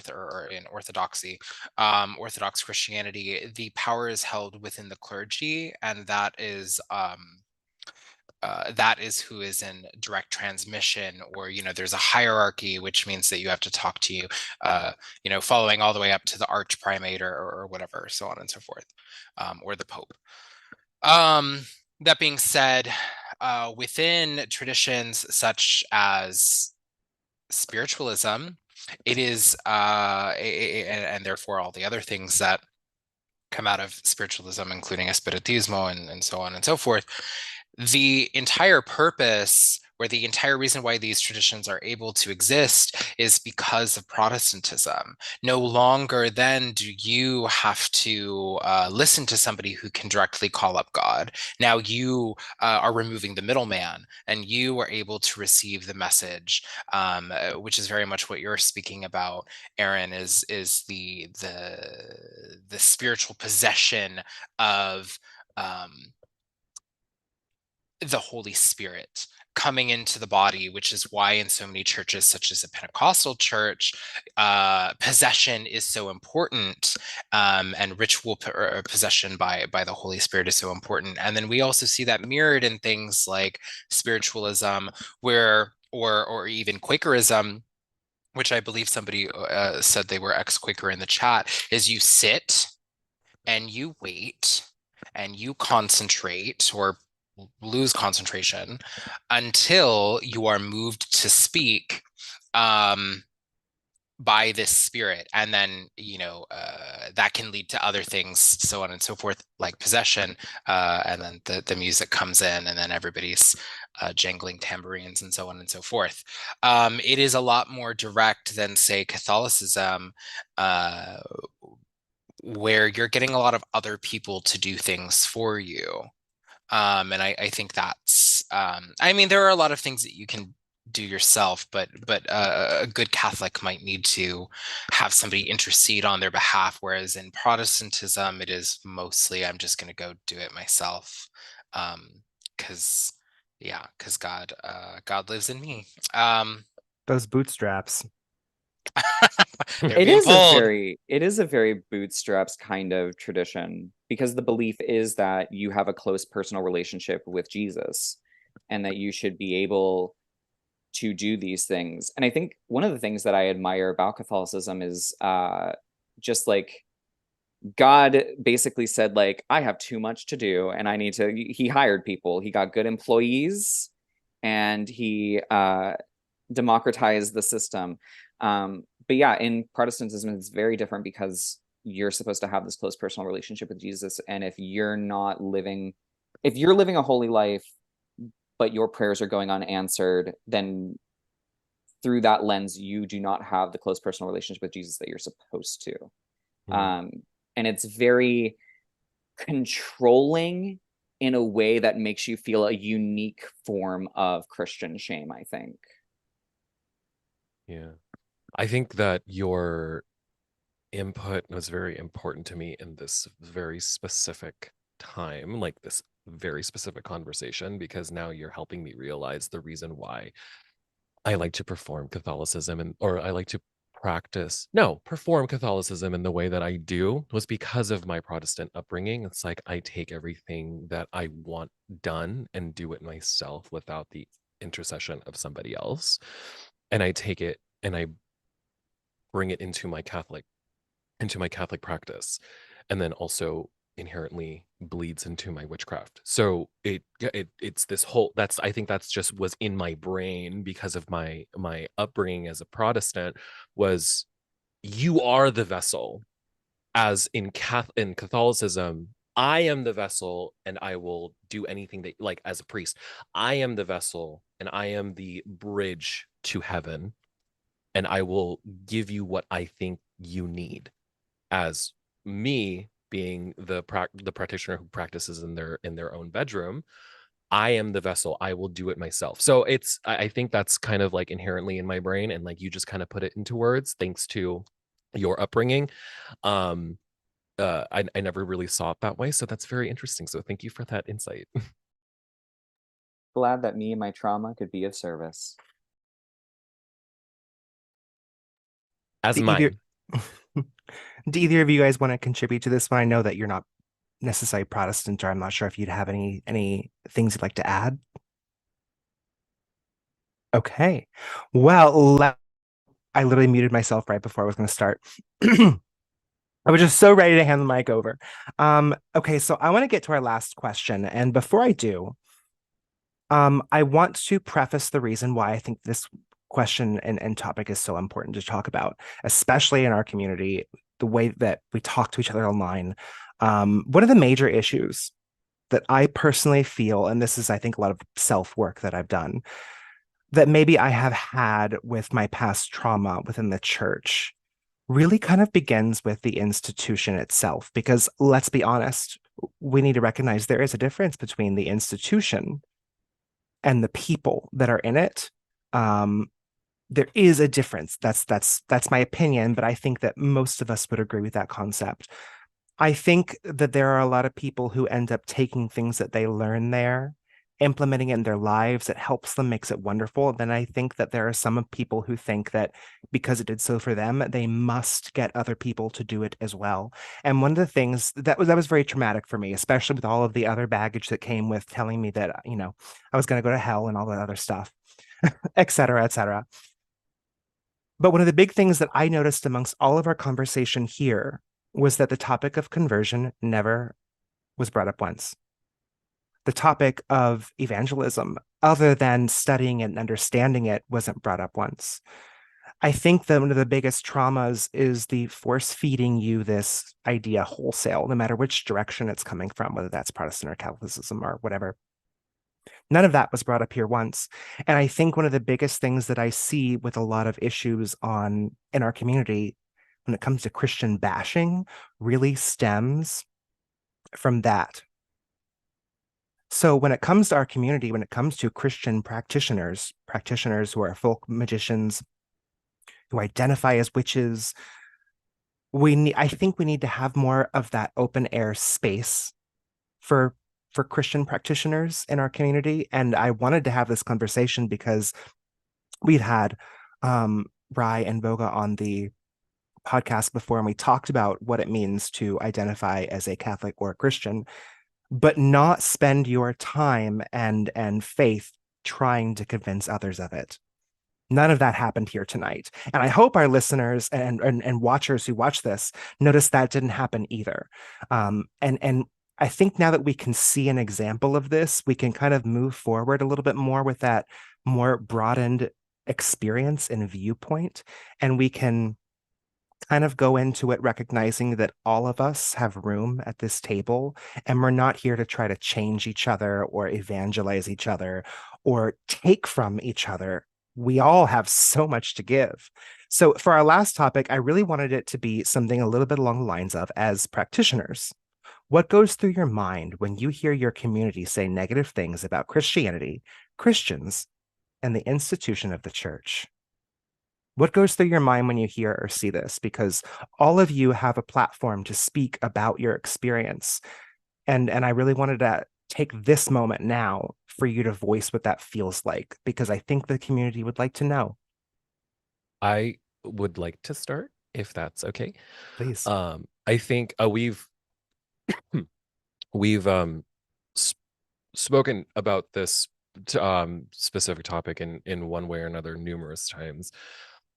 [SPEAKER 4] in Orthodoxy, Orthodox Christianity, the power is held within the clergy, and that is who is in direct transmission, or there's a hierarchy, which means that you have to talk to following all the way up to the archprimate or whatever, so on and so forth, or the Pope. That being said, within traditions such as spiritualism, it is and therefore all the other things that come out of spiritualism, including espiritismo and so on and so forth, the entire purpose or the entire reason why these traditions are able to exist is because of Protestantism. No longer then do you have to listen to somebody who can directly call up God. Now you are removing the middleman, and you are able to receive the message, which is very much what you're speaking about, Aaron, is the spiritual possession of the Holy Spirit coming into the body, which is why in so many churches, such as a Pentecostal church, possession is so important, and ritual possession by the Holy Spirit is so important. And then we also see that mirrored in things like spiritualism, where or even Quakerism, which I believe somebody said they were ex-Quaker in the chat, is you sit and you wait and you concentrate or lose concentration until you are moved to speak by this spirit, and then that can lead to other things, so on and so forth, like possession, and then the music comes in, and then everybody's jangling tambourines and so on and so forth. It is a lot more direct than, say, Catholicism, where you're getting a lot of other people to do things for you. And I think that's, I mean, there are a lot of things that you can do yourself, but a good Catholic might need to have somebody intercede on their behalf, whereas in Protestantism, it is mostly, I'm just going to go do it myself, because God lives in me.
[SPEAKER 3] Those bootstraps.
[SPEAKER 4] They're
[SPEAKER 5] It
[SPEAKER 4] being
[SPEAKER 5] is
[SPEAKER 4] pulled.
[SPEAKER 5] a very bootstraps kind of tradition, because the belief is that you have a close personal relationship with Jesus and that you should be able to do these things. And I think one of the things that I admire about Catholicism is just like God basically said, like, I have too much to do and I need to, he hired people, he got good employees, and he democratized the system. But yeah, in Protestantism, it's very different, because you're supposed to have this close personal relationship with Jesus. And if you're living a holy life, but your prayers are going unanswered, then through that lens, you do not have the close personal relationship with Jesus that you're supposed to. And it's very controlling in a way that makes you feel a unique form of Christian shame, I think.
[SPEAKER 1] Yeah. I think that your input was very important to me in this very specific time, like this very specific conversation, because now you're helping me realize the reason why I like to perform Catholicism, or I like to perform Catholicism in the way that I do, was because of my Protestant upbringing. It's like I take everything that I want done and do it myself without the intercession of somebody else. And I take it and I bring it into my Catholic practice, and then also inherently bleeds into my witchcraft. So it's this whole, I think that's just was in my brain because of my upbringing as a Protestant, was you are the vessel. As in Catholicism, I am the vessel and I will do anything that, like, as a priest, I am the vessel and I am the bridge to heaven, and I will give you what I think you need. As me being the practitioner who practices in their own bedroom, I am the vessel. I will do it myself. So I think that's kind of like inherently in my brain, and like you just kind of put it into words thanks to your upbringing. I never really saw it that way, so that's very interesting. So thank you for that insight.
[SPEAKER 5] Glad that me and my trauma could be of service.
[SPEAKER 1] As
[SPEAKER 3] Do
[SPEAKER 1] mine.
[SPEAKER 3] Do either of you guys want to contribute to this one? I know that you're not necessarily Protestant, or I'm not sure if you'd have any things you'd like to add. Okay. Well, I literally muted myself right before I was going to start. I was just so ready to hand the mic over. Okay, so I want to get to our last question. And before I do, I want to preface the reason why I think this question and topic is so important to talk about, especially in our community, the way that we talk to each other online. One of the major issues that I personally feel, and this is, I think, a lot of self-work that I've done, that maybe I have had with my past trauma within the church, really kind of begins with the institution itself. Because let's be honest, we need to recognize there is a difference between the institution and the people that are in it. There is a difference. That's my opinion, but I think that most of us would agree with that concept. I think that there are a lot of people who end up taking things that they learn there, implementing it in their lives. It helps them, makes it wonderful. Then I think that there are some people who think that because it did so for them, they must get other people to do it as well. And one of the things that was very traumatic for me, especially with all of the other baggage that came with telling me that, I was going to go to hell and all that other stuff, et cetera, et cetera. But one of the big things that I noticed amongst all of our conversation here was that the topic of conversion never was brought up once. The topic of evangelism, other than studying it and understanding it, wasn't brought up once. I think that one of the biggest traumas is the force feeding you this idea wholesale, no matter which direction it's coming from, whether that's Protestant or Catholicism or whatever. None of that was brought up here once. And I think one of the biggest things that I see with a lot of issues in our community when it comes to Christian bashing really stems from that. So when it comes to our community, when it comes to Christian practitioners who are folk magicians, who identify as witches, I think we need to have more of that open air space for Christian practitioners in our community. And I wanted to have this conversation because we'd had Ry and Voga on the podcast before, and we talked about what it means to identify as a Catholic or a Christian, but not spend your time and faith trying to convince others of it. None of that happened here tonight. And I hope our listeners and watchers who watch this notice that didn't happen either. And I think now that we can see an example of this, we can kind of move forward a little bit more with that more broadened experience and viewpoint. And we can kind of go into it recognizing that all of us have room at this table, and we're not here to try to change each other or evangelize each other or take from each other. We all have so much to give. So for our last topic, I really wanted it to be something a little bit along the lines of, as practitioners, what goes through your mind when you hear your community say negative things about Christianity, Christians, and the institution of the church? What goes through your mind when you hear or see this? Because all of you have a platform to speak about your experience. And I really wanted to take this moment now for you to voice what that feels like, because I think the community would like to know.
[SPEAKER 1] I would like to start, if that's okay.
[SPEAKER 3] Please.
[SPEAKER 1] I think we've spoken about this specific topic in one way or another numerous times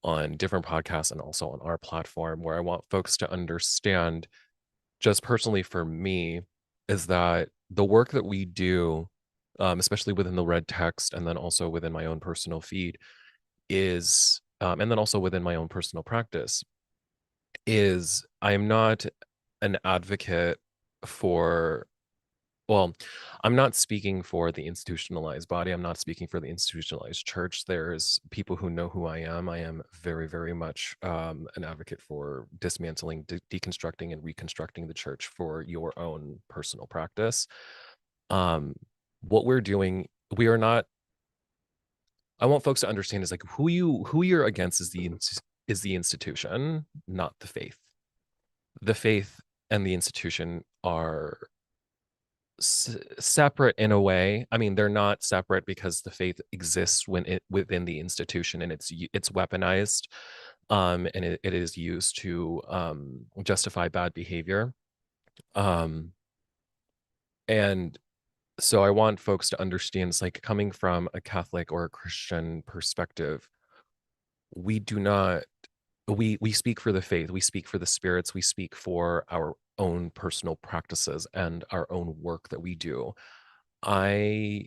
[SPEAKER 1] on different podcasts and also on our platform, where I want folks to understand, just personally for me, is that the work that we do, especially within the red text and then also within my own personal feed, is and then also within my own personal practice, is I am not an advocate for, well, I'm not speaking for the institutionalized body. I'm not speaking for the institutionalized church. There's people who know who I am. I am very, very much an advocate for dismantling, deconstructing, and reconstructing the church for your own personal practice. What we're doing, we are not, I want folks to understand, is like who you're against is the institution, not the faith. The faith and the institution are separate in a way. I mean, they're not separate because the faith exists within the institution, and it's weaponized, and it is used to justify bad behavior. And so I want folks to understand, it's like, coming from a Catholic or a Christian perspective, we do not, we speak for the faith, we speak for the spirits, we speak for our own personal practices and our own work that we do. I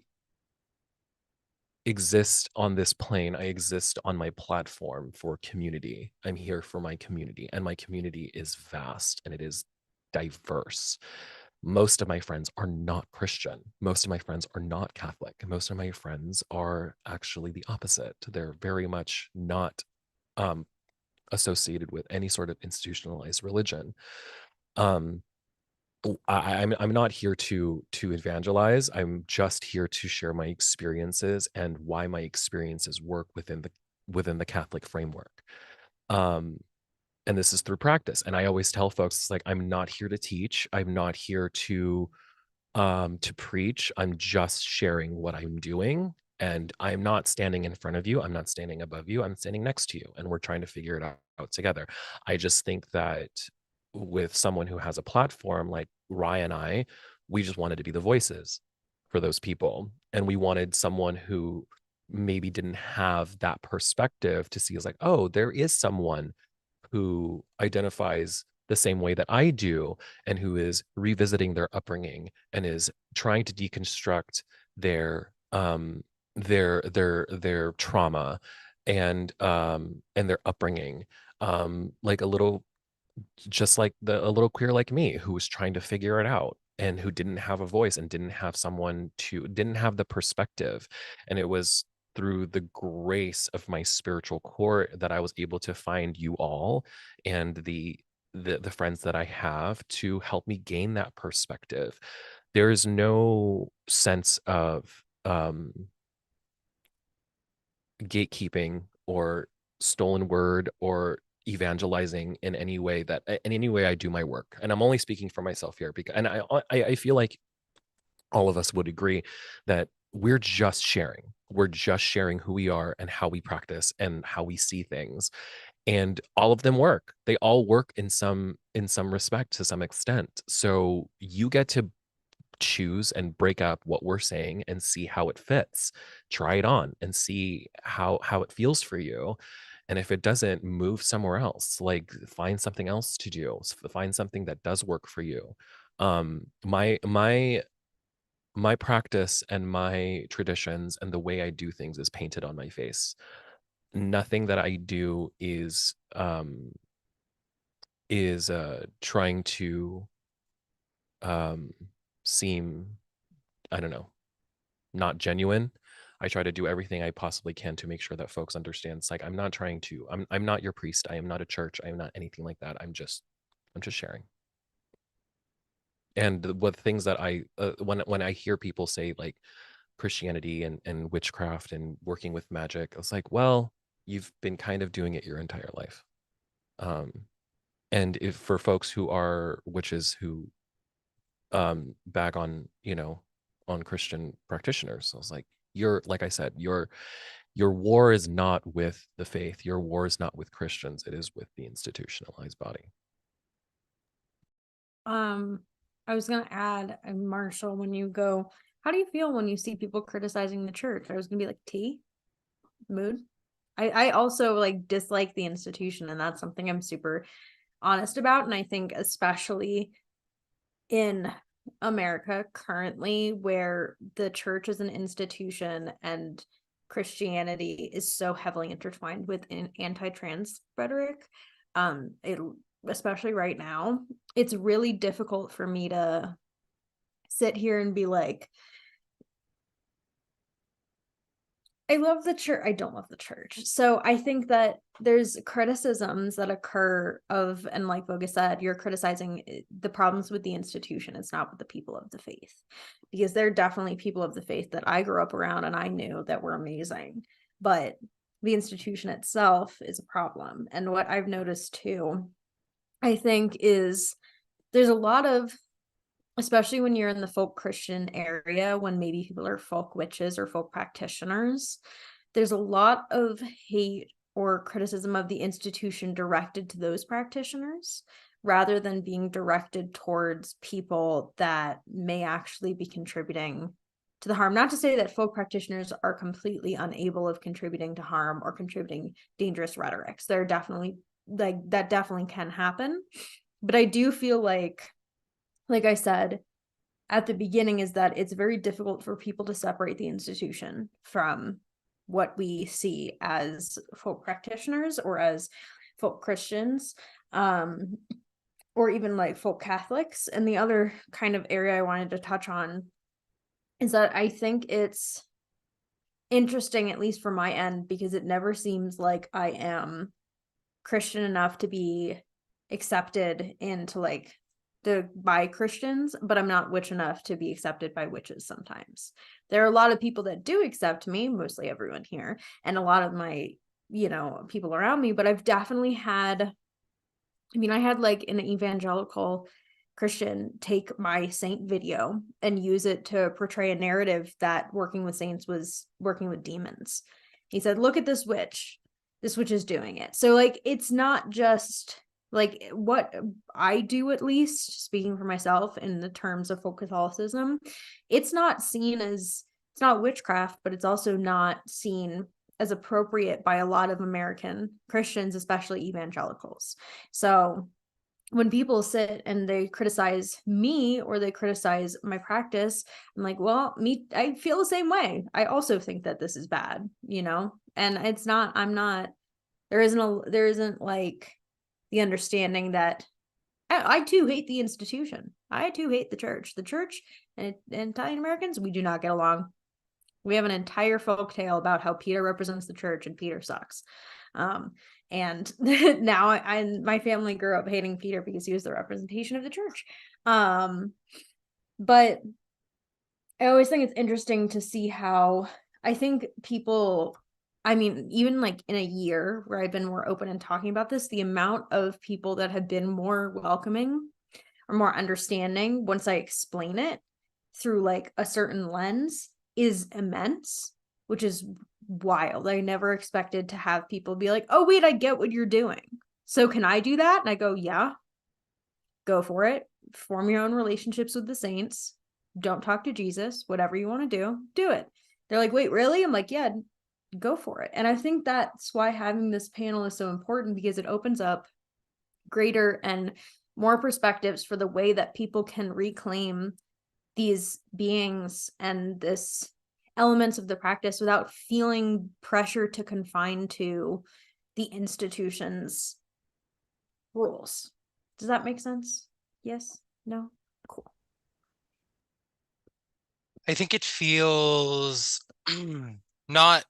[SPEAKER 1] exist on this plane, I exist on my platform for community. I'm here for my community, and my community is vast, and it is diverse. Most of my friends are not Christian. Most of my friends are not Catholic. Most of my friends are actually the opposite. They're very much not associated with any sort of institutionalized religion. I'm not here to evangelize. I'm just here to share my experiences and why my experiences work within the Catholic framework. And this is through practice. And I always tell folks, it's like, I'm not here to teach. I'm not here to preach. I'm just sharing what I'm doing. And I'm not standing in front of you. I'm not standing above you. I'm standing next to you. And we're trying to figure it out together. I just think that with someone who has a platform like Ry and I, we just wanted to be the voices for those people. And we wanted someone who maybe didn't have that perspective to see as like, oh, there is someone who identifies the same way that I do and who is revisiting their upbringing and is trying to deconstruct their trauma and their upbringing, like a little, just like a little queer like me who was trying to figure it out and who didn't have a voice and didn't have the perspective. And it was through the grace of my spiritual core that I was able to find you all and the friends that I have to help me gain that perspective. There is no sense of gatekeeping or stolen word or evangelizing in any way I do my work. And I'm only speaking for myself here because, and I feel like all of us would agree that we're just sharing who we are and how we practice and how we see things. And all of them work. They all work in some respect to some extent. So you get to choose and break up what we're saying and see how it fits. Try it on and see how it feels for you. And if it doesn't, move somewhere else. Like, find something else to do. Find something that does work for you. My practice and my traditions and the way I do things is painted on my face. Nothing that I do is trying to seem, I don't know, not genuine. I try to do everything I possibly can to make sure that folks understand. It's like, I'm not your priest. I am not a church. I am not anything like that. I'm just sharing. And what things that I when I hear people say like Christianity and witchcraft and working with magic, I was like, well, you've been kind of doing it your entire life. And if for folks who are witches who bag on, on Christian practitioners, I was like, like I said, your war is not with the faith. Your war is not with Christians. It is with the institutionalized body.
[SPEAKER 2] I was gonna add, Marshall, when you go, how do you feel when you see people criticizing the church? I was gonna be like, tea, mood. I also like dislike the institution, and that's something I'm super honest about. And I think especially in America currently, where the church is an institution and Christianity is so heavily intertwined with anti-trans rhetoric, especially right now, it's really difficult for me to sit here and be like, I love the church. I don't love the church. So I think that there's criticisms that occur of, and like Voga said, you're criticizing the problems with the institution. It's not with the people of the faith, because there are definitely people of the faith that I grew up around and I knew that were amazing, but the institution itself is a problem. And what I've noticed too, I think, is there's a lot of, especially when you're in the folk Christian area, when maybe people are folk witches or folk practitioners, there's a lot of hate or criticism of the institution directed to those practitioners rather than being directed towards people that may actually be contributing to the harm. Not to say that folk practitioners are completely unable of contributing to harm or contributing dangerous rhetorics. There are definitely, like, that definitely can happen. But I do feel like I said at the beginning, is that it's very difficult for people to separate the institution from what we see as folk practitioners or as folk Christians. or even like folk Catholics. And the other kind of area I wanted to touch on is that I think it's interesting, at least from my end, because it never seems like I am Christian enough to be accepted into like by Christians, but I'm not witch enough to be accepted by witches sometimes. There are a lot of people that do accept me, mostly everyone here, and a lot of my, people around me, but I've definitely had, I had like an evangelical Christian take my saint video and use it to portray a narrative that working with saints was working with demons. He said, look at this witch. This witch is doing it. So like, it's not just like what I do, at least speaking for myself in the terms of folk Catholicism, it's not seen as, it's not witchcraft, but it's also not seen as appropriate by a lot of American Christians, especially evangelicals. So when people sit and they criticize me or they criticize my practice, I'm like, well, I feel the same way. I also think that this is bad, and it's not, there isn't like the understanding that I too hate the institution. I too hate the church. The church and Italian Americans, we do not get along. We have an entire folk tale about how Peter represents the church and Peter sucks. And now my family grew up hating Peter because he was the representation of the church. But I always think it's interesting to see how I think people, even like in a year where I've been more open and talking about this, the amount of people that have been more welcoming or more understanding once I explain it through like a certain lens is immense, which is wild. I never expected to have people be like, oh, wait, I get what you're doing. So can I do that? And I go, yeah, go for it. Form your own relationships with the saints. Don't talk to Jesus. Whatever you want to do it. They're like, wait, really? I'm like, yeah, go for it. And I think that's why having this panel is so important, because it opens up greater and more perspectives for the way that people can reclaim these beings and this elements of the practice without feeling pressure to confine to the institution's rules. Does that make sense? Yes? No? Cool.
[SPEAKER 4] I think it feels not,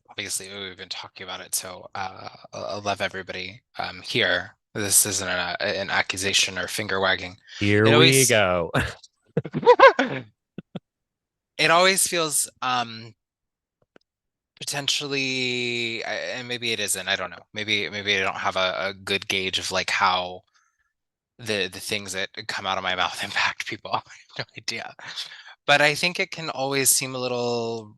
[SPEAKER 4] obviously we've been talking about it, so I love everybody here. This isn't an accusation or finger wagging.
[SPEAKER 1] Here
[SPEAKER 4] It
[SPEAKER 1] we
[SPEAKER 4] always
[SPEAKER 1] go.
[SPEAKER 4] it always feels potentially, and maybe it isn't, I don't know, maybe I don't have a good gauge of like how the things that come out of my mouth impact people. I have no idea, but I think it can always seem a little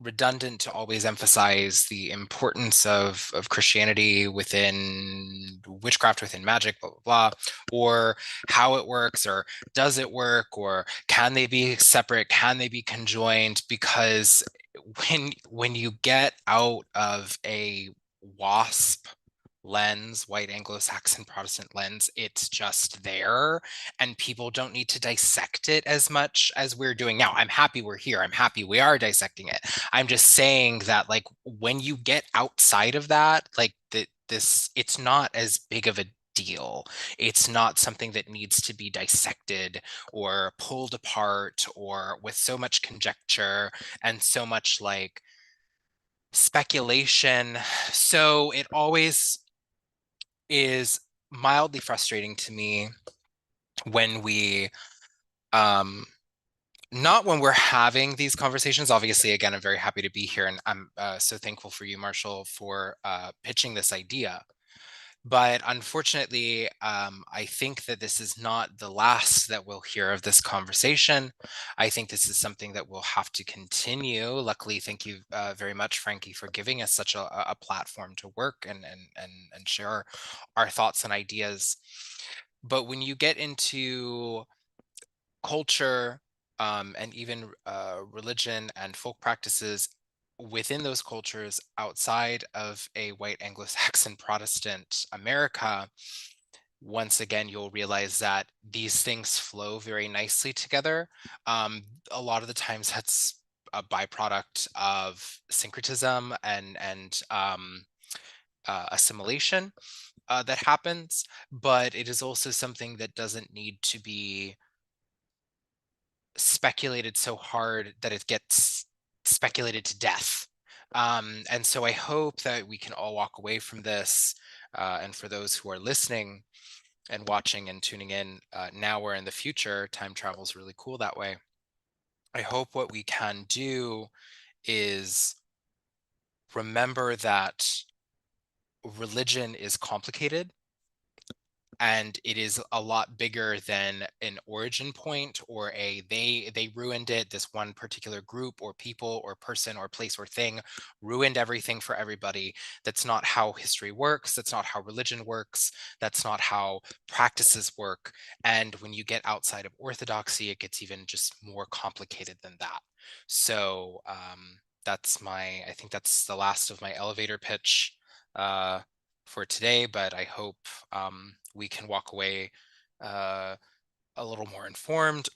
[SPEAKER 4] redundant to always emphasize the importance of Christianity within witchcraft, within magic, blah, blah, blah, or how it works, or does it work, or can they be separate, can they be conjoined? Because when you get out of a WASP lens, white Anglo-Saxon Protestant lens, it's just there, and people don't need to dissect it as much as we're doing now. I'm happy we're here. I'm happy we are dissecting it. I'm just saying that like when you get outside of that, like it's not as big of a deal. It's not something that needs to be dissected or pulled apart or with so much conjecture and so much like speculation. So it always is mildly frustrating to me when we not when we're having these conversations. Obviously, again, I'm very happy to be here, and I'm so thankful for you, Marshall, for pitching this idea. But unfortunately, I think that this is not the last that we'll hear of this conversation. I think this is something that we'll have to continue. Luckily, thank you very much, Frankie, for giving us such a platform to work and share our thoughts and ideas. But when you get into culture and even religion and folk practices within those cultures outside of a white Anglo-Saxon Protestant America, once again, you'll realize that these things flow very nicely together. A lot of the times that's a byproduct of syncretism and assimilation. that happens, but it is also something that doesn't need to be speculated so hard that it gets speculated to death. And so I hope that we can all walk away from this, and for those who are listening and watching and tuning in now or in the future, time travel is really cool that way. I hope what we can do is remember that religion is complicated, and it is a lot bigger than an origin point or a they ruined it, this one particular group or people or person or place or thing ruined everything for everybody. That's not how history works. That's not how religion works. That's not how practices work. And when you get outside of orthodoxy, it gets even just more complicated than that. So I think that's the last of my elevator pitch for today, but I hope we can walk away a little more informed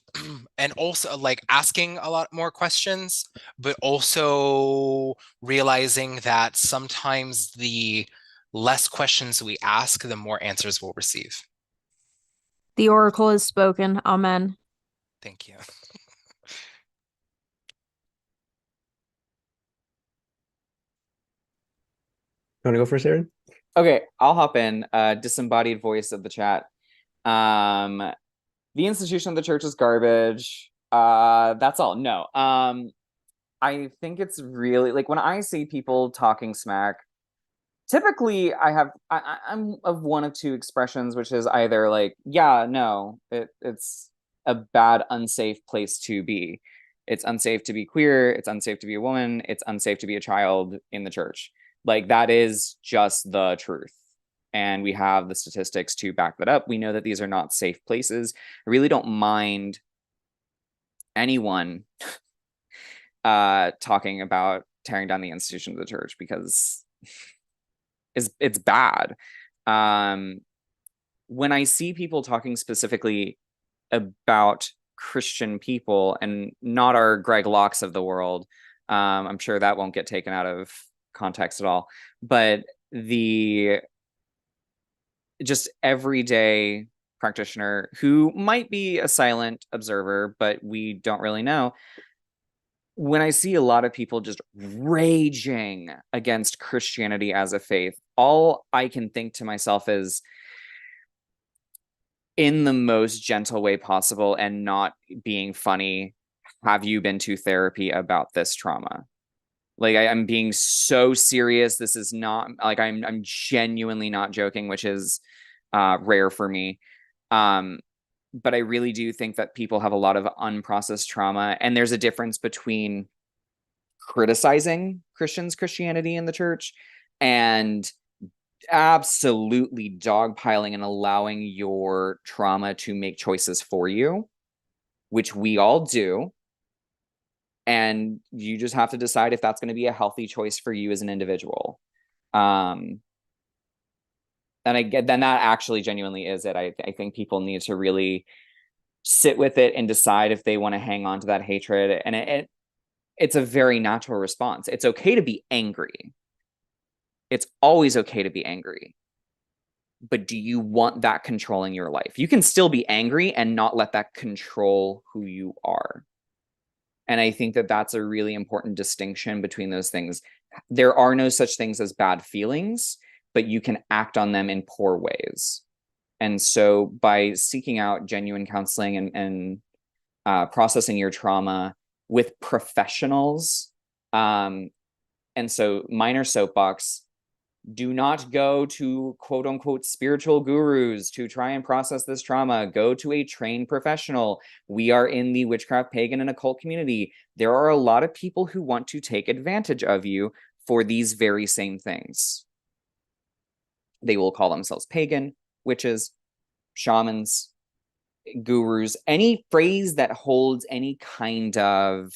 [SPEAKER 4] and also like asking a lot more questions, but also realizing that sometimes the less questions we ask, the more answers we'll receive.
[SPEAKER 2] The oracle is spoken. Amen.
[SPEAKER 4] Thank you.
[SPEAKER 6] You want to go first, Aaron?
[SPEAKER 5] Okay, I'll hop in. Disembodied voice of the chat. The institution of the church is garbage. That's all. No. I think it's really like when I see people talking smack, typically I'm of one of two expressions, which is either like, yeah, no, it's a bad, unsafe place to be. It's unsafe to be queer, it's unsafe to be a woman, it's unsafe to be a child in the church. Like that is just the truth. And we have the statistics to back that up. We know that these are not safe places. I really don't mind anyone talking about tearing down the institution of the church because it's bad. When I see people talking specifically about Christian people and not our Greg Locks of the world, I'm sure that won't get taken out of context at all, but the just everyday practitioner who might be a silent observer, but we don't really know. When I see a lot of people just raging against Christianity as a faith, all I can think to myself is, in the most gentle way possible and not being funny, have you been to therapy about this trauma? Like I'm being so serious. This is not like I'm genuinely not joking, which is rare for me. But I really do think that people have a lot of unprocessed trauma, and there's a difference between criticizing Christianity in the church and absolutely dogpiling and allowing your trauma to make choices for you, which we all do. And you just have to decide if that's going to be a healthy choice for you as an individual. And then that actually genuinely is it. I think people need to really sit with it and decide if they want to hang on to that hatred. And it's a very natural response. It's okay to be angry. It's always okay to be angry. But do you want that controlling your life? You can still be angry and not let that control who you are. And I think that that's a really important distinction between those things. There are no such things as bad feelings, but you can act on them in poor ways. And so by seeking out genuine counseling and processing your trauma with professionals, and so minor soapbox, do not go to quote unquote spiritual gurus to try and process this trauma. Go to a trained professional. We are in the witchcraft, pagan, and occult community. There are a lot of people who want to take advantage of you for these very same things. They will call themselves pagan, witches, shamans, gurus, any phrase that holds any kind of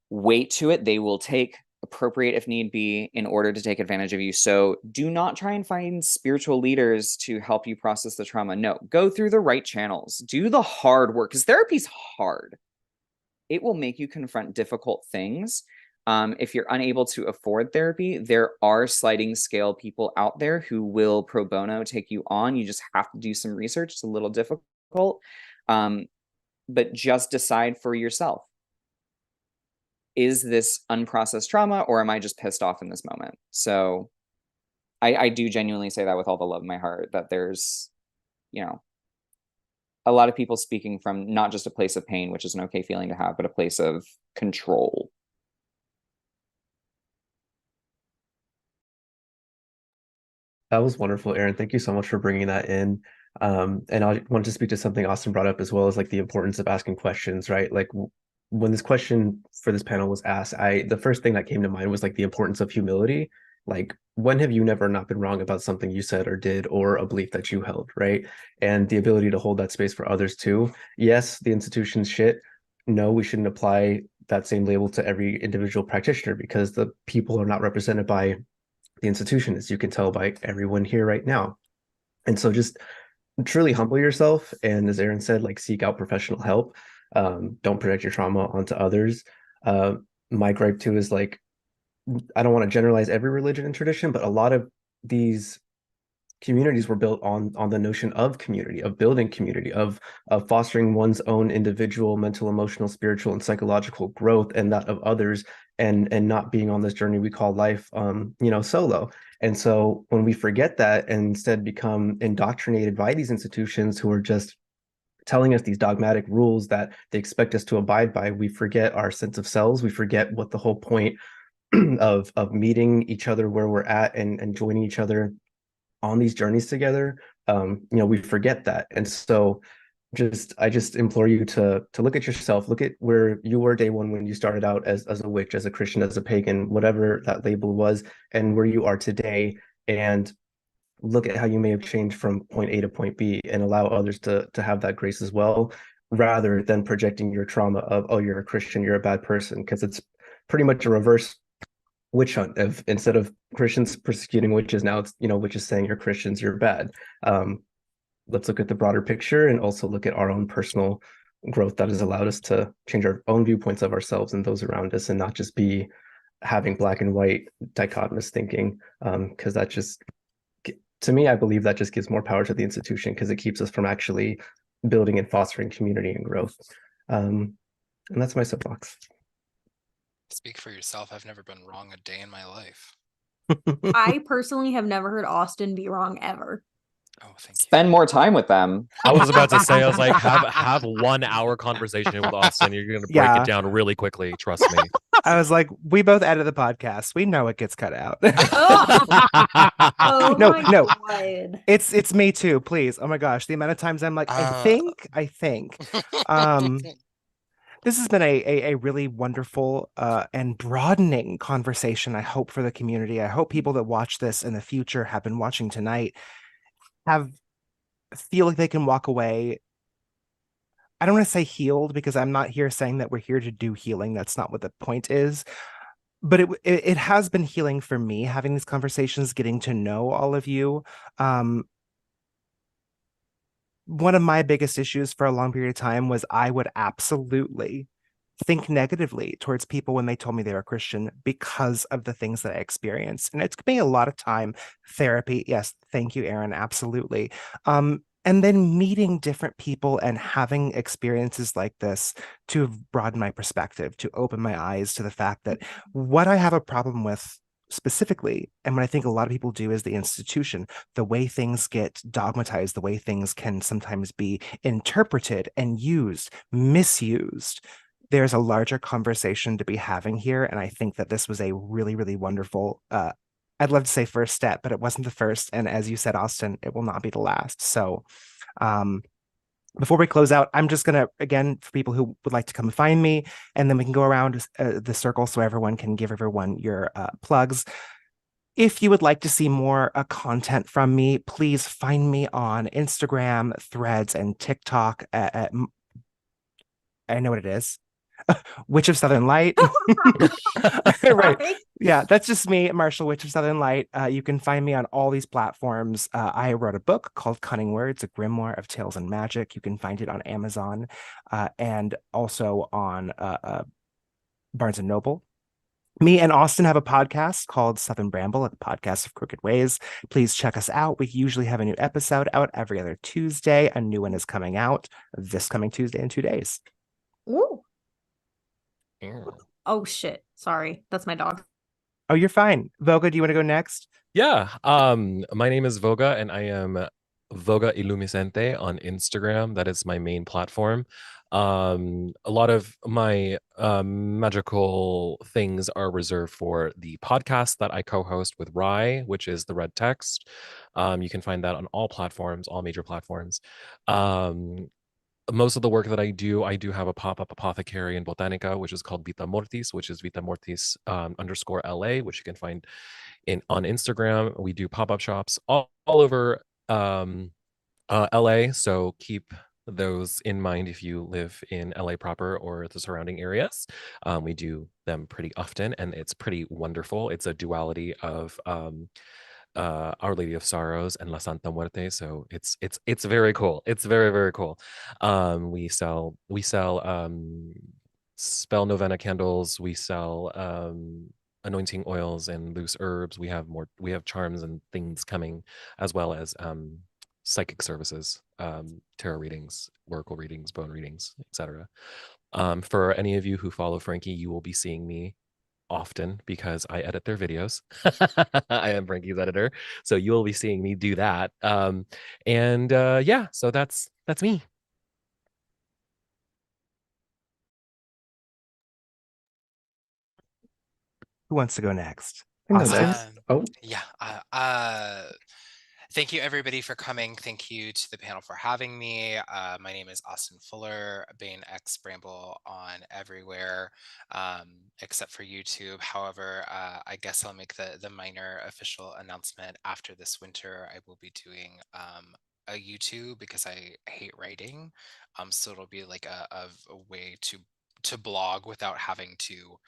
[SPEAKER 5] weight to it, they will take, appropriate if need be, in order to take advantage of you. So do not try and find spiritual leaders to help you process the trauma. No, go through the right channels. Do the hard work, because therapy's hard. It will make you confront difficult things, If you're unable to afford therapy, there are sliding scale people out there who will pro bono take you on. You just have to do some research. It's a little difficult, but just decide for yourself. Is this unprocessed trauma, or am I just pissed off in this moment? So I do genuinely say that with all the love in my heart, that there's, you know, a lot of people speaking from not just a place of pain, which is an okay feeling to have, but a place of control.
[SPEAKER 6] That was wonderful, Aaron. Thank you so much for bringing that in. And I want to speak to something Austin brought up as well, as like the importance of asking questions, right? Like when this question for this panel was asked, the first thing that came to mind was like the importance of humility. Like, when have you never not been wrong about something you said or did, or a belief that you held, right? And the ability to hold that space for others too. Yes, the institution's shit. No, we shouldn't apply that same label to every individual practitioner, because the people are not represented by the institution, as you can tell by everyone here right now. And so just truly humble yourself. And as Aaron said, like, seek out professional help. Don't project your trauma onto others. My gripe too is like, I don't want to generalize every religion and tradition, but a lot of these communities were built on the notion of community, of building community, of fostering one's own individual mental, emotional, spiritual, and psychological growth, and that of others, and not being on this journey we call life, solo. And so when we forget that and instead become indoctrinated by these institutions who are just telling us these dogmatic rules that they expect us to abide by, we forget our sense of selves. We forget what the whole point of meeting each other where we're at, and joining each other on these journeys together. We forget that. And so I just implore you to look at yourself, look at where you were day one when you started out as a witch, as a Christian, as a pagan, whatever that label was, and where you are today, and look at how you may have changed from point A to point B, and allow others to have that grace as well, rather than projecting your trauma of, oh, you're a Christian, you're a bad person, because it's pretty much a reverse witch hunt. Of, instead of Christians persecuting witches, now it's, witches saying you're Christians, you're bad. Let's look at the broader picture, and also look at our own personal growth that has allowed us to change our own viewpoints of ourselves and those around us, and not just be having black and white dichotomous thinking, because that just, to me, I believe that just gives more power to the institution, because it keeps us from actually building and fostering community and growth. And that's my soapbox.
[SPEAKER 4] Speak for yourself. I've never been wrong a day in my life.
[SPEAKER 2] I personally have never heard Austin be wrong ever.
[SPEAKER 4] Oh, thank you.
[SPEAKER 5] Spend more time with them.
[SPEAKER 1] I was about to say, I was like, have 1 hour conversation with Austin. You're gonna break it down really quickly. Trust me.
[SPEAKER 3] I was like, we both edit the podcast. We know it gets cut out.
[SPEAKER 2] Oh
[SPEAKER 3] No,
[SPEAKER 2] my
[SPEAKER 3] no.
[SPEAKER 2] God.
[SPEAKER 3] It's me too, please. Oh my gosh, the amount of times I'm like, I think. This has been a really wonderful and broadening conversation, I hope, for the community. I hope people that watch this in the future, have been watching tonight, feel like they can walk away. I don't want to say healed, because I'm not here saying that we're here to do healing. That's not what the point is. But it has been healing for me, having these conversations, getting to know all of you. One of my biggest issues for a long period of time was I would absolutely think negatively towards people when they told me they were Christian, because of the things that I experienced. And it took me a lot of time. Therapy, yes, thank you, Aaron, absolutely. And then meeting different people and having experiences like this to broaden my perspective, to open my eyes to the fact that what I have a problem with specifically, and what I think a lot of people do, is the institution, the way things get dogmatized, the way things can sometimes be interpreted and used, misused. There's a larger conversation to be having here, and I think that this was a really, really wonderful, I'd love to say first step, but it wasn't the first, and as you said, Austin, it will not be the last. So before we close out, I'm just gonna, again, for people who would like to come find me, and then we can go around the circle so everyone can give everyone your plugs. If you would like to see more content from me, please find me on Instagram, Threads, and TikTok at I know what it is. Witch of Southern Light. Right. Yeah, that's just me, Marshall, Witch of Southern Light. You can find me on all these platforms. I wrote a book called Cunning Words, a grimoire of tales and magic. You can find it on Amazon, and also on Barnes & Noble. Me and Austin have a podcast called Southern Bramble, a podcast of crooked ways. Please check us out. We usually have a new episode out every other Tuesday. A new one is coming out this coming Tuesday in 2 days.
[SPEAKER 2] Ooh.
[SPEAKER 1] Ew.
[SPEAKER 2] Oh shit. Sorry. That's my dog.
[SPEAKER 3] Oh, you're fine. Voga, do you want to go next?
[SPEAKER 1] Yeah. My name is Voga, and I am Voga Illumisente on Instagram. That is my main platform. A lot of my magical things are reserved for the podcast that I co-host with Ry, which is the Red Text. You can find that on all platforms, all major platforms. Most of the work that I do have a pop-up apothecary in Botanica, which is called Vita Mortis, which is Vita Mortis _ LA, which you can find on Instagram. We do pop-up shops all over LA, so keep those in mind if you live in LA proper or the surrounding areas. We do them pretty often, and it's pretty wonderful. It's a duality of Our Lady of Sorrows and La Santa Muerte, so it's very cool. It's very, very cool. We sell spell novena candles. We sell anointing oils and loose herbs. We have charms and things coming, as well as psychic services, tarot readings, oracle readings, bone readings, etc. For any of you who follow Frankie, you will be seeing me often because I edit their videos. I am Frankie's editor, so you will be seeing me do that. Yeah, so that's me.
[SPEAKER 3] Who wants to go next?
[SPEAKER 6] Austin? Oh,
[SPEAKER 4] Yeah. Thank you, everybody, for coming. Thank you to the panel for having me. My name is Austin Fuller, Bane X Bramble on everywhere except for YouTube. However, I guess I'll make the minor official announcement after this winter. I will be doing a YouTube because I hate writing. So it'll be like a way to blog without having to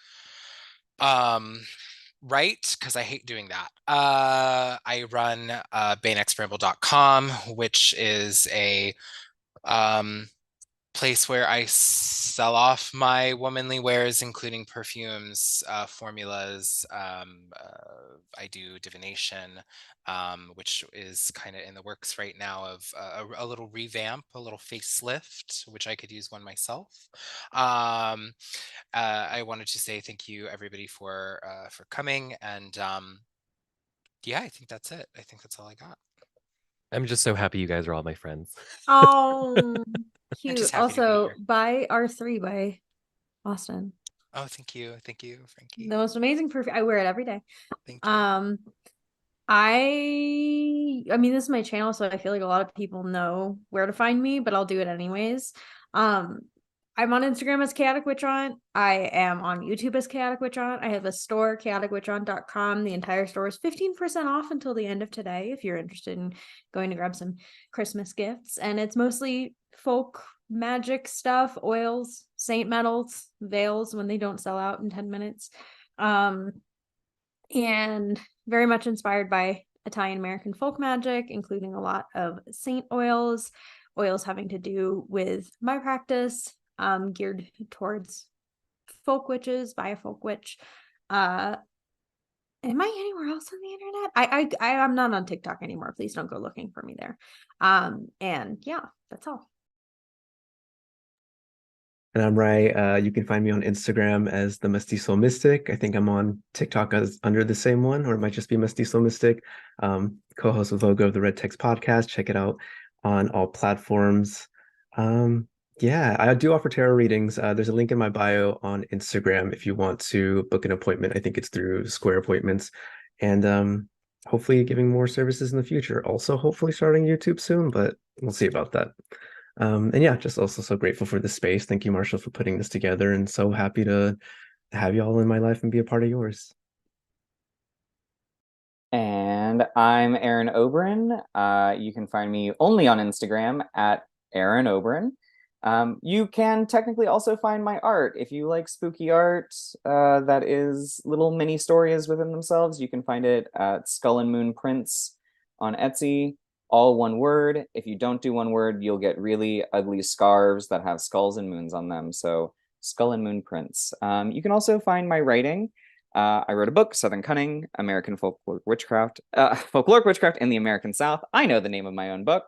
[SPEAKER 4] write, because I hate doing that. I run banexbramble.com, which is a place where I sell off my womanly wares, including perfumes, formulas. I do divination, which is kind of in the works right now of a little revamp, a little facelift, which I could use one myself. I wanted to say thank you, everybody, for coming, and yeah, I think that's it. I think that's all I got.
[SPEAKER 1] I'm just so happy you guys are all my friends.
[SPEAKER 2] Oh,
[SPEAKER 4] I'm
[SPEAKER 2] cute.
[SPEAKER 4] just happy to be
[SPEAKER 2] Also,
[SPEAKER 4] here.
[SPEAKER 2] buy R3 by Austin.
[SPEAKER 4] Oh, thank you, Frankie.
[SPEAKER 2] The most amazing perfume. I wear it every day.
[SPEAKER 4] Thank you.
[SPEAKER 2] I mean, this is my channel, so I feel like a lot of people know where to find me, but I'll do it anyways. I'm on Instagram as Chaotic Witch Aunt. I am on YouTube as Chaotic Witch Aunt. I have a store, chaoticwitchaunt.com. The entire store is 15% off until the end of today if you're interested in going to grab some Christmas gifts. And it's mostly folk magic stuff, oils, saint metals, veils when they don't sell out in 10 minutes. And very much inspired by Italian American folk magic, including a lot of saint oils having to do with my practice, geared towards folk witches by a folk witch. Am I anywhere else on the internet? I'm not on TikTok anymore. Please don't go looking for me there. And yeah, that's all.
[SPEAKER 6] and I'm Ry. You can find me on Instagram as the Mestizo Mystic. I think I'm on TikTok as under the same one, or it might just be Mestizo Mystic. Co-host with Voga of the Red Text podcast. Check it out on all platforms. Yeah, I do offer tarot readings. There's a link in my bio on Instagram if you want to book an appointment. I think it's through Square Appointments, and hopefully giving more services in the future. Also, hopefully starting YouTube soon, but we'll see about that. And yeah, just also so grateful for the space. Thank you, Marshall, for putting this together, and so happy to have you all in my life and be a part of yours.
[SPEAKER 5] And I'm Aaron Oberon. You can find me only on Instagram at Aaron Oberon. You can technically also find my art. If you like spooky art that is little mini stories within themselves, you can find it at Skull and Moon Prints on Etsy. All one word. If you don't do one word, you'll get really ugly scarves that have skulls and moons on them. So Skull and Moon Prints. You can also find my writing I wrote a book, Southern Cunning, American Folkloric Witchcraft, Folkloric Witchcraft in the American South. I know the name of my own book.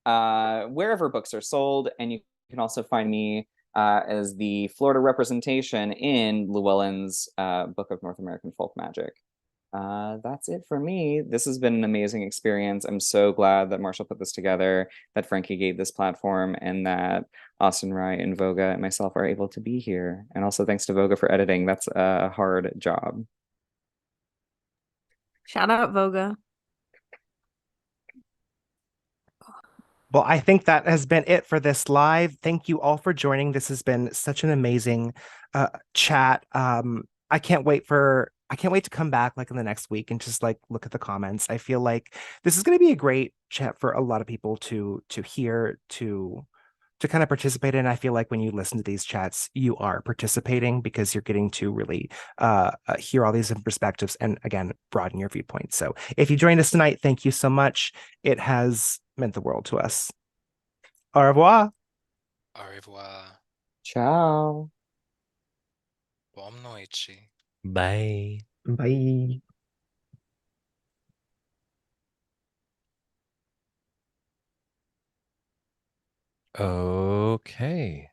[SPEAKER 5] Wherever books are sold, and you can also find me as the Florida representation in Llewellyn's Book of North American Folk Magic. That's it for me. This has been an amazing experience. I'm so glad that Marshall put this together, that Frankie gave this platform, and that Austin, Ry, and Voga and myself are able to be here. And also thanks to Voga for editing. That's a hard job.
[SPEAKER 2] Shout out Voga.
[SPEAKER 3] Well, I think that has been it for this live. Thank you all for joining. This has been such an amazing chat. I can't wait to come back like in the next week and just like look at the comments. I feel like this is going to be a great chat for a lot of people to hear, to kind of participate in. I feel like when you listen to these chats, you are participating because you're getting to really hear all these perspectives and again broaden your viewpoint. So if you joined us tonight, thank you so much. It has meant the world to us. Au revoir.
[SPEAKER 4] Au revoir.
[SPEAKER 5] Ciao.
[SPEAKER 4] Boa noite.
[SPEAKER 1] Bye.
[SPEAKER 6] Bye.
[SPEAKER 1] Okay.